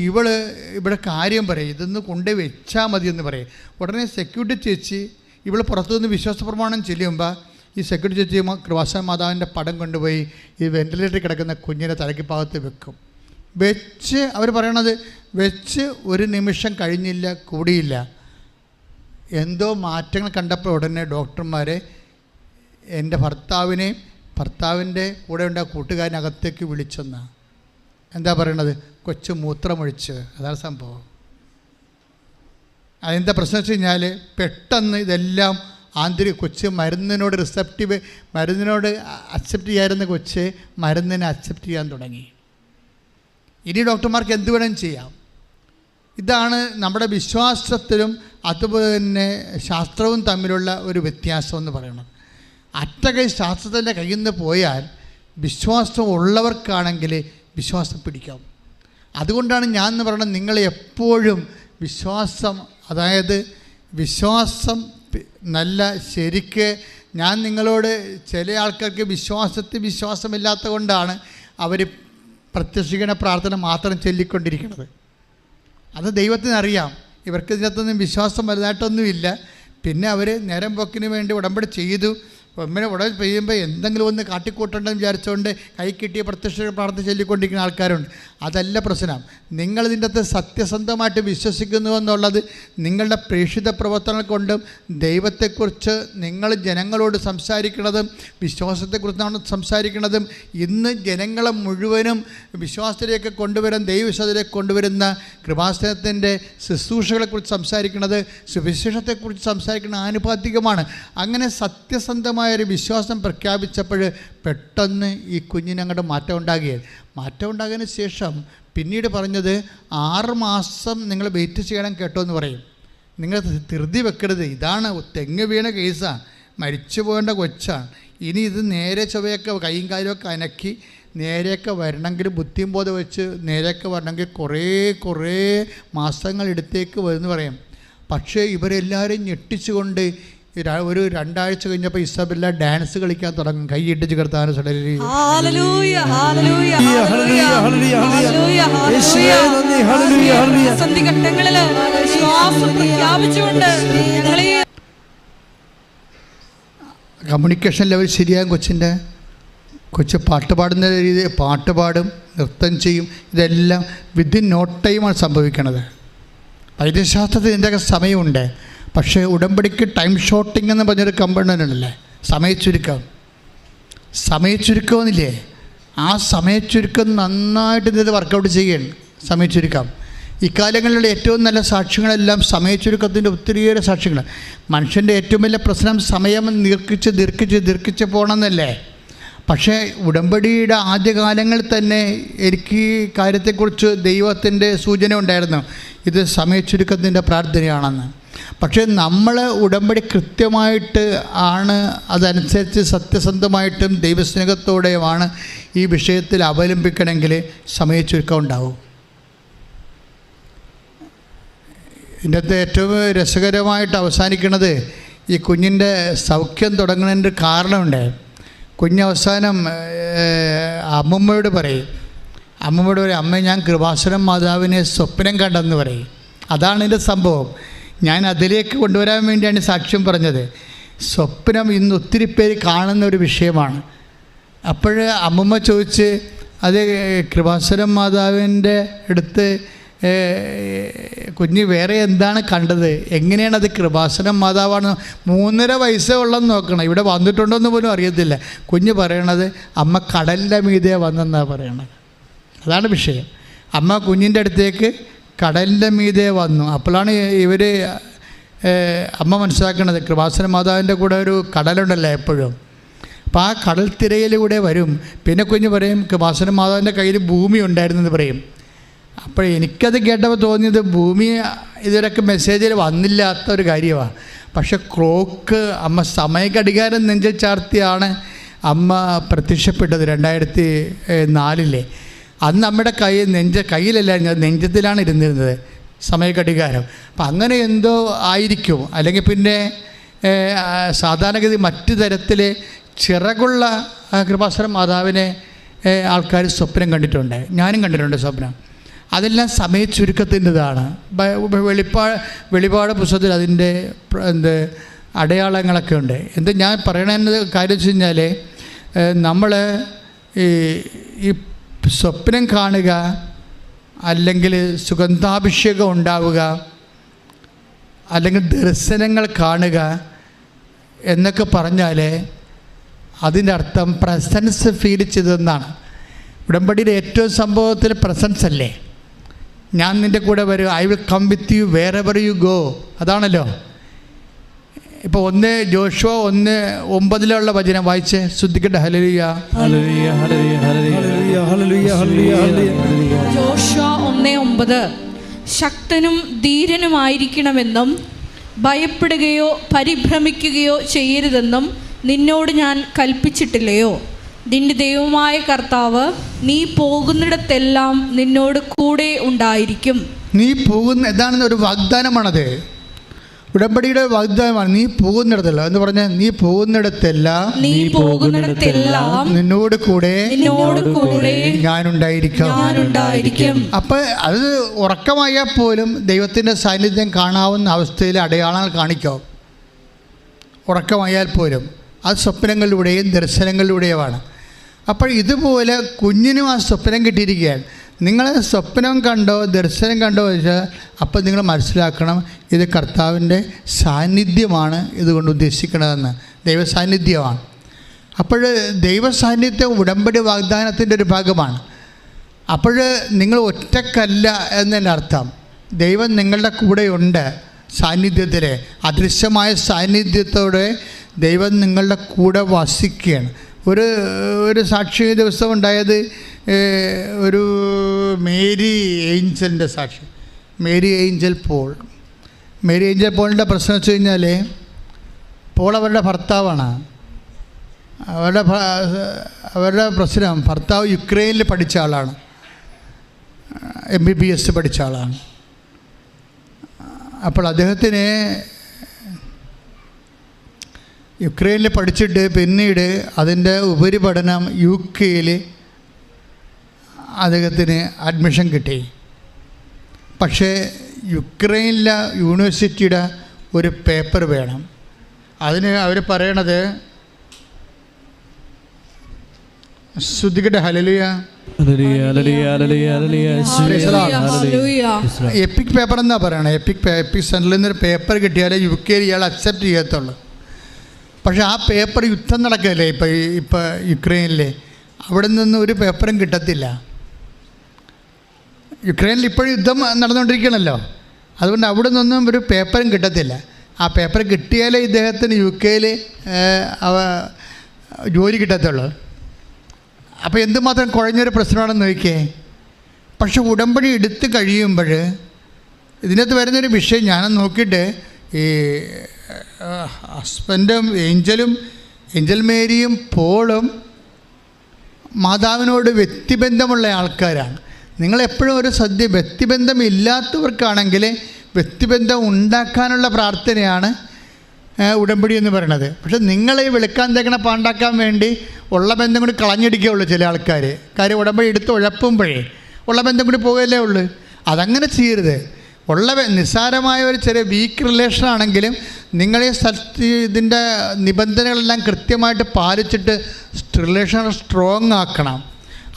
ഇവിടെ കാര്യം പറയും, ഇതൊന്ന് കൊണ്ടുപോയി വെച്ചാൽ മതിയെന്ന് പറയും. ഉടനെ സെക്യൂരിറ്റി ചേച്ചി പുറത്തുനിന്ന് വിശ്വാസ പ്രമാണം ചെല്ലുമ്പോൾ ഈ സെക്യൂരിറ്റി ചേച്ചി കൃപാസന മാതാവിൻ്റെ പടം കൊണ്ടുപോയി ഈ വെന്റിലേറ്ററിൽ കിടക്കുന്ന കുഞ്ഞിനെ തലയ്ക്ക് ഭാഗത്ത് വെക്കും. വെച്ച് അവർ പറയണത് വെച്ച് ഒരു നിമിഷം കഴിഞ്ഞില്ല, കൂടിയില്ല. എന്തോ മാറ്റങ്ങൾ കണ്ടപ്പോൾ ഉടനെ ഡോക്ടർമാർ എൻ്റെ ഭർത്താവിൻ്റെ കൂടെ ഉണ്ടായ കൂട്ടുകാരനകത്തേക്ക് വിളിച്ചെന്നാണ്. എന്താ പറയണത്? കൊച്ചു മൂത്രമൊഴിച്ച്. അതാണ് സംഭവം. അതെന്താ പ്രശ്നം വെച്ച് കഴിഞ്ഞാൽ പെട്ടെന്ന് ഇതെല്ലാം കൊച്ച് മരുന്നിനോട് മരുന്നിനോട് അക്സെപ്റ്റ് ചെയ്യാറുന്ന കൊച്ച് മരുന്നിനെ അക്സെപ്റ്റ് ചെയ്യാൻ തുടങ്ങി. ഇനി ഡോക്ടർമാർക്ക് എന്ത് വേണം ചെയ്യാം. ഇതാണ് നമ്മുടെ വിശ്വാസത്തിലും അതുപോലെ തന്നെ ശാസ്ത്രവും തമ്മിലുള്ള ഒരു വ്യത്യാസം എന്ന് പറയുന്നത്. അറ്റകൈ ശാസ്ത്രത്തിൻ്റെ കയ്യിൽ നിന്ന് പോയാൽ വിശ്വാസം ഉള്ളവർക്കാണെങ്കിൽ വിശ്വാസം പിടിക്കാം. അതുകൊണ്ടാണ് ഞാൻ എന്ന് പറയുന്നത്, നിങ്ങൾ എപ്പോഴും വിശ്വാസം, അതായത് വിശ്വാസം നല്ല ശരിക്ക്, ഞാൻ നിങ്ങളോട് ചില ആൾക്കാർക്ക് വിശ്വാസമില്ലാത്ത കൊണ്ടാണ് അവർ പ്രത്യക്ഷീകരണ പ്രാർത്ഥന മാത്രം ചൊല്ലിക്കൊണ്ടിരിക്കുന്നത്. അത് ദൈവത്തിനറിയാം, ഇവർക്ക് ഇതിനകത്തൊന്നും വിശ്വാസം വലുതായിട്ടൊന്നുമില്ല. പിന്നെ അവർ നേരം പോക്കിന് വേണ്ടി ഉടമ്പടി ചെയ്തു. ഉടമ്പടി ചെയ്യുമ്പോൾ എന്തെങ്കിലും ഒന്ന് കാട്ടിക്കൂട്ടണ്ടെന്ന് വിചാരിച്ചുകൊണ്ട് കൈ കിട്ടിയ പ്രത്യക്ഷ പ്രാർത്ഥന ചൊല്ലിക്കൊണ്ടിരിക്കുന്ന ആൾക്കാരുണ്ട്. അതല്ല പ്രശ്നം. നിങ്ങളിതിൻ്റെ അകത്ത് സത്യസന്ധമായിട്ട് വിശ്വസിക്കുന്നു എന്നുള്ളത് നിങ്ങളുടെ പ്രേക്ഷിത പ്രവർത്തനങ്ങൾ കൊണ്ടും ദൈവത്തെക്കുറിച്ച് നിങ്ങൾ ജനങ്ങളോട് സംസാരിക്കുന്നതും വിശ്വാസത്തെക്കുറിച്ചാണ് സംസാരിക്കുന്നതും ഇന്ന് ജനങ്ങളെ മുഴുവനും വിശ്വാസത്തിലേക്ക് കൊണ്ടുവരാൻ, ദൈവവിശ്വാസത്തിലേക്ക് കൊണ്ടുവരുന്ന കൃപാസനത്തിൻ്റെ ശുശ്രൂഷകളെക്കുറിച്ച് സംസാരിക്കുന്നത്, സുവിശേഷത്തെക്കുറിച്ച് സംസാരിക്കുന്നത് ആനുപാതികമാണ്. അങ്ങനെ സത്യസന്ധമായൊരു വിശ്വാസം പ്രഖ്യാപിച്ചപ്പോൾ പെട്ടെന്ന് ഈ കുഞ്ഞിനങ്ങോട്ട് മാറ്റം ഉണ്ടാകിയതിന് ശേഷം പിന്നീട് പറഞ്ഞത് 6 മാസം നിങ്ങൾ വെയിറ്റ് ചെയ്യണം കേട്ടോ എന്ന് പറയും. നിങ്ങൾ ധൃതി വെക്കരുത്. ഇതാണ് തെങ്ങ് വീണ കേസാണ്, മരിച്ചു പോകേണ്ട കൊച്ചാണ്. ഇനി ഇത് നേരെ ചൊവ്വയൊക്കെ കൈയും കാലുമൊക്കെ അനക്കി നേരെയൊക്കെ വരണമെങ്കിൽ, ബുദ്ധിയും ബോധം വെച്ച് നേരെയൊക്കെ വരണമെങ്കിൽ കുറേ മാസങ്ങൾ എടുത്തേക്ക് വരുമെന്ന് പറയും. പക്ഷേ ഇവരെല്ലാവരും ഞെട്ടിച്ചുകൊണ്ട് ഒരു 2 ആഴ്ച കഴിഞ്ഞപ്പോൾ ഇസബെല്ല ഡാൻസ് കളിക്കാൻ തുടങ്ങും. കൈയിട്ടിച്ച് കിടത്താൻ കമ്മ്യൂണിക്കേഷൻ ലെവൽ ശരിയാകും. കൊച്ച് പാട്ട് പാടുന്ന രീതി പാട്ട് പാടും, നൃത്തം ചെയ്യും. ഇതെല്ലാം വിത്തിൻ നോ ടൈമാണ് സംഭവിക്കുന്നത്. വൈദ്യശാസ്ത്രത്തിൽ ഇതിൻ്റെയൊക്കെ സമയമുണ്ട്. പക്ഷേ ഉടമ്പടിക്ക് ടൈം ഷോർട്ടിംഗ് എന്ന് പറഞ്ഞൊരു കമ്പണൻ്റ് ഉണ്ടല്ലേ, സമയച്ചുരുക്കമെന്നില്ലേ, ആ സമയച്ചുരുക്കം നന്നായിട്ട് ഇത് വർക്കൗട്ട് ചെയ്യണം. സമയച്ചുരുക്കം ഇക്കാലങ്ങളിലുള്ള ഏറ്റവും നല്ല സാക്ഷ്യങ്ങളെല്ലാം സമയച്ചുരുക്കത്തിൻ്റെ ഒത്തിരിയേറെ സാക്ഷ്യങ്ങൾ. മനുഷ്യൻ്റെ ഏറ്റവും വലിയ പ്രശ്നം സമയം ദീർഘിച്ച് പോകണമെന്നല്ലേ. പക്ഷേ ഉടമ്പടിയുടെ ആദ്യകാലങ്ങളിൽ തന്നെ എനിക്ക് ഈ കാര്യത്തെക്കുറിച്ച് ദൈവത്തിൻ്റെ സൂചന ഉണ്ടായിരുന്നു, ഇത് സമയച്ചുരുക്കത്തിൻ്റെ പ്രാർത്ഥനയാണെന്ന്. പക്ഷേ നമ്മൾ ഉടമ്പടി കൃത്യമായിട്ട് ആണ്, അതനുസരിച്ച് സത്യസന്ധമായിട്ടും ദൈവസ്നേഹത്തോടെയുമാണ് ഈ വിഷയത്തിൽ അവലംബിക്കണമെങ്കിൽ സമയച്ചുരുക്കം ഉണ്ടാവും. ഇതിൻ്റെ അകത്ത് ഏറ്റവും രസകരമായിട്ട് അവസാനിക്കുന്നത് ഈ കുഞ്ഞിൻ്റെ സൗഖ്യം തുടങ്ങുന്നതിൻ്റെ കാരണമുണ്ട്. കുഞ്ഞവസാനം അമ്മമ്മയോട് പറയും, അമ്മ ഞാൻ കൃപാസനം മാതാവിനെ സ്വപ്നം കണ്ടെന്ന് പറയും. അതാണ് ഇതിൻ്റെ സംഭവം. ഞാൻ അതിലേക്ക് കൊണ്ടുവരാൻ വേണ്ടിയാണ് സാക്ഷ്യം പറഞ്ഞത്. സ്വപ്നം ഇന്ന് ഒത്തിരി പേര് കാണുന്ന ഒരു വിഷയമാണ്. അപ്പോൾ അമ്മമ്മ ചോദിച്ച്, അത് കൃപാസനം മാതാവിൻ്റെ അടുത്ത് കുഞ്ഞ് വേറെ എന്താണ് കണ്ടത്, എങ്ങനെയാണ് അത് കൃപാസനം മാതാവാണ്? 3.5 വയസ്സേ ഉള്ളെന്ന് നോക്കണം, ഇവിടെ വന്നിട്ടുണ്ടോയെന്ന് പോലും അറിയത്തില്ല. കുഞ്ഞ് പറയണത് അമ്മ കടലിൻ്റെ മീതെ വന്നെന്നാണ് പറയണത്. അതാണ് വിഷയം. അമ്മ കുഞ്ഞിൻ്റെ അടുത്തേക്ക് കടലിൻ്റെ മീതെ വന്നു. അപ്പോഴാണ് ഇവർ അമ്മ മനസ്സിലാക്കണത് കൃപാസന മാതാവിൻ്റെ കൂടെ ഒരു കടലുണ്ടല്ലോ എപ്പോഴും. അപ്പോൾ ആ കടൽ തിരയിലൂടെ വരും. പിന്നെ കുഞ്ഞ് പറയും കൃപാസന മാതാവിൻ്റെ കയ്യിൽ ഭൂമി ഉണ്ടായിരുന്നെന്ന് പറയും. അപ്പോൾ എനിക്കത് കേട്ടപ്പോൾ തോന്നിയത് ഭൂമി ഇതുവരെയൊക്കെ മെസ്സേജിൽ വന്നില്ലാത്ത ഒരു കാര്യമാണ്. പക്ഷെ ക്ലോക്ക് അമ്മ സമയഘടികാരം നെഞ്ചിൽ ചാർത്തിയാണ് അമ്മ പ്രത്യക്ഷപ്പെട്ടത് 2004. അന്ന് നമ്മുടെ കയ്യിലല്ല, നെഞ്ചത്തിലാണ് ഇരുന്നിരുന്നത് സമയഘടികാരം. അപ്പം അങ്ങനെ എന്തോ ആയിരിക്കും. അല്ലെങ്കിൽ പിന്നെ സാധാരണഗതി മറ്റു തരത്തിൽ ചിറകുള്ള കൃപാസന മാതാവിനെ ആൾക്കാർ സ്വപ്നം കണ്ടിട്ടുണ്ട്. ഞാനും കണ്ടിട്ടുണ്ട് സ്വപ്നം. അതെല്ലാം സമയ ചുരുക്കത്തിൻ്റെതാണ്. വെളിപാട് പുസ്തകത്തിൽ അതിൻ്റെ അടയാളങ്ങളൊക്കെ ഉണ്ട്. ഞാൻ പറയണ കാര്യം വെച്ച് കഴിഞ്ഞാൽ നമ്മൾ ഈ സ്വപ്നം കാണുക, അല്ലെങ്കിൽ സുഗന്ധാഭിഷേകം ഉണ്ടാവുക, അല്ലെങ്കിൽ ദർശനങ്ങൾ കാണുക എന്നൊക്കെ പറഞ്ഞാൽ അതിൻ്റെ അർത്ഥം പ്രസൻസ് ഫീൽ ചെയ്തതെന്നാണ്. ഉടമ്പടിയുടെ ഏറ്റവും സംഭവത്തിൽ പ്രസൻസ് അല്ലേ. ഞാൻ നിൻ്റെ കൂടെ വരും, I will come with you wherever you go. അതാണല്ലോ. ഇപ്പോൾ 1 ജോഷുവ 1:9 വചനം വായിച്ച് ശ്രദ്ധിക്കട്ടെ. ഹല്ലേലൂയ ഹല്ലേലൂയ ഹല്ലേലൂയ ഹല്ലേലൂയ ഹല്ലേലൂയ ഹല്ലേലൂയ. ജോഷുവ 1:9 ശക്തനും ധീരനുമായിരിക്കണമെന്നും ഭയപ്പെടുകയോ പരിഭ്രമിക്കുകയോ ചെയ്യരുതെന്നും നിന്നോട് ഞാൻ കൽപ്പിച്ചിട്ടില്ലയോ? നിന്റെ ദൈവമായ കർത്താവ് നീ പോകുന്നിടത്തെല്ലാം നിന്നോട് കൂടെ ഉണ്ടായിരിക്കും. നീ പോകുന്ന ഇതാണ് ഒരു വാഗ്ദാനമാണത്. ഉടമ്പടിയുടെ വാഗ്ദാനമാണ്. നീ പോകുന്നിടത്തെല്ലാം എന്ന് പറഞ്ഞാൽ നീ പോകുന്നിടത്തെല്ലാം നിന്നോട് കൂടെ ഞാനുണ്ടായിരിക്കും. അപ്പം അത് ഉറക്കമായാൽ പോലും ദൈവത്തിൻ്റെ സാന്നിധ്യം കാണാവുന്ന അവസ്ഥയിൽ അടയാളങ്ങൾ കാണിക്കാം. ഉറക്കമായാൽ പോലും അത് സ്വപ്നങ്ങളിലൂടെയും ദർശനങ്ങളിലൂടെയുമാണ്. അപ്പോൾ ഇതുപോലെ കുഞ്ഞിനും ആ സ്വപ്നം കിട്ടിയിരിക്കുകയാണ്. നിങ്ങൾ സ്വപ്നം കണ്ടോ ദർശനം കണ്ടോ വെച്ചാൽ അപ്പോൾ നിങ്ങൾ മനസ്സിലാക്കണം ഇത് കർത്താവിൻ്റെ സാന്നിധ്യമാണ് ഇതുകൊണ്ട് ഉദ്ദേശിക്കണതെന്ന്. ദൈവസാന്നിധ്യമാണ്. അപ്പോൾ ദൈവസാന്നിധ്യം ഉടമ്പടി വാഗ്ദാനത്തിൻ്റെ ഒരു ഭാഗമാണ്. അപ്പോൾ നിങ്ങൾ ഒറ്റക്കല്ല എന്നതിൻ്റെ അർത്ഥം. ദൈവം നിങ്ങളുടെ കൂടെയുണ്ട്. സാന്നിധ്യത്തിൽ അദൃശ്യമായ സാന്നിധ്യത്തോടെ ദൈവം നിങ്ങളുടെ കൂടെ വസിക്കുകയാണ്. ഒരു സാക്ഷി ദിവസം ഉണ്ടായത് ഒരു മേരി ഏഞ്ചലിൻ്റെ സാക്ഷി, മേരി ഏഞ്ചൽ പോളിൻ്റെ പ്രശ്നം വെച്ച് കഴിഞ്ഞാൽ പോൾ അവരുടെ ഭർത്താവാണ്. അവരുടെ പ്രശ്നം ഭർത്താവ് യുക്രൈനിൽ പഠിച്ച ആളാണ്, MBBS പഠിച്ച ആളാണ്. അപ്പോൾ അദ്ദേഹത്തിന് യുക്രൈനിൽ പഠിച്ചിട്ട് പിന്നീട് അതിൻ്റെ ഉപരിപഠനം UK അദ്ദേഹത്തിന് അഡ്മിഷൻ കിട്ടി. പക്ഷേ യുക്രൈനിലെ യൂണിവേഴ്സിറ്റിയുടെ ഒരു പേപ്പർ വേണം. അതിന് അവർ പറയണത് ശ്രദ്ധിക്കട്ടെ. ഹല്ലേലൂയ എപ്പിക് പേപ്പർ എന്നാ പറയണത്. എപ്പിക് സെൻറ്ററിൽ നിന്നൊരു പേപ്പർ കിട്ടിയാലേ UK ഇയാൾ അക്സെപ്റ്റ് ചെയ്യത്തുള്ളൂ. പക്ഷേ ആ പേപ്പർ യുദ്ധം നടക്കുകയല്ലേ ഇപ്പോൾ യുക്രൈനിൽ. അവിടെ നിന്ന് ഒരു പേപ്പറും കിട്ടത്തില്ല. യുക്രൈനിൽ ഇപ്പോഴും യുദ്ധം നടന്നുകൊണ്ടിരിക്കണമല്ലോ. അതുകൊണ്ട് അവിടെ നിന്നൊന്നും ഒരു പേപ്പറും കിട്ടത്തില്ല. ആ പേപ്പർ കിട്ടിയാലേ ഇദ്ദേഹത്തിന് UK ജോലി കിട്ടത്തുള്ളൂ. അപ്പോൾ എന്തുമാത്രം കുഴഞ്ഞൊരു പ്രശ്നമാണെന്ന് നോക്കിയേ. പക്ഷെ ഉടമ്പടി എടുത്ത് കഴിയുമ്പോൾ ഇതിനകത്ത് വരുന്നൊരു വിഷയം ഞാൻ നോക്കിയിട്ട് ഈ ഹസ്ബൻഡും ഏഞ്ചൽ മേരിയും പോളും മാതാവിനോട് വ്യക്തിബന്ധമുള്ള ആൾക്കാരാണ്. നിങ്ങളെപ്പോഴും ഒരു വ്യക്തിബന്ധം ഇല്ലാത്തവർക്കാണെങ്കിൽ വ്യക്തിബന്ധം ഉണ്ടാക്കാനുള്ള പ്രാർത്ഥനയാണ് ഉടമ്പടി എന്ന് പറയണത്. പക്ഷെ നിങ്ങളെ വെളുക്കാൻ തേക്കണ പാണ്ടാക്കാൻ വേണ്ടി ഉള്ള ബന്ധം കൂടി കളഞ്ഞടിക്കുകയുള്ളൂ ചില ആൾക്കാർ. കാര്യം ഉടമ്പടി എടുത്ത് ഉഴപ്പുമ്പോഴേ ഉള്ള ബന്ധം കൂടി പോകുകയല്ലേ ഉള്ളൂ. അതങ്ങനെ ചെയ്യരുത്. നിസ്സാരമായ ഒരു ചെറിയ വീക്ക് റിലേഷൻ ആണെങ്കിലും നിങ്ങളെ ഇതിൻ്റെ നിബന്ധനകളെല്ലാം കൃത്യമായിട്ട് പാലിച്ചിട്ട് റിലേഷൻ സ്ട്രോങ് ആക്കണം.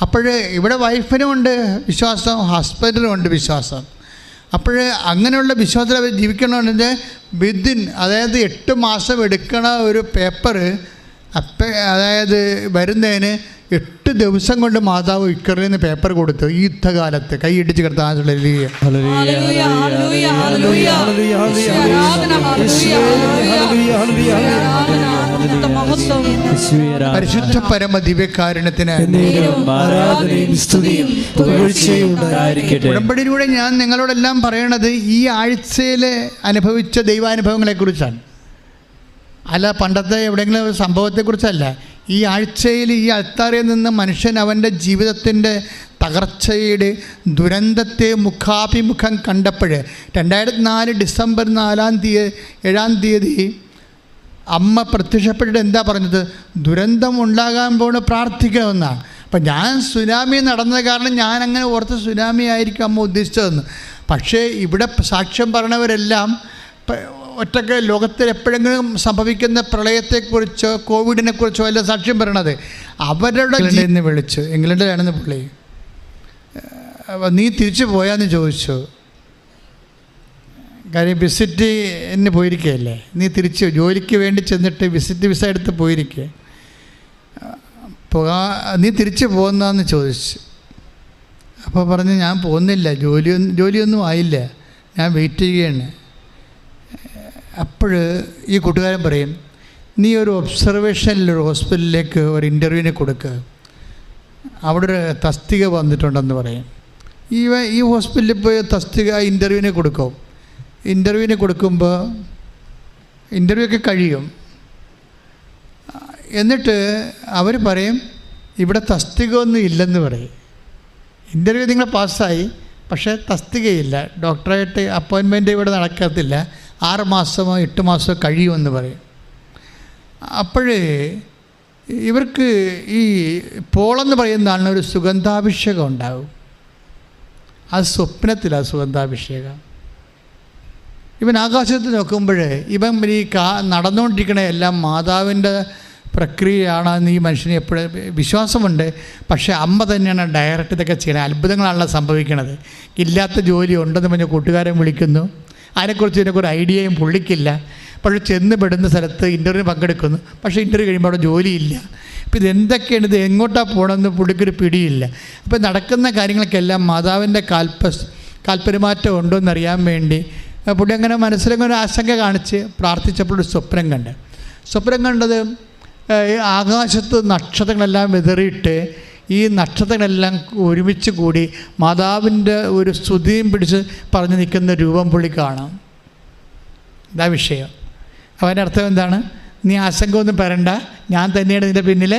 അപ്പോൾ ഇവിടെ വൈഫിനും ഉണ്ട് വിശ്വാസം, ഹസ്ബൻഡിനും ഉണ്ട് വിശ്വാസം. അപ്പോൾ അങ്ങനെയുള്ള വിശ്വാസത്തിൽ അവർ ജീവിക്കണമെങ്കിൽ വിത്തിൻ, അതായത് 8 മാസം എടുക്കണ ഒരു പേപ്പർ അതായത് വരുന്നതിന് 8 ദിവസം കൊണ്ട് മാതാവ് ഇക്കറിൽ നിന്ന് പേപ്പർ കൊടുത്തു. ഈ യുദ്ധകാലത്ത് കൈയിടിച്ച് കിടത്താനുള്ള പരിശുദ്ധ പരമ ദിവ്യകാരുണ്യത്തിന് ഉടമ്പടിയിലൂടെ ഞാൻ നിങ്ങളോടെല്ലാം പറയണത് ഈ ആഴ്ചയിൽ അനുഭവിച്ച ദൈവാനുഭവങ്ങളെക്കുറിച്ചാണ്, അല്ല പണ്ടത്തെ എവിടെയെങ്കിലും ഒരു സംഭവത്തെക്കുറിച്ചല്ല. ഈ ആഴ്ചയിൽ ഈ അൾത്താരയിൽ നിന്ന് മനുഷ്യൻ അവൻ്റെ ജീവിതത്തിൻ്റെ തകർച്ചയുടെ ദുരന്തത്തെ മുഖാഭിമുഖം കണ്ടപ്പോൾ 2004 ഡിസംബർ 7-ാം തീയതി അമ്മ പ്രത്യക്ഷപ്പെട്ടിട്ട് എന്താ പറഞ്ഞത്? ദുരന്തം ഉണ്ടാകാൻ പോകുന്ന പ്രാർത്ഥിക്കണമെന്നാണ്. അപ്പം ഞാൻ സുനാമി നടന്നത് കാരണം ഞാൻ അങ്ങനെ ഓർത്ത് സുനാമി ആയിരിക്കും അമ്മ ഉദ്ദേശിച്ചതെന്ന്. പക്ഷേ ഇവിടെ സാക്ഷ്യം പറഞ്ഞവരെല്ലാം ഒറ്റയ്ക്ക് ലോകത്തിൽ എപ്പോഴെങ്കിലും സംഭവിക്കുന്ന പ്രളയത്തെക്കുറിച്ചോ കോവിഡിനെക്കുറിച്ചോ അല്ല സാക്ഷ്യം പറയണത്. അവരുടെ നിന്ന് വിളിച്ചു, ഇംഗ്ലണ്ടിലാണെന്ന് പുള്ളി, നീ തിരിച്ചു പോയാന്ന് ചോദിച്ചു. കാര്യം വിസിറ്റിന് പോയിരിക്കുകയല്ലേ, നീ തിരിച്ച് ജോലിക്ക് വേണ്ടി ചെന്നിട്ട് വിസിറ്റ് വിസ എടുത്ത് പോയിരിക്കുക, നീ തിരിച്ച് പോകുന്നതെന്ന് ചോദിച്ചു. അപ്പോൾ പറഞ്ഞു ഞാൻ പോകുന്നില്ല, ജോലിയൊന്നും ആയില്ല, ഞാൻ വെയിറ്റ് ചെയ്യുകയാണ്. അപ്പോൾ ഈ കൂട്ടുകാരൻ പറയും, നീ ഒരു ഒബ്സർവേഷനിലൊരു ഹോസ്പിറ്റലിലേക്ക് ഒരു ഇൻ്റർവ്യൂവിന് കൊടുക്കുക, അവിടെ ഒരു തസ്തിക വന്നിട്ടുണ്ടെന്ന് പറയും. ഈ ഹോസ്പിറ്റലിൽ പോയി തസ്തിക ഇൻ്റർവ്യൂവിന് കൊടുക്കും. ഇൻ്റർവ്യൂവിന് കൊടുക്കുമ്പോൾ ഇൻ്റർവ്യൂ ഒക്കെ കഴിയും. എന്നിട്ട് അവർ പറയും ഇവിടെ തസ്തിക ഒന്നും ഇല്ലെന്ന് പറയും. ഇൻ്റർവ്യൂ നിങ്ങൾ പാസ്സായി, പക്ഷേ തസ്തികയില്ല, ഡോക്ടറായിട്ട് അപ്പോയിൻമെൻറ്റ് ഇവിടെ നടക്കത്തില്ല, 6 മാസമോ 8 മാസമോ കഴിയുമെന്ന് പറയും. അപ്പോഴേ ഇവർക്ക് ഈ പോളെന്ന് പറയുന്ന ആളിന് ഒരു സുഗന്ധാഭിഷേകം ഉണ്ടാകും. അത് സ്വപ്നത്തിലാണ് സുഗന്ധാഭിഷേകം. ഇവൻ ആകാശത്ത് നോക്കുമ്പോൾ ഇവൻ ഈ നടന്നുകൊണ്ടിരിക്കണ എല്ലാം മാതാവിൻ്റെ പ്രക്രിയയാണെന്ന് ഈ മനുഷ്യന് എപ്പോഴും വിശ്വാസമുണ്ട്. പക്ഷേ അമ്മ തന്നെയാണ് ഡയറക്റ്റ് ഇതൊക്കെ ചെയ്യണത്. അത്ഭുതങ്ങളാണല്ലോ സംഭവിക്കണത്. ഇല്ലാത്ത ജോലി ഉണ്ടെന്ന് പറഞ്ഞ കൂട്ടുകാരൻ വിളിക്കുന്നു, അതിനെക്കുറിച്ച് ഇതിനെക്കുറിച്ച് ഐഡിയയും പുള്ളിക്കില്ല. പക്ഷേ ചെന്ന് പെടുന്ന സ്ഥലത്ത് ഇൻ്റർവ്യൂ പങ്കെടുക്കുന്നു, പക്ഷേ ഇൻ്റർവ്യൂ കഴിയുമ്പോൾ അവിടെ ജോലിയില്ല. അപ്പോൾ ഇതെന്തൊക്കെയാണ്, ഇത് എങ്ങോട്ടാണ് പോകണമെന്ന് പുള്ളിക്കൊരു പിടിയില്ല. അപ്പോൾ നടക്കുന്ന കാര്യങ്ങൾക്കെല്ലാം മാതാവിൻ്റെ കാൽപെരുമാറ്റം ഉണ്ടോ എന്നറിയാൻ വേണ്ടി പുള്ളി അങ്ങനെ മനസ്സിലങ്ങനെ ആശങ്ക കാണിച്ച് പ്രാർത്ഥിച്ചപ്പോൾ ഒരു സ്വപ്നം കണ്ടത് ആകാശത്ത് നക്ഷത്രങ്ങളെല്ലാം വിതറിയിട്ട് ഈ നക്ഷത്രങ്ങളെല്ലാം ഒരുമിച്ച് കൂടി മാതാവിൻ്റെ ഒരു സ്തുതിയും പിടിച്ച് പറഞ്ഞു നിൽക്കുന്ന രൂപം പുള്ളി കാണാം. ഇതാ വിഷയം. അവൻ്റെ അർത്ഥം എന്താണ്? നീ ആശങ്ക ഒന്നും പറയണ്ട, ഞാൻ തന്നെയാണ് നിൻ്റെ പിന്നിൽ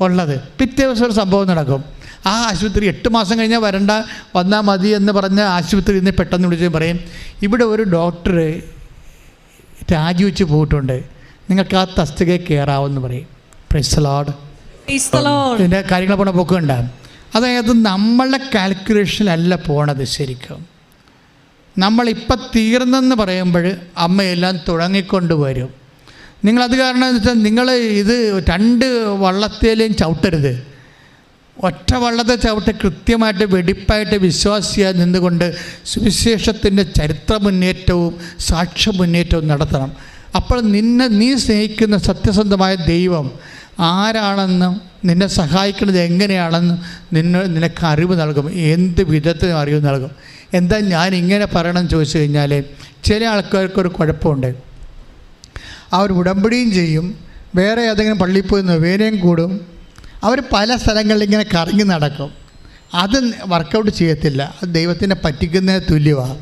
ഉള്ളത്. പിറ്റേ ദിവസം ഒരു സംഭവം നടക്കും. ആ ആശുപത്രി 8 മാസം കഴിഞ്ഞാൽ വന്നാൽ മതി എന്ന് പറഞ്ഞ ആശുപത്രിയിൽ നിന്ന് പെട്ടെന്ന് വിളിച്ച് പറയും, ഇവിടെ ഒരു ഡോക്ടർ രാജിവെച്ച് പോയിട്ടുണ്ട്, നിങ്ങൾക്ക് ആ തസ്തികയിൽ കയറാമെന്ന് പറയും. Praise the Lord. ഇതിൻ്റെ കാര്യങ്ങൾ പോണ പോക്കുണ്ടാകും. അതായത് നമ്മളുടെ കാൽക്കുലേഷനിലല്ല പോണത്. ശരിക്കും നമ്മളിപ്പം തീർന്നെന്ന് പറയുമ്പോൾ അമ്മയെല്ലാം തുടങ്ങിക്കൊണ്ട് വരും. നിങ്ങളത് കാരണം എന്ന് വെച്ചാൽ നിങ്ങൾ ഇത് 2 വള്ളത്തേലും ചവിട്ടരുത്. ഒറ്റ വള്ളത്തെ ചവിട്ട് കൃത്യമായിട്ട് വെടിപ്പായിട്ട് വിശ്വാസിയായി നിന്നുകൊണ്ട് സുവിശേഷത്തിൻ്റെ ചരിത്ര മുന്നേറ്റവും സാക്ഷ്യ മുന്നേറ്റവും നടത്തണം. അപ്പോൾ നീ സ്നേഹിക്കുന്ന സത്യസന്ധമായ ദൈവം ആരാണെന്നും നിന്നെ സഹായിക്കുന്നത് എങ്ങനെയാണെന്നും നിനക്ക് അറിവ് നൽകും. എന്ത് വിധത്തിലും അറിവ് നൽകും. എന്താ ഞാൻ ഇങ്ങനെ പറയണമെന്ന് ചോദിച്ചു കഴിഞ്ഞാൽ, ചില ആൾക്കാർക്കൊരു കുഴപ്പമുണ്ട്. അവർ ഉടമ്പടിയും ചെയ്യും, വേറെ ഏതെങ്കിലും പള്ളിയിൽ പോയി വേനയും കൂടും, അവർ പല സ്ഥലങ്ങളിൽ ഇങ്ങനെ കറങ്ങി നടക്കും. അത് വർക്കൗട്ട് ചെയ്യത്തില്ല. അത് ദൈവത്തിനെ പറ്റിക്കുന്നതിന് തുല്യമാണ്.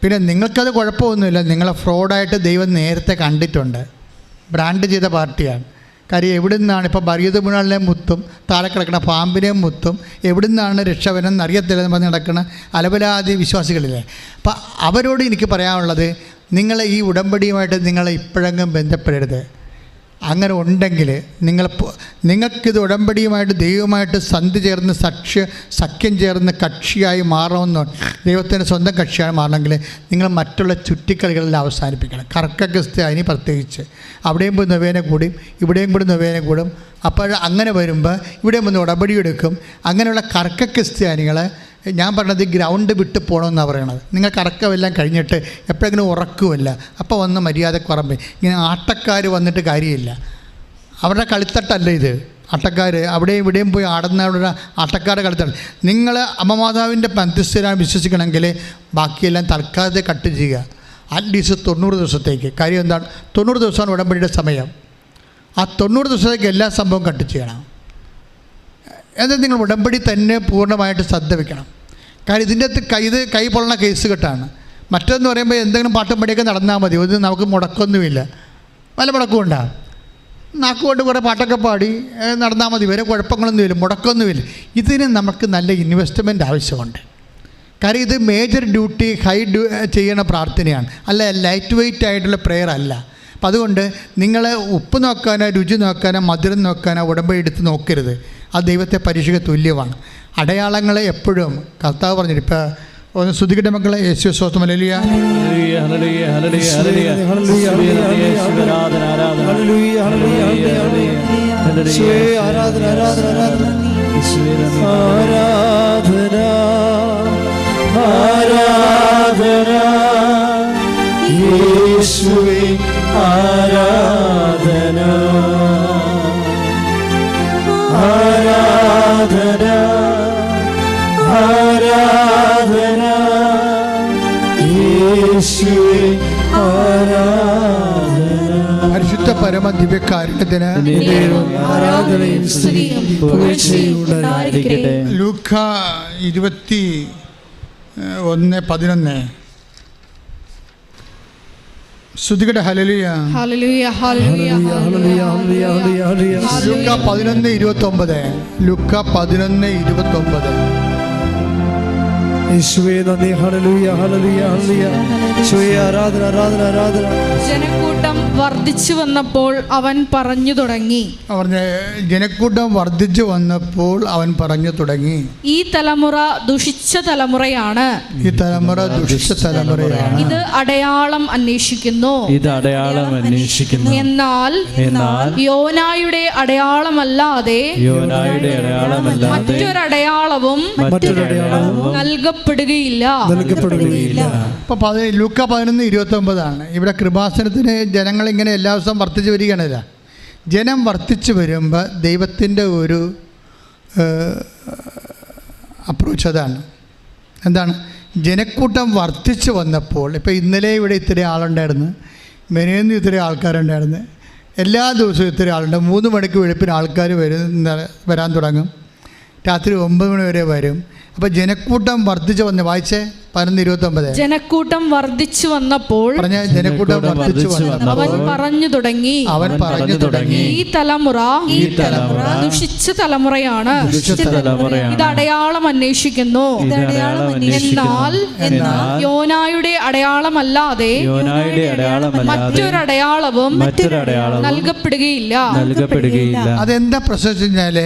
പിന്നെ നിങ്ങൾക്കത് കുഴപ്പമൊന്നുമില്ല, നിങ്ങളെ ഫ്രോഡായിട്ട് ദൈവം നേരത്തെ കണ്ടിട്ടുണ്ട്. ബ്രാൻഡ് ചെയ്ത പാർട്ടിയാണ്. കാര്യം എവിടെ നിന്നാണ് ഇപ്പോൾ ബറിയത് മുനാളിനെ മുത്തും താഴെ കിടക്കുന്ന പാമ്പിനെയും മുത്തും എവിടെ നിന്നാണ് രക്ഷവനെന്ന് അറിയത്തില്ലെന്ന് പറഞ്ഞ് നടക്കുന്ന അലപലാതി വിശ്വാസികളില്ലേ. അപ്പം അവരോട് എനിക്ക് പറയാനുള്ളത്, നിങ്ങൾ ഈ ഉടമ്പടിയുമായിട്ട് നിങ്ങൾ ഇപ്പോഴെങ്കിലും ബന്ധപ്പെടരുത്. അങ്ങനെ ഉണ്ടെങ്കിൽ നിങ്ങൾക്കിത് ഉടമ്പടിയുമായിട്ട് ദൈവമായിട്ട് സന്ധി ചേർന്ന് സഖ്യം ചേർന്ന് കക്ഷിയായി മാറണമെന്ന് ദൈവത്തിൻ്റെ സ്വന്തം കക്ഷിയായി മാറണമെങ്കിൽ നിങ്ങൾ മറ്റുള്ള ചുറ്റിക്കളികളെല്ലാം അവസാനിപ്പിക്കണം. കർക്കക്രിസ്ത്യാനി പ്രത്യേകിച്ച് അവിടെയും പോയി നൊവേന കൂടും, ഇവിടെയും കൂടി നൊവേന കൂടും. അപ്പോൾ അങ്ങനെ വരുമ്പോൾ ഇവിടെയും വന്ന് ഉടമ്പടി എടുക്കും. അങ്ങനെയുള്ള കർക്കക്രിസ്ത്യാനികളെ ഞാൻ പറഞ്ഞത് ഗ്രൗണ്ട് വിട്ട് പോകണമെന്നാണ് പറയണത്. നിങ്ങൾ കറക്കമെല്ലാം കഴിഞ്ഞിട്ട് എപ്പോഴെങ്കിലും ഉറക്കുമല്ല, അപ്പോൾ വന്ന് മര്യാദ കുറമ്പ് ഇങ്ങനെ ആട്ടക്കാർ വന്നിട്ട് കാര്യമില്ല. അവരുടെ കളിത്തട്ടല്ല ഇത്. ആട്ടക്കാർ അവിടെയും ഇവിടെയും പോയി ആടുന്നവരുടെ ആട്ടക്കാരുടെ കളിത്തട്ട്. നിങ്ങൾ അമ്മമാതാവിൻ്റെ മധ്യസ്ഥരാണ് വിശ്വസിക്കണമെങ്കിൽ ബാക്കിയെല്ലാം തൽക്കാലത്തെ കട്ട് ചെയ്യുക. അറ്റ്ലീസ്റ്റ് 90 ദിവസത്തേക്ക്. കാര്യം എന്താണ്? 90 ദിവസമാണ് ഉടമ്പടിയുടെ സമയം. ആ 90 ദിവസത്തേക്ക് എല്ലാ സംഭവം കട്ട് ചെയ്യണം. എന്നാൽ നിങ്ങൾ ഉടമ്പടി തന്നെ പൂർണ്ണമായിട്ട് ശ്രദ്ധ വയ്ക്കണം. കാര്യം ഇതിൻ്റെ അകത്ത് കൈ പൊള്ളണ കേസ് കെട്ടാണ്. മറ്റൊന്ന് പറയുമ്പോൾ എന്തെങ്കിലും പാട്ടും പടിയൊക്കെ നടന്നാൽ മതി. ഇത് നമുക്ക് മുടക്കൊന്നുമില്ല. വല്ല മുടക്കം ഉണ്ടാകും. നാക്കുകൊണ്ട് കുറേ പാട്ടൊക്കെ പാടി നടന്നാൽ മതി. വേറെ കുഴപ്പങ്ങളൊന്നുമില്ല, മുടക്കമൊന്നുമില്ല. ഇതിന് നമുക്ക് നല്ല ഇൻവെസ്റ്റ്മെൻറ്റ് ആവശ്യമുണ്ട്. കാര്യം ഇത് മേജർ ഡ്യൂട്ടി ചെയ്യണ പ്രാർത്ഥനയാണ്, അല്ല ലൈറ്റ് വെയ്റ്റ് ആയിട്ടുള്ള പ്രെയർ അല്ല. അപ്പം അതുകൊണ്ട് നിങ്ങൾ ഉപ്പ് നോക്കാനോ രുചി നോക്കാനോ മധുരം നോക്കാനോ ഉടമ്പടി എടുത്ത് നോക്കരുത്. അത് ദൈവത്തെ പരീക്ഷയ്ക്ക് തുല്യമാണ്. അടയാളങ്ങളെ എപ്പോഴും കർത്താവ് പറഞ്ഞിട്ട് ഇപ്പോൾ ഒന്ന് ശ്രുതിക്കട്ടെ മക്കളെ. യേശു സ്വസ്ഥം ഹല്ലേലൂയ. യേശുവേ ആരാധന, ആരാധന, ആരാധന, യേശുവേ ആരാധന. പരിശുദ്ധ പരമ ദിവ്യകാരുണ്യത്തിന് ആരാധനയും സ്തുതിയും പുകഴ്ചയും ഉണ്ടായിരിക്കട്ടെ. ലൂക്ക 21:11 ശ്രുതികടെ ഹല്ലേലൂയ. ഹല്ലേലൂയ ഹല്ലേലൂയ ഹല്ലേലൂയ. ലൂക്ക 11:29. ലൂക്ക 11:29. യേശുവേ നന്ദി. ഹല്ലേലൂയ ഹല്ലേലൂയ ഹല്ലേലൂയ. യേശുവേ ആരാധന ആരാധന ആരാധന. ജനക്കൂട്ടം വർദ്ധിച്ചു വന്നപ്പോൾ അവൻ പറഞ്ഞു തുടങ്ങി. ജനക്കൂട്ടം വർദ്ധിച്ചു വന്നപ്പോൾ അവൻ പറഞ്ഞു തുടങ്ങി, ഈ തലമുറ ദുഷിച്ച തലമുറയാണ്. ഈ തലമുറ ദുഷിച്ച തലമുറയാണ്. ഇത് അടയാളം അന്വേഷിക്കുന്നു. ഇത് അടയാളം അന്വേഷിക്കുന്നു. എന്നാൽ യോനായുടെ അടയാളമല്ലാതെ മറ്റൊരടയാളവും നൽകപ്പെടുകയില്ല. അപ്പൊ ലൂക്ക 11:29 ഇവിടെ കൃപാസനത്തിന് ജനങ്ങളിങ്ങനെ എല്ലാ ദിവസവും വർദ്ധിച്ചു വരികയാണല്ല. ജനം വർദ്ധിച്ചു വരുമ്പോൾ ദൈവത്തിൻ്റെ ഒരു അപ്രോച്ച് അതാണ്. എന്താണ്? ജനക്കൂട്ടം വർദ്ധിച്ചു വന്നപ്പോൾ, ഇപ്പോൾ ഇന്നലെ ഇവിടെ ഇത്തിരി ആളുണ്ടായിരുന്നു, മെനേന്ന് ഇത്തിരി ആൾക്കാരുണ്ടായിരുന്നു, എല്ലാ ദിവസവും ഇത്തിരി ആളുണ്ട്. 3 മണിക്ക് വെളുപ്പിന് ആൾക്കാർ വരാൻ തുടങ്ങും, രാത്രി 9 മണി വരെ വരും. അപ്പോൾ ജനക്കൂട്ടം വർദ്ധിച്ചു വന്ന് വായിച്ചേ 11:29. ജനക്കൂട്ടം വർദ്ധിച്ചു വന്നപ്പോൾ ജനക്കൂട്ടം വർദ്ധിച്ചു അവൻ പറഞ്ഞു തുടങ്ങി, ഈ തലമുറ ദുഷിച്ച തലമുറയാണ്. ഇത് അടയാളം അന്വേഷിക്കുന്നു. എന്നാൽ യോനായുടെ അടയാളമല്ലാതെ മറ്റൊരടയാളവും നൽകപ്പെടുകയില്ല. അതെന്താ പ്രശ്നം വെച്ച് കഴിഞ്ഞാൽ,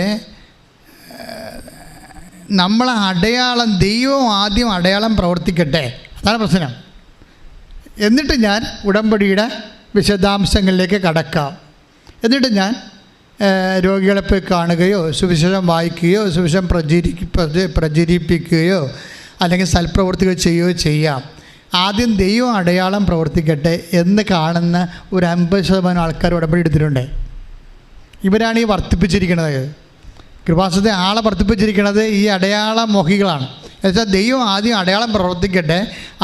നമ്മളെ അടയാളം ദൈവം ആദ്യം അടയാളം പ്രവർത്തിക്കട്ടെ, അതാണ് പ്രശ്നം. എന്നിട്ട് ഞാൻ ഉടമ്പടിയുടെ വിശദാംശങ്ങളിലേക്ക് കടക്കാം. എന്നിട്ട് ഞാൻ രോഗികളെ പോയി കാണുകയോ സുവിശേഷം വായിക്കുകയോ സുവിശേഷം പ്രചരിപ്പിക്കുകയോ അല്ലെങ്കിൽ സൽപ്രവർത്തികൾ ചെയ്യുകയോ ചെയ്യാം. ആദ്യം ദൈവം അടയാളം പ്രവർത്തിക്കട്ടെ എന്ന് കാണുന്ന ഒരു 50% ആൾക്കാർ ഉടമ്പടി എടുത്തിട്ടുണ്ട്. ഇവരാണ് ഈ വർദ്ധിപ്പിച്ചിരിക്കുന്നത്. കൃപാസനത്തെ ആളെ വർദ്ധിപ്പിച്ചിരിക്കുന്നത് ഈ അടയാള മോഹികളാണ്. എന്നുവെച്ചാൽ ദൈവം ആദ്യം അടയാളം പ്രവർത്തിക്കട്ടെ,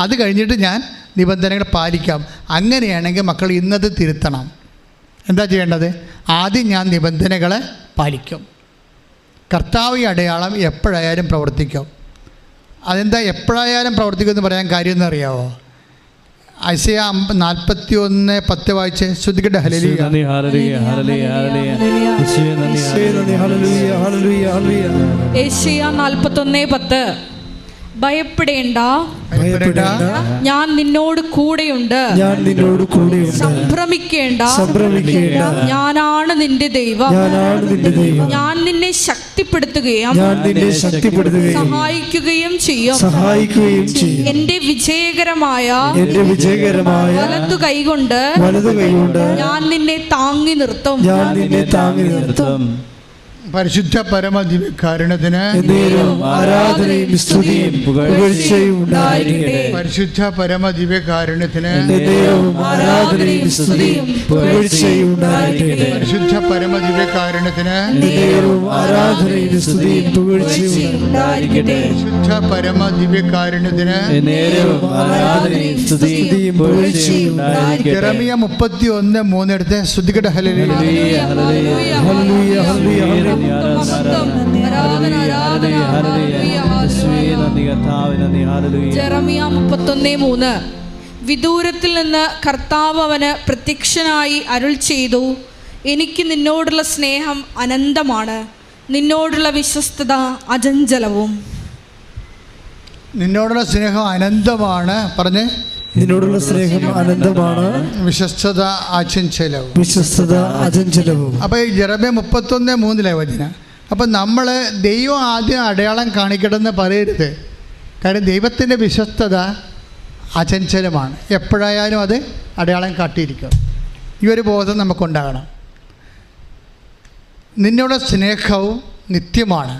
അത് കഴിഞ്ഞിട്ട് ഞാൻ നിബന്ധനകൾ പാലിക്കാം. അങ്ങനെയാണെങ്കിൽ മക്കൾ ഇന്നത് തിരുത്തണം. എന്താ ചെയ്യേണ്ടത്? ആദ്യം ഞാൻ നിബന്ധനകളെ പാലിക്കും. കർത്താവ് ഈ അടയാളം എപ്പോഴായാലും പ്രവർത്തിക്കും. അതെന്താ എപ്പോഴായാലും പ്രവർത്തിക്കുമെന്ന് പറയാൻ കാര്യം എന്നറിയാവോ? ഐസയ 41:10 വായിച്ച് ശ്രുതിക്കട്ടെ. ഹല്ലേലൂയ. യേശയ്യ 41:10. ഭയപ്പെടേണ്ട, ഭയപ്പെടേണ്ട, ഞാൻ നിന്നോട് കൂടെയുണ്ട്. ഞാൻ നിന്നോട് കൂടെയുണ്ട്. സംഭ്രമിക്കേണ്ട, സംഭ്രമിക്കേണ്ട, ഞാനാണ് നിന്റെ ദൈവം. ഞാനാണ് നിന്റെ ദൈവം. ഞാൻ നിന്നെ ശക്തിപ്പെടുത്തുകയും ഞാൻ നിന്നെ ശക്തിപ്പെടുത്തുകയും സഹായിക്കുകയും ചെയ്യും. സഹായിക്കുകയും ചെയ്യും. എന്റെ വിജയകരമായ വലതു കൈകൊണ്ട് ഞാൻ നിന്നെ താങ്ങി നിർത്തും. ഞാൻ നിന്നെ താങ്ങി നിർത്തും. പരിശുദ്ധ പരമദിവ്യകാരുണ്യത്തിന് ആരാധനയും സ്തുതിയും പുകഴ്ചയും ഉണ്ടായിരിക്കട്ടെ. പരിശുദ്ധ പരമദിവ്യകാരുണ്യത്തിന് ആരാധനയും സ്തുതിയും പുകഴ്ചയും ഉണ്ടായിരിക്കട്ടെ. പരിശുദ്ധ പരമദിവ്യകാരുണ്യത്തിന് ആരാധനയും സ്തുതിയും പുകഴ്ചയും ഉണ്ടായിരിക്കട്ടെ. പരിശുദ്ധ പരമദിവ്യകാരുണ്യത്തിന് ആരാധനയും സ്തുതിയും പുകഴ്ചയും ഉണ്ടായിരിക്കട്ടെ. യെരമ്യ 31:3 എടുത്ത് സ്തുതിക്കട്ടെ. ഹല്ലേലൂയ. ഹല്ലേലൂയ, ഹല്ലേലൂയ. ജെറമിയ 31:3. വിദൂരത്തിൽ നിന്ന് കർത്താവ് അവന് പ്രത്യക്ഷനായി അരുൾ ചെയ്തു, എനിക്ക് നിന്നോടുള്ള സ്നേഹം അനന്തമാണ്, നിന്നോടുള്ള വിശ്വസ്തത അചഞ്ചലവും. നിന്നോടുള്ള സ്നേഹം അനന്തമാണ്. പറഞ്ഞ്, നിന്നോടുള്ള സ്നേഹം അനന്തമാണ്, വിശ്വസ്തത അചഞ്ചലവും. വിശ്വസ്തത അചഞ്ചലവും. അപ്പോൾ ഈ യെരമ്യ 31:3 വചനം. അപ്പം നമ്മൾ ദൈവം ആദ്യം അടയാളം കാണിക്കണമെന്ന് പറയരുത്. കാരണം ദൈവത്തിൻ്റെ വിശ്വസ്തത അചഞ്ചലമാണ്. എപ്പോഴായാലും അത് അടയാളം കാട്ടിയിരിക്കും. ഈ ഒരു ബോധം നമുക്കുണ്ടാകണം. നിന്നോട് സ്നേഹവും നിത്യമാണ്.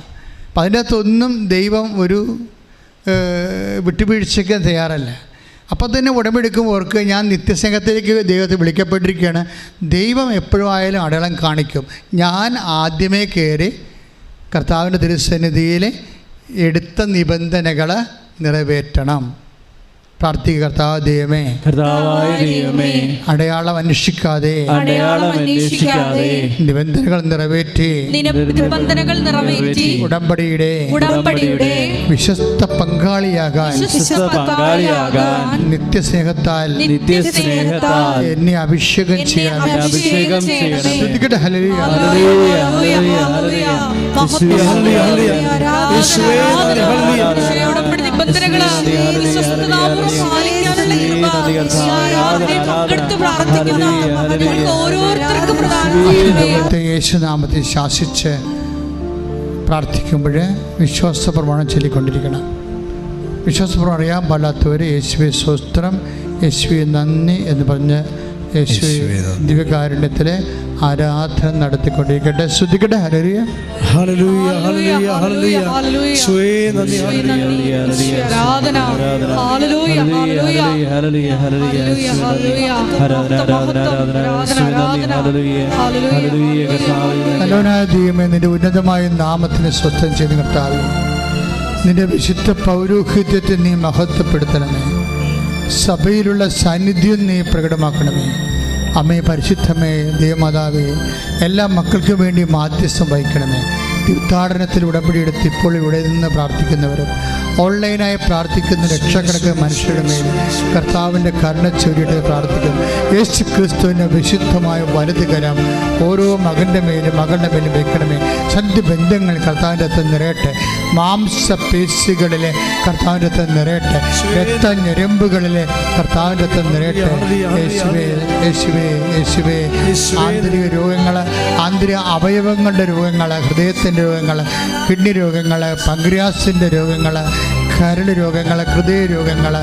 അപ്പം അതിൻ്റെ അകത്തൊന്നും ദൈവം ഒരു വിട്ടുവീഴ്ചയ്ക്ക് തയ്യാറല്ല. അപ്പോൾ തന്നെ ഉടമ്പെടുക്കുമ്പോൾ ഓർക്ക് ഞാൻ നിത്യസ്നേഹത്തിലേക്ക് ദൈവത്തെ വിളിക്കപ്പെട്ടിരിക്കുകയാണ്. ദൈവം എപ്പോഴും ആയാലും അടയാളം കാണിക്കും. ഞാൻ ആദ്യമേ കയറി കർത്താവിൻ്റെ തിരുസന്നിധിയിൽ എടുത്ത നിബന്ധനകൾ നിറവേറ്റണം. പ്രാർത്ഥിക്കുക. കർത്താവ് ദൈവമേ, അടയാളം അന്വേഷിക്കാതെ നിബന്ധനകൾ നിറവേറ്റി ഉടമ്പടിയുടെ വിശ്വസ്ത പങ്കാളിയാകാൻ നിത്യസ്നേഹത്താൽ എന്നെ അഭിഷേകം ചെയ്യണം. ശ്രദ്ധിക്കട്ടെ. ഹല്ലേലൂയ. യേശുനാമത്തിൽ ശാസിച്ച് പ്രാർത്ഥിക്കുമ്പോൾ വിശ്വാസപ്രമാണം ചൊല്ലിക്കൊണ്ടിരിക്കണം. വിശ്വാസപ്രമാണം അറിയാൻ പാടാത്തവർ യേശുവേ സ്തോത്രം, യേശുവേ നന്ദി എന്ന് പറഞ്ഞ് യേശു ദിവ്യകാരുണ്യത്തിലെ ആരാധന നടത്തിക്കൊണ്ടിരിക്കട്ടെ. ശ്രദ്ധിക്കട്ടെ. ഹല്ലേലൂയ, ഹല്ലേലൂയ, ഹല്ലേലൂയ, ഹല്ലേലൂയ. യേശുവേ നന്ദി, ആരാധന. ഹല്ലേലൂയ, ഹല്ലേലൂയ, ഹല്ലേലൂയ, ഹല്ലേലൂയ, നല്ലവനായ ദൈവമേ, നിന്റെ ഉന്നതമായ നാമത്തിന് സ്വസ്ഥം ചെയ്ത് കർത്താവേ, നിന്റെ വിശുദ്ധ പൗരോഹിത്യത്തെ നീ മഹത്വപ്പെടുത്തണമേ. സഭയിലുള്ള സാന്നിധ്യം നീ പ്രകടമാക്കണമേ. അമ്മേ, പരിശുദ്ധമേ, ദേവമാതാവേ, എല്ലാ മക്കൾക്കും വേണ്ടി മാധ്യസ്ഥം വഹിക്കണമേ. തീർത്ഥാടനത്തിൽ ഉടമ്പടിയെടുത്ത് ഇപ്പോൾ ഇവിടെ നിന്ന് പ്രാർത്ഥിക്കുന്നവരും ഓൺലൈനായി പ്രാർത്ഥിക്കുന്ന ലക്ഷക്കണക്കിന് മനുഷ്യരുടെ മേൽ കർത്താവിൻ്റെ കരുണ ചൊരിയിട്ട് പ്രാർത്ഥിക്കുന്നു. യേശു ക്രിസ്തുവിൻ്റെ വിശുദ്ധമായ വലത് കരം ഓരോ മകൻ്റെ മേലും മകളുടെ മേലും വയ്ക്കണമേ. സന്ധിബന്ധങ്ങൾ കർത്താവിൻ്റെ അകത്ത് നിറയട്ടെ. മാംസപേശികളിലെ കർത്താവിൻ്റെ അകത്ത് നിറയട്ടെ. രക്തഞരമ്പുകളിലെ കർത്താവിൻ്റെ അകത്ത് നിറയട്ടെ. യേശുവേ, യേശുവേ, യേശുവേ. ആന്തരിക രോഗങ്ങൾ, ആന്തരിക അവയവങ്ങളുടെ രോഗങ്ങൾ, ഹൃദയത്തിൻ്റെ രോഗങ്ങൾ, കിഡ്നി രോഗങ്ങൾ, പങ്ക്രിയാസിൻ്റെ രോഗങ്ങൾ, കരൾ രോഗങ്ങൾ, ഹൃദയ രോഗങ്ങൾ,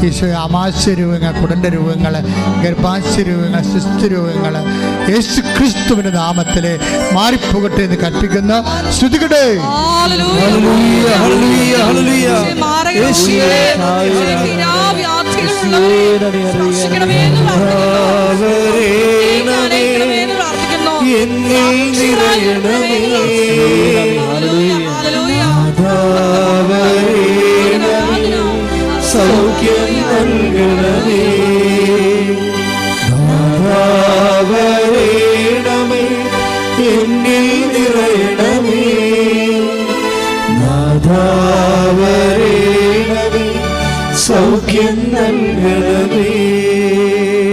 ഈശോ ആമാശയ രോഗങ്ങൾ, കുടൻ്റെ രോഗങ്ങൾ, ഗർഭാശയ രോഗങ്ങൾ, സിസ്ത് രോഗങ്ങൾ യേശു ക്രിസ്തുവിൻ്റെ നാമത്തിൽ മാറിപ്പോകട്ടെ എന്ന് കൽപ്പിക്കുന്ന ശ്രുതികട്ടെ. സൗഖ്യം നൽകണമേ, നാഥാവരേണമേ, എന്നിൽ നിറയണമേ, നാഥാവരേണമേ, സൗഖ്യം നൽകണമേ.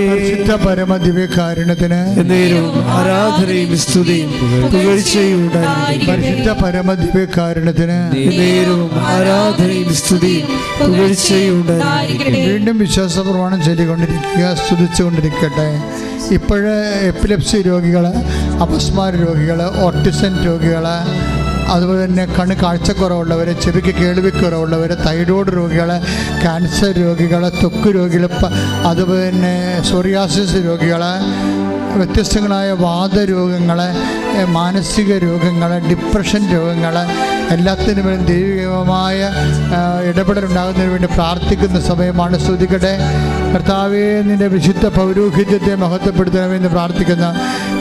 പരിശുദ്ധ പരമദിവ്യകാരുണ്യത്തിന് എന്നേരവും ആരാധനയും സ്തുതിയും പുകഴ്ചയും ഉണ്ടായിരിക്കട്ടെ. പരിശുദ്ധ പരമദിവ്യകാരുണ്യത്തിന് എന്നേരവും ആരാധനയും സ്തുതിയും പുകഴ്ചയും ഉണ്ടായിരിക്കട്ടെ. വീണ്ടും വിശ്വാസ പ്രമാണം ചൊല്ലിക്കൊണ്ടിരിക്കുക, സ്തുതിച്ചുകൊണ്ടിരിക്കട്ടെ. ഇപ്പോഴ് എപ്പിലെപ്സി രോഗികൾ, അപസ്മാര രോഗികൾ, ഓട്ടിസം രോഗികൾ, അതുപോലെ തന്നെ കാഴ്ചക്കുറവുള്ളവർ, ചെവിക്ക് കേൾവിക്കുറവുള്ളവർ, തൈറോയ്ഡ് രോഗികൾ, ക്യാൻസർ രോഗികൾ, ത്വക്ക് രോഗികൾ, അതുപോലെ തന്നെ സോറിയാസിസ് രോഗികൾ, വ്യത്യസ്തങ്ങളായ വാതരോഗങ്ങൾ, മാനസിക രോഗങ്ങൾ, ഡിപ്രഷൻ രോഗങ്ങൾ, എല്ലാത്തിനും വേണ്ടി ദൈവികമായ ഇടപെടലുണ്ടാകുന്നതിന് വേണ്ടി പ്രാർത്ഥിക്കുന്ന സമയമാണ്. സ്തുതിക്കട്ടെ. കർത്താവേ, നിൻ്റെ വിശുദ്ധ പൗരോഹിത്യത്തെ മഹത്വപ്പെടുത്തണമെന്ന് പ്രാർത്ഥിക്കുന്ന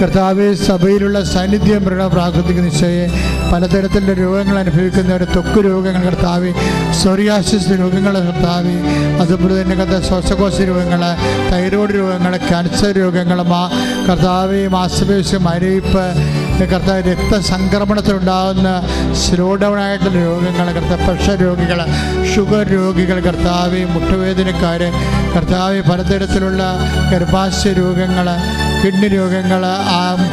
കർത്താവേ, സഭയിലുള്ള സാന്നിധ്യം പ്രാർത്ഥിക്കുന്ന നിശ്ചയെ പലതരത്തിലുള്ള രോഗങ്ങൾ അനുഭവിക്കുന്നവർ, ത്വക്ക് രോഗങ്ങൾ കർത്താവേ, സോറിയാസിസ് രോഗങ്ങൾ കർത്താവേ, അതുപോലെ തന്നെ ശ്വാസകോശ രോഗങ്ങൾ, തൈറോയ്ഡ് രോഗങ്ങൾ, ക്യാൻസർ രോഗങ്ങൾ, കർത്താവേ, മാസപേശി മരവിപ്പ്, കർത്താവ് രക്തസംക്രമണത്തിലുണ്ടാകുന്ന സ്ലോ ഡൗൺ ആയിട്ടുള്ള രോഗങ്ങൾ, കർത്താവ് പ്രഷർ രോഗികൾ, ഷുഗർ രോഗികൾ, കർത്താവ് മുട്ടുവേദനക്കാർ, കർത്താവ് പലതരത്തിലുള്ള ഗർഭാശയ രോഗങ്ങൾ, കിഡ്നി രോഗങ്ങൾ,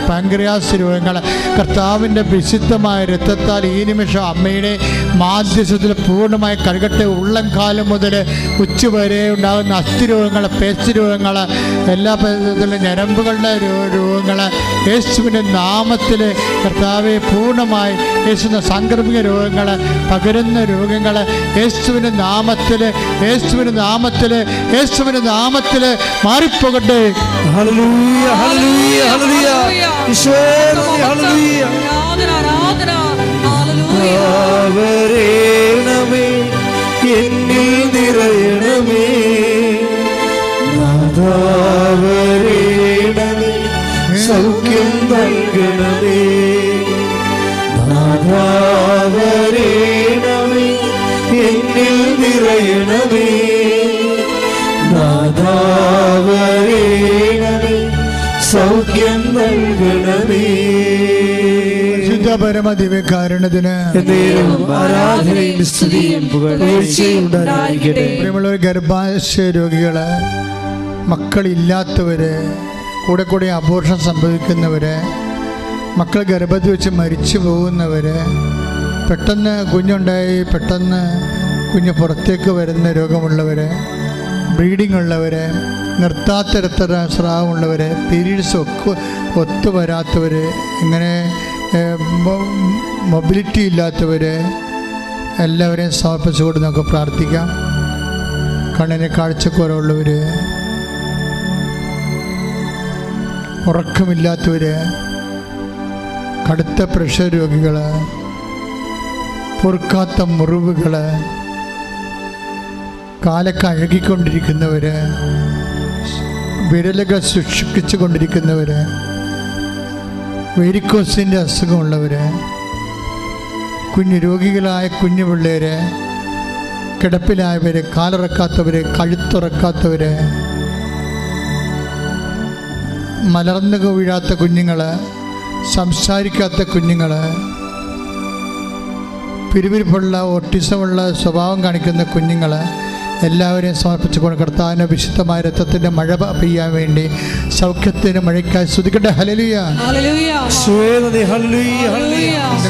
പാൻക്രിയാസ് രോഗങ്ങൾ, കർത്താവിൻ്റെ വിശുദ്ധമായ രക്തത്താൽ ഈ നിമിഷം അമ്മയുടെ മാധ്യസ്ഥത്തിൽ പൂർണ്ണമായി കഴുകട്ടെ. ഉള്ളം കാലം മുതൽ ഉച്ചവരെ ഉണ്ടാകുന്ന അസ്ഥി രോഗങ്ങൾ, പേശി രോഗങ്ങൾ, എല്ലാ തരത്തിലുള്ള ഞരമ്പുകളുടെ രോഗങ്ങൾ യേശുവിൻ്റെ നാമത്തിൽ കർത്താവെ പൂർണ്ണമായി യേശുവിൻ്റെ സാംക്രമിക രോഗങ്ങൾ, പകരുന്ന രോഗങ്ങൾ യേശുവിൻ്റെ നാമത്തിൽ, യേശുവിൻ്റെ നാമത്തിൽ, യേശുവിൻ്റെ നാമത്തിൽ മാറിപ്പോകട്ടെ. ഹല്ലേലൂയ, ഹല്ലേലൂയ, ഹല്ലേലൂയ. ഈശോയെ ഹല്ലേലൂയ. വരേണമേ, എന്നിൽ നിറയണമേ, നാഥാ വരേണമേ, സൗഖ്യം നൽകണമേ, നാഥാ വരേണമേ, എന്നിൽ നിറയണമേ, നാഥാ വരേണമേ, സൗഖ്യം നൽകണമേ. പരിശുദ്ധ പരമദിവ്യകാരുണ്യത്തിന് ആരാധനയും സ്തുതിയും പുകഴ്ചയും ഉണ്ടായിരിക്കട്ടെ. പ്രിയമുള്ളവർ, ഗർഭാശയ രോഗികൾ, മക്കളില്ലാത്തവർ, കൂടെ കൂടെ അബോർഷൻ സംഭവിക്കുന്നവർ, മക്കൾ ഗർഭത്തിൽ വെച്ച് മരിച്ചു പോകുന്നവർ, പെട്ടെന്ന് കുഞ്ഞുണ്ടായി പെട്ടെന്ന് കുഞ്ഞ് പുറത്തേക്ക് വരുന്ന രോഗമുള്ളവർ, ബ്ലീഡിംഗ് ഉള്ളവർ, നിർത്താത്ത രക്തസ്രാവമുള്ളവർ, പീരീഡ്സ് ഒത്തു വരാത്തവർ, ഇങ്ങനെ മൊബിലിറ്റി ഇല്ലാത്തവർ, എല്ലാവരെയും സമർപ്പിച്ചുകൊണ്ട് നമുക്ക് പ്രാർത്ഥിക്കാം. കണ്ണിന് കാഴ്ചക്കുറവുള്ളവർ, ഉറക്കമില്ലാത്തവർ, കടുത്ത പ്രഷർ രോഗികൾ, പൊറുക്കാത്ത മുറിവുകൾ, കാലൊക്കെ അഴുകിക്കൊണ്ടിരിക്കുന്നവർ, വിരലുകൾ സൂക്ഷിച്ചു കൊണ്ടിരിക്കുന്നവർ, വെരിക്കോസിൻ്റെ അസുഖമുള്ളവർ, കുഞ്ഞു രോഗികളായ കുഞ്ഞു പിള്ളേർ, കിടപ്പിലായവർ, കാലിറക്കാത്തവർ, കഴുത്തുറക്കാത്തവർ, മലർന്നു വീഴാത്ത കുഞ്ഞുങ്ങൾ, സംസാരിക്കാത്ത കുഞ്ഞുങ്ങൾ, പിരിവിരിപ്പുള്ള ഓട്ടിസമുള്ള സ്വഭാവം കാണിക്കുന്ന കുഞ്ഞുങ്ങൾ, എല്ലാവരെയും സമർപ്പിച്ചുകൊണ്ട് കർത്താവിൻ്റെ വിശുദ്ധമായ രക്തത്തിൻ്റെ മഴ പെയ്യാൻ വേണ്ടി സൗഖ്യത്തിൻ്റെ മഴയ്ക്കായി സ്തുതിക്കട്ടെ. ഹല്ലേലൂയ,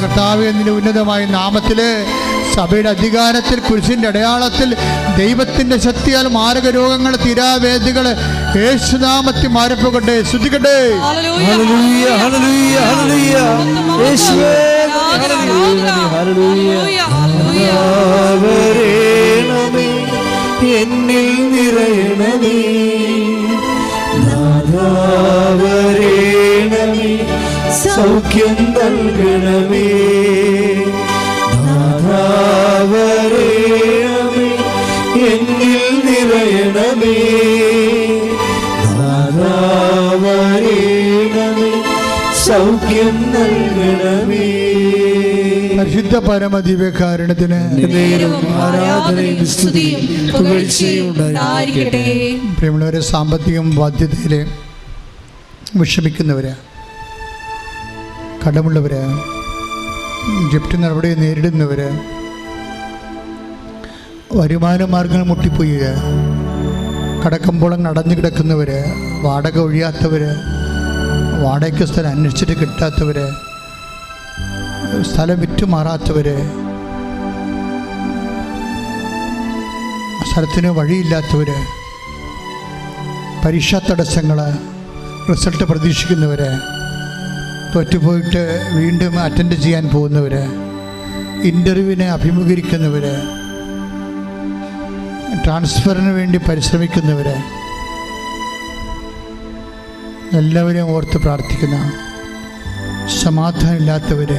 കർത്താവേ, നിന്റെ ഉന്നതമായ നാമത്തിൽ, സഭയുടെ അധികാരത്തിൽ, കുരിശിൻ്റെ അടയാളത്തിൽ, ദൈവത്തിൻ്റെ ശക്തിയാൽ മാരക രോഗങ്ങൾ, തീരാവേദികൾ യേശുനാമത്തിൽ മാറിപ്പോകട്ടെ. സ്തുതിക്കട്ടെ. ഹല്ലേലൂയ, ഹല്ലേലൂയ, ഹല്ലേലൂയ. യേശുവേ ഹല്ലേലൂയ. വരേണമേ, എന്നിൽ നിറയണമേ, നാഥാ വരേണമേ, സൗഖ്യം നൽകണമേ, നാഥാ വരേണമേ, എന്നിൽ നിറയണമേ, നാഥാ വരേണമേ, സൗഖ്യം നൽകണമേ. പരിശുദ്ധ പരമദിവ്യകാരുണ്യത്തിന് ആരാധനയും സ്തുതിയും പുകഴ്ചയും ഉണ്ടായിരിക്കട്ടെ. പ്രിയമുള്ളവരെ, സാമ്പത്തികം ബാധ്യതയിൽ വിഷമിക്കുന്നവർ, കടമുള്ളവർ, ജപ്തി നടപടി നേരിടുന്നവർ, വരുമാന മാർഗങ്ങൾ മുട്ടിപ്പോയി കടക്കമ്പോളം അടഞ്ഞു കിടക്കുന്നവർ, വാടക ഒഴിയാത്തവർ, വാടകയ്ക്ക് സ്ഥലം അന്വേഷിച്ചിട്ട് കിട്ടാത്തവർ, സ്ഥലം വിറ്റുമാറാത്തവർ, സ്ഥലത്തിന് വഴിയില്ലാത്തവർ, പരീക്ഷാ തടസ്സങ്ങൾ, റിസൾട്ട് പ്രതീക്ഷിക്കുന്നവർ, തോറ്റുപോയിട്ട് വീണ്ടും അറ്റൻഡ് ചെയ്യാൻ പോകുന്നവർ, ഇൻ്റർവ്യൂവിനെ അഭിമുഖീകരിക്കുന്നവർ, ട്രാൻസ്ഫറിന് വേണ്ടി പരിശ്രമിക്കുന്നവർ, എല്ലാവരെയും ഓർത്ത് പ്രാർത്ഥിക്കുന്ന, സമാധാനമില്ലാത്തവർ,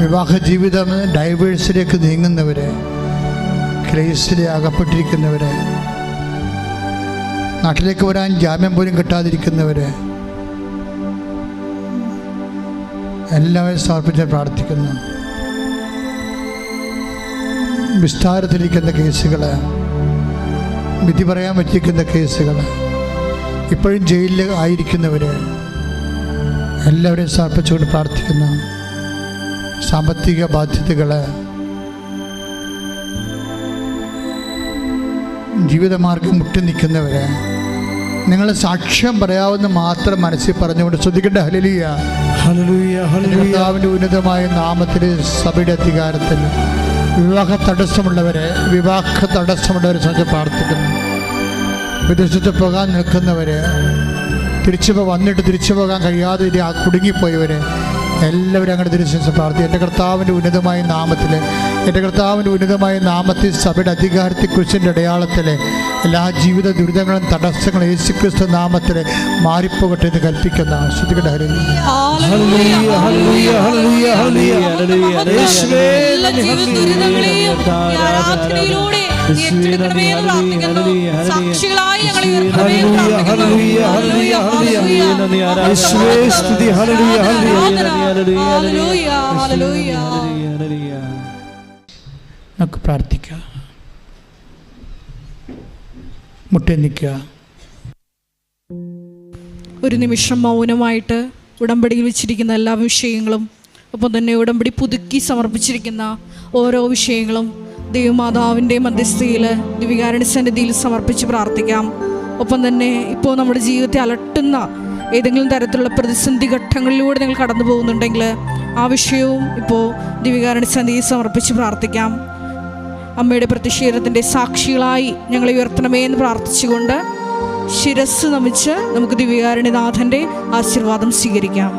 വിവാഹ ജീവിതം ഡൈവേഴ്സിലേക്ക് നീങ്ങുന്നവർ, കേസിൽ അകപ്പെട്ടിരിക്കുന്നവർ, നാട്ടിലേക്ക് വരാൻ ജാമ്യം പോലും കിട്ടാതിരിക്കുന്നവർ, എല്ലാവരും സമർപ്പിച്ച് പ്രാർത്ഥിക്കുന്നു. വിസ്താരത്തിലിരിക്കുന്ന കേസുകൾ, വിധി പറയാൻ പറ്റിയിരിക്കുന്ന കേസുകൾ, ഇപ്പോഴും ജയിലിൽ ആയിരിക്കുന്നവർ, എല്ലാവരെയും സമർപ്പിച്ചുകൊണ്ട് പ്രാർത്ഥിക്കുന്നു. സാമ്പത്തിക ബാധ്യതകൾ, ജീവിതമാർഗം മുട്ടി നിൽക്കുന്നവർ, നിങ്ങൾ സാക്ഷ്യം പറയാവുന്ന മാത്രം മനസ്സിൽ പറഞ്ഞുകൊണ്ട് ശ്രദ്ധിക്കേണ്ട. ഹല്ലേലൂയ, ഹല്ലേലൂയ, ഹല്ലേലൂയ. കർത്താവിൻ്റെ ഉന്നതമായ നാമത്തിൽ സഭയുടെ അധികാരത്തിൽ വിവാഹ തടസ്സമുള്ളവരെ സംബന്ധിച്ച് പ്രാർത്ഥിക്കുന്നു. വിദേശത്ത് പോകാൻ നിൽക്കുന്നവർ, വന്നിട്ട് തിരിച്ചു പോകാൻ കഴിയാതെ കുടുങ്ങിപ്പോയവർ, എല്ലാവരും അങ്ങനെ തിരിച്ചു പ്രാർത്ഥിക്കും. എൻ്റെ കർത്താവിൻ്റെ ഉന്നതമായ നാമത്തിൽ സഭയുടെ അധികാരത്തിൽ കുരിശിൻ്റെ അടയാളത്തിൽ എല്ലാ ജീവിത ദുരിതങ്ങളും തടസ്സങ്ങളും യേശുക്രിസ്തു നാമത്തിൽ മാറിപ്പോകട്ടെ എന്ന് കൽപ്പിക്കുന്ന. ശ്രദ്ധിക്കട്ടെ. നമുക്ക് പ്രാർത്ഥിക്കാം. മുട്ടെന്നിക്കുക. ഒരു നിമിഷം മൗനമായിട്ട് ഉടമ്പടിയിൽ വെച്ചിരിക്കുന്ന എല്ലാ വിഷയങ്ങളും, ഒപ്പം തന്നെ ഉടമ്പടി പുതുക്കി സമർപ്പിച്ചിരിക്കുന്ന ഓരോ വിഷയങ്ങളും ദൈവമാതാവിൻ്റെ മധ്യസ്ഥയിൽ ദിവികാരുണ്യ സന്നിധിയിൽ സമർപ്പിച്ച് പ്രാർത്ഥിക്കാം. ഒപ്പം തന്നെ ഇപ്പോൾ നമ്മുടെ ജീവിതത്തെ അലട്ടുന്ന ഏതെങ്കിലും തരത്തിലുള്ള പ്രതിസന്ധി ഘട്ടങ്ങളിലൂടെ നിങ്ങൾ കടന്നു പോകുന്നുണ്ടെങ്കിൽ ആ വിഷയവും ഇപ്പോൾ ദിവികാരുണ്യ സന്നിധിയിൽ സമർപ്പിച്ച് പ്രാർത്ഥിക്കാം. അമ്മയുടെ പ്രതിഷേധത്തിൻ്റെ സാക്ഷികളായി ഞങ്ങളെ ഉയർത്തണമേ എന്ന് പ്രാർത്ഥിച്ചുകൊണ്ട് ശിരസ് നമിച്ച് നമുക്ക് ദിവികാരുണ്യനാഥൻ്റെ ആശീർവാദം സ്വീകരിക്കാം.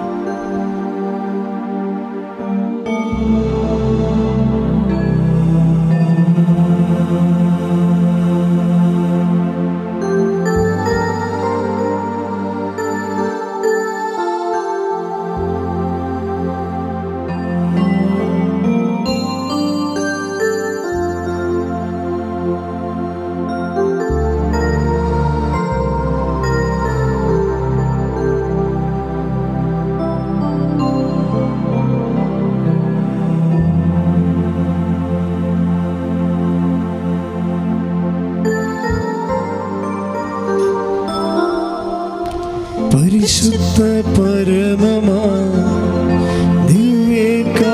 പരിശുദ്ധ പരമമാ ദിവ്യകാരുണ്യമേ,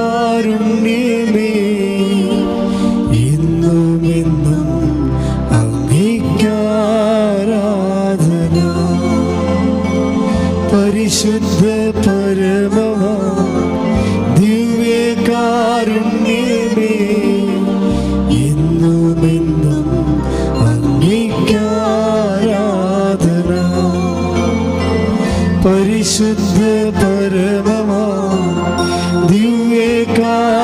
എന്നുമെന്നും അങ്ങേയ്ക്കാരാധന. പരിശുദ്ധ പരമമാ ദിവ്യകാരുണ്യമേ, എന്നുമെന്നും അങ്ങേയ്ക്കാരാധന. പരിശുദ്ധ പരമമാ ദിവ്യകാരുണ്യമേ,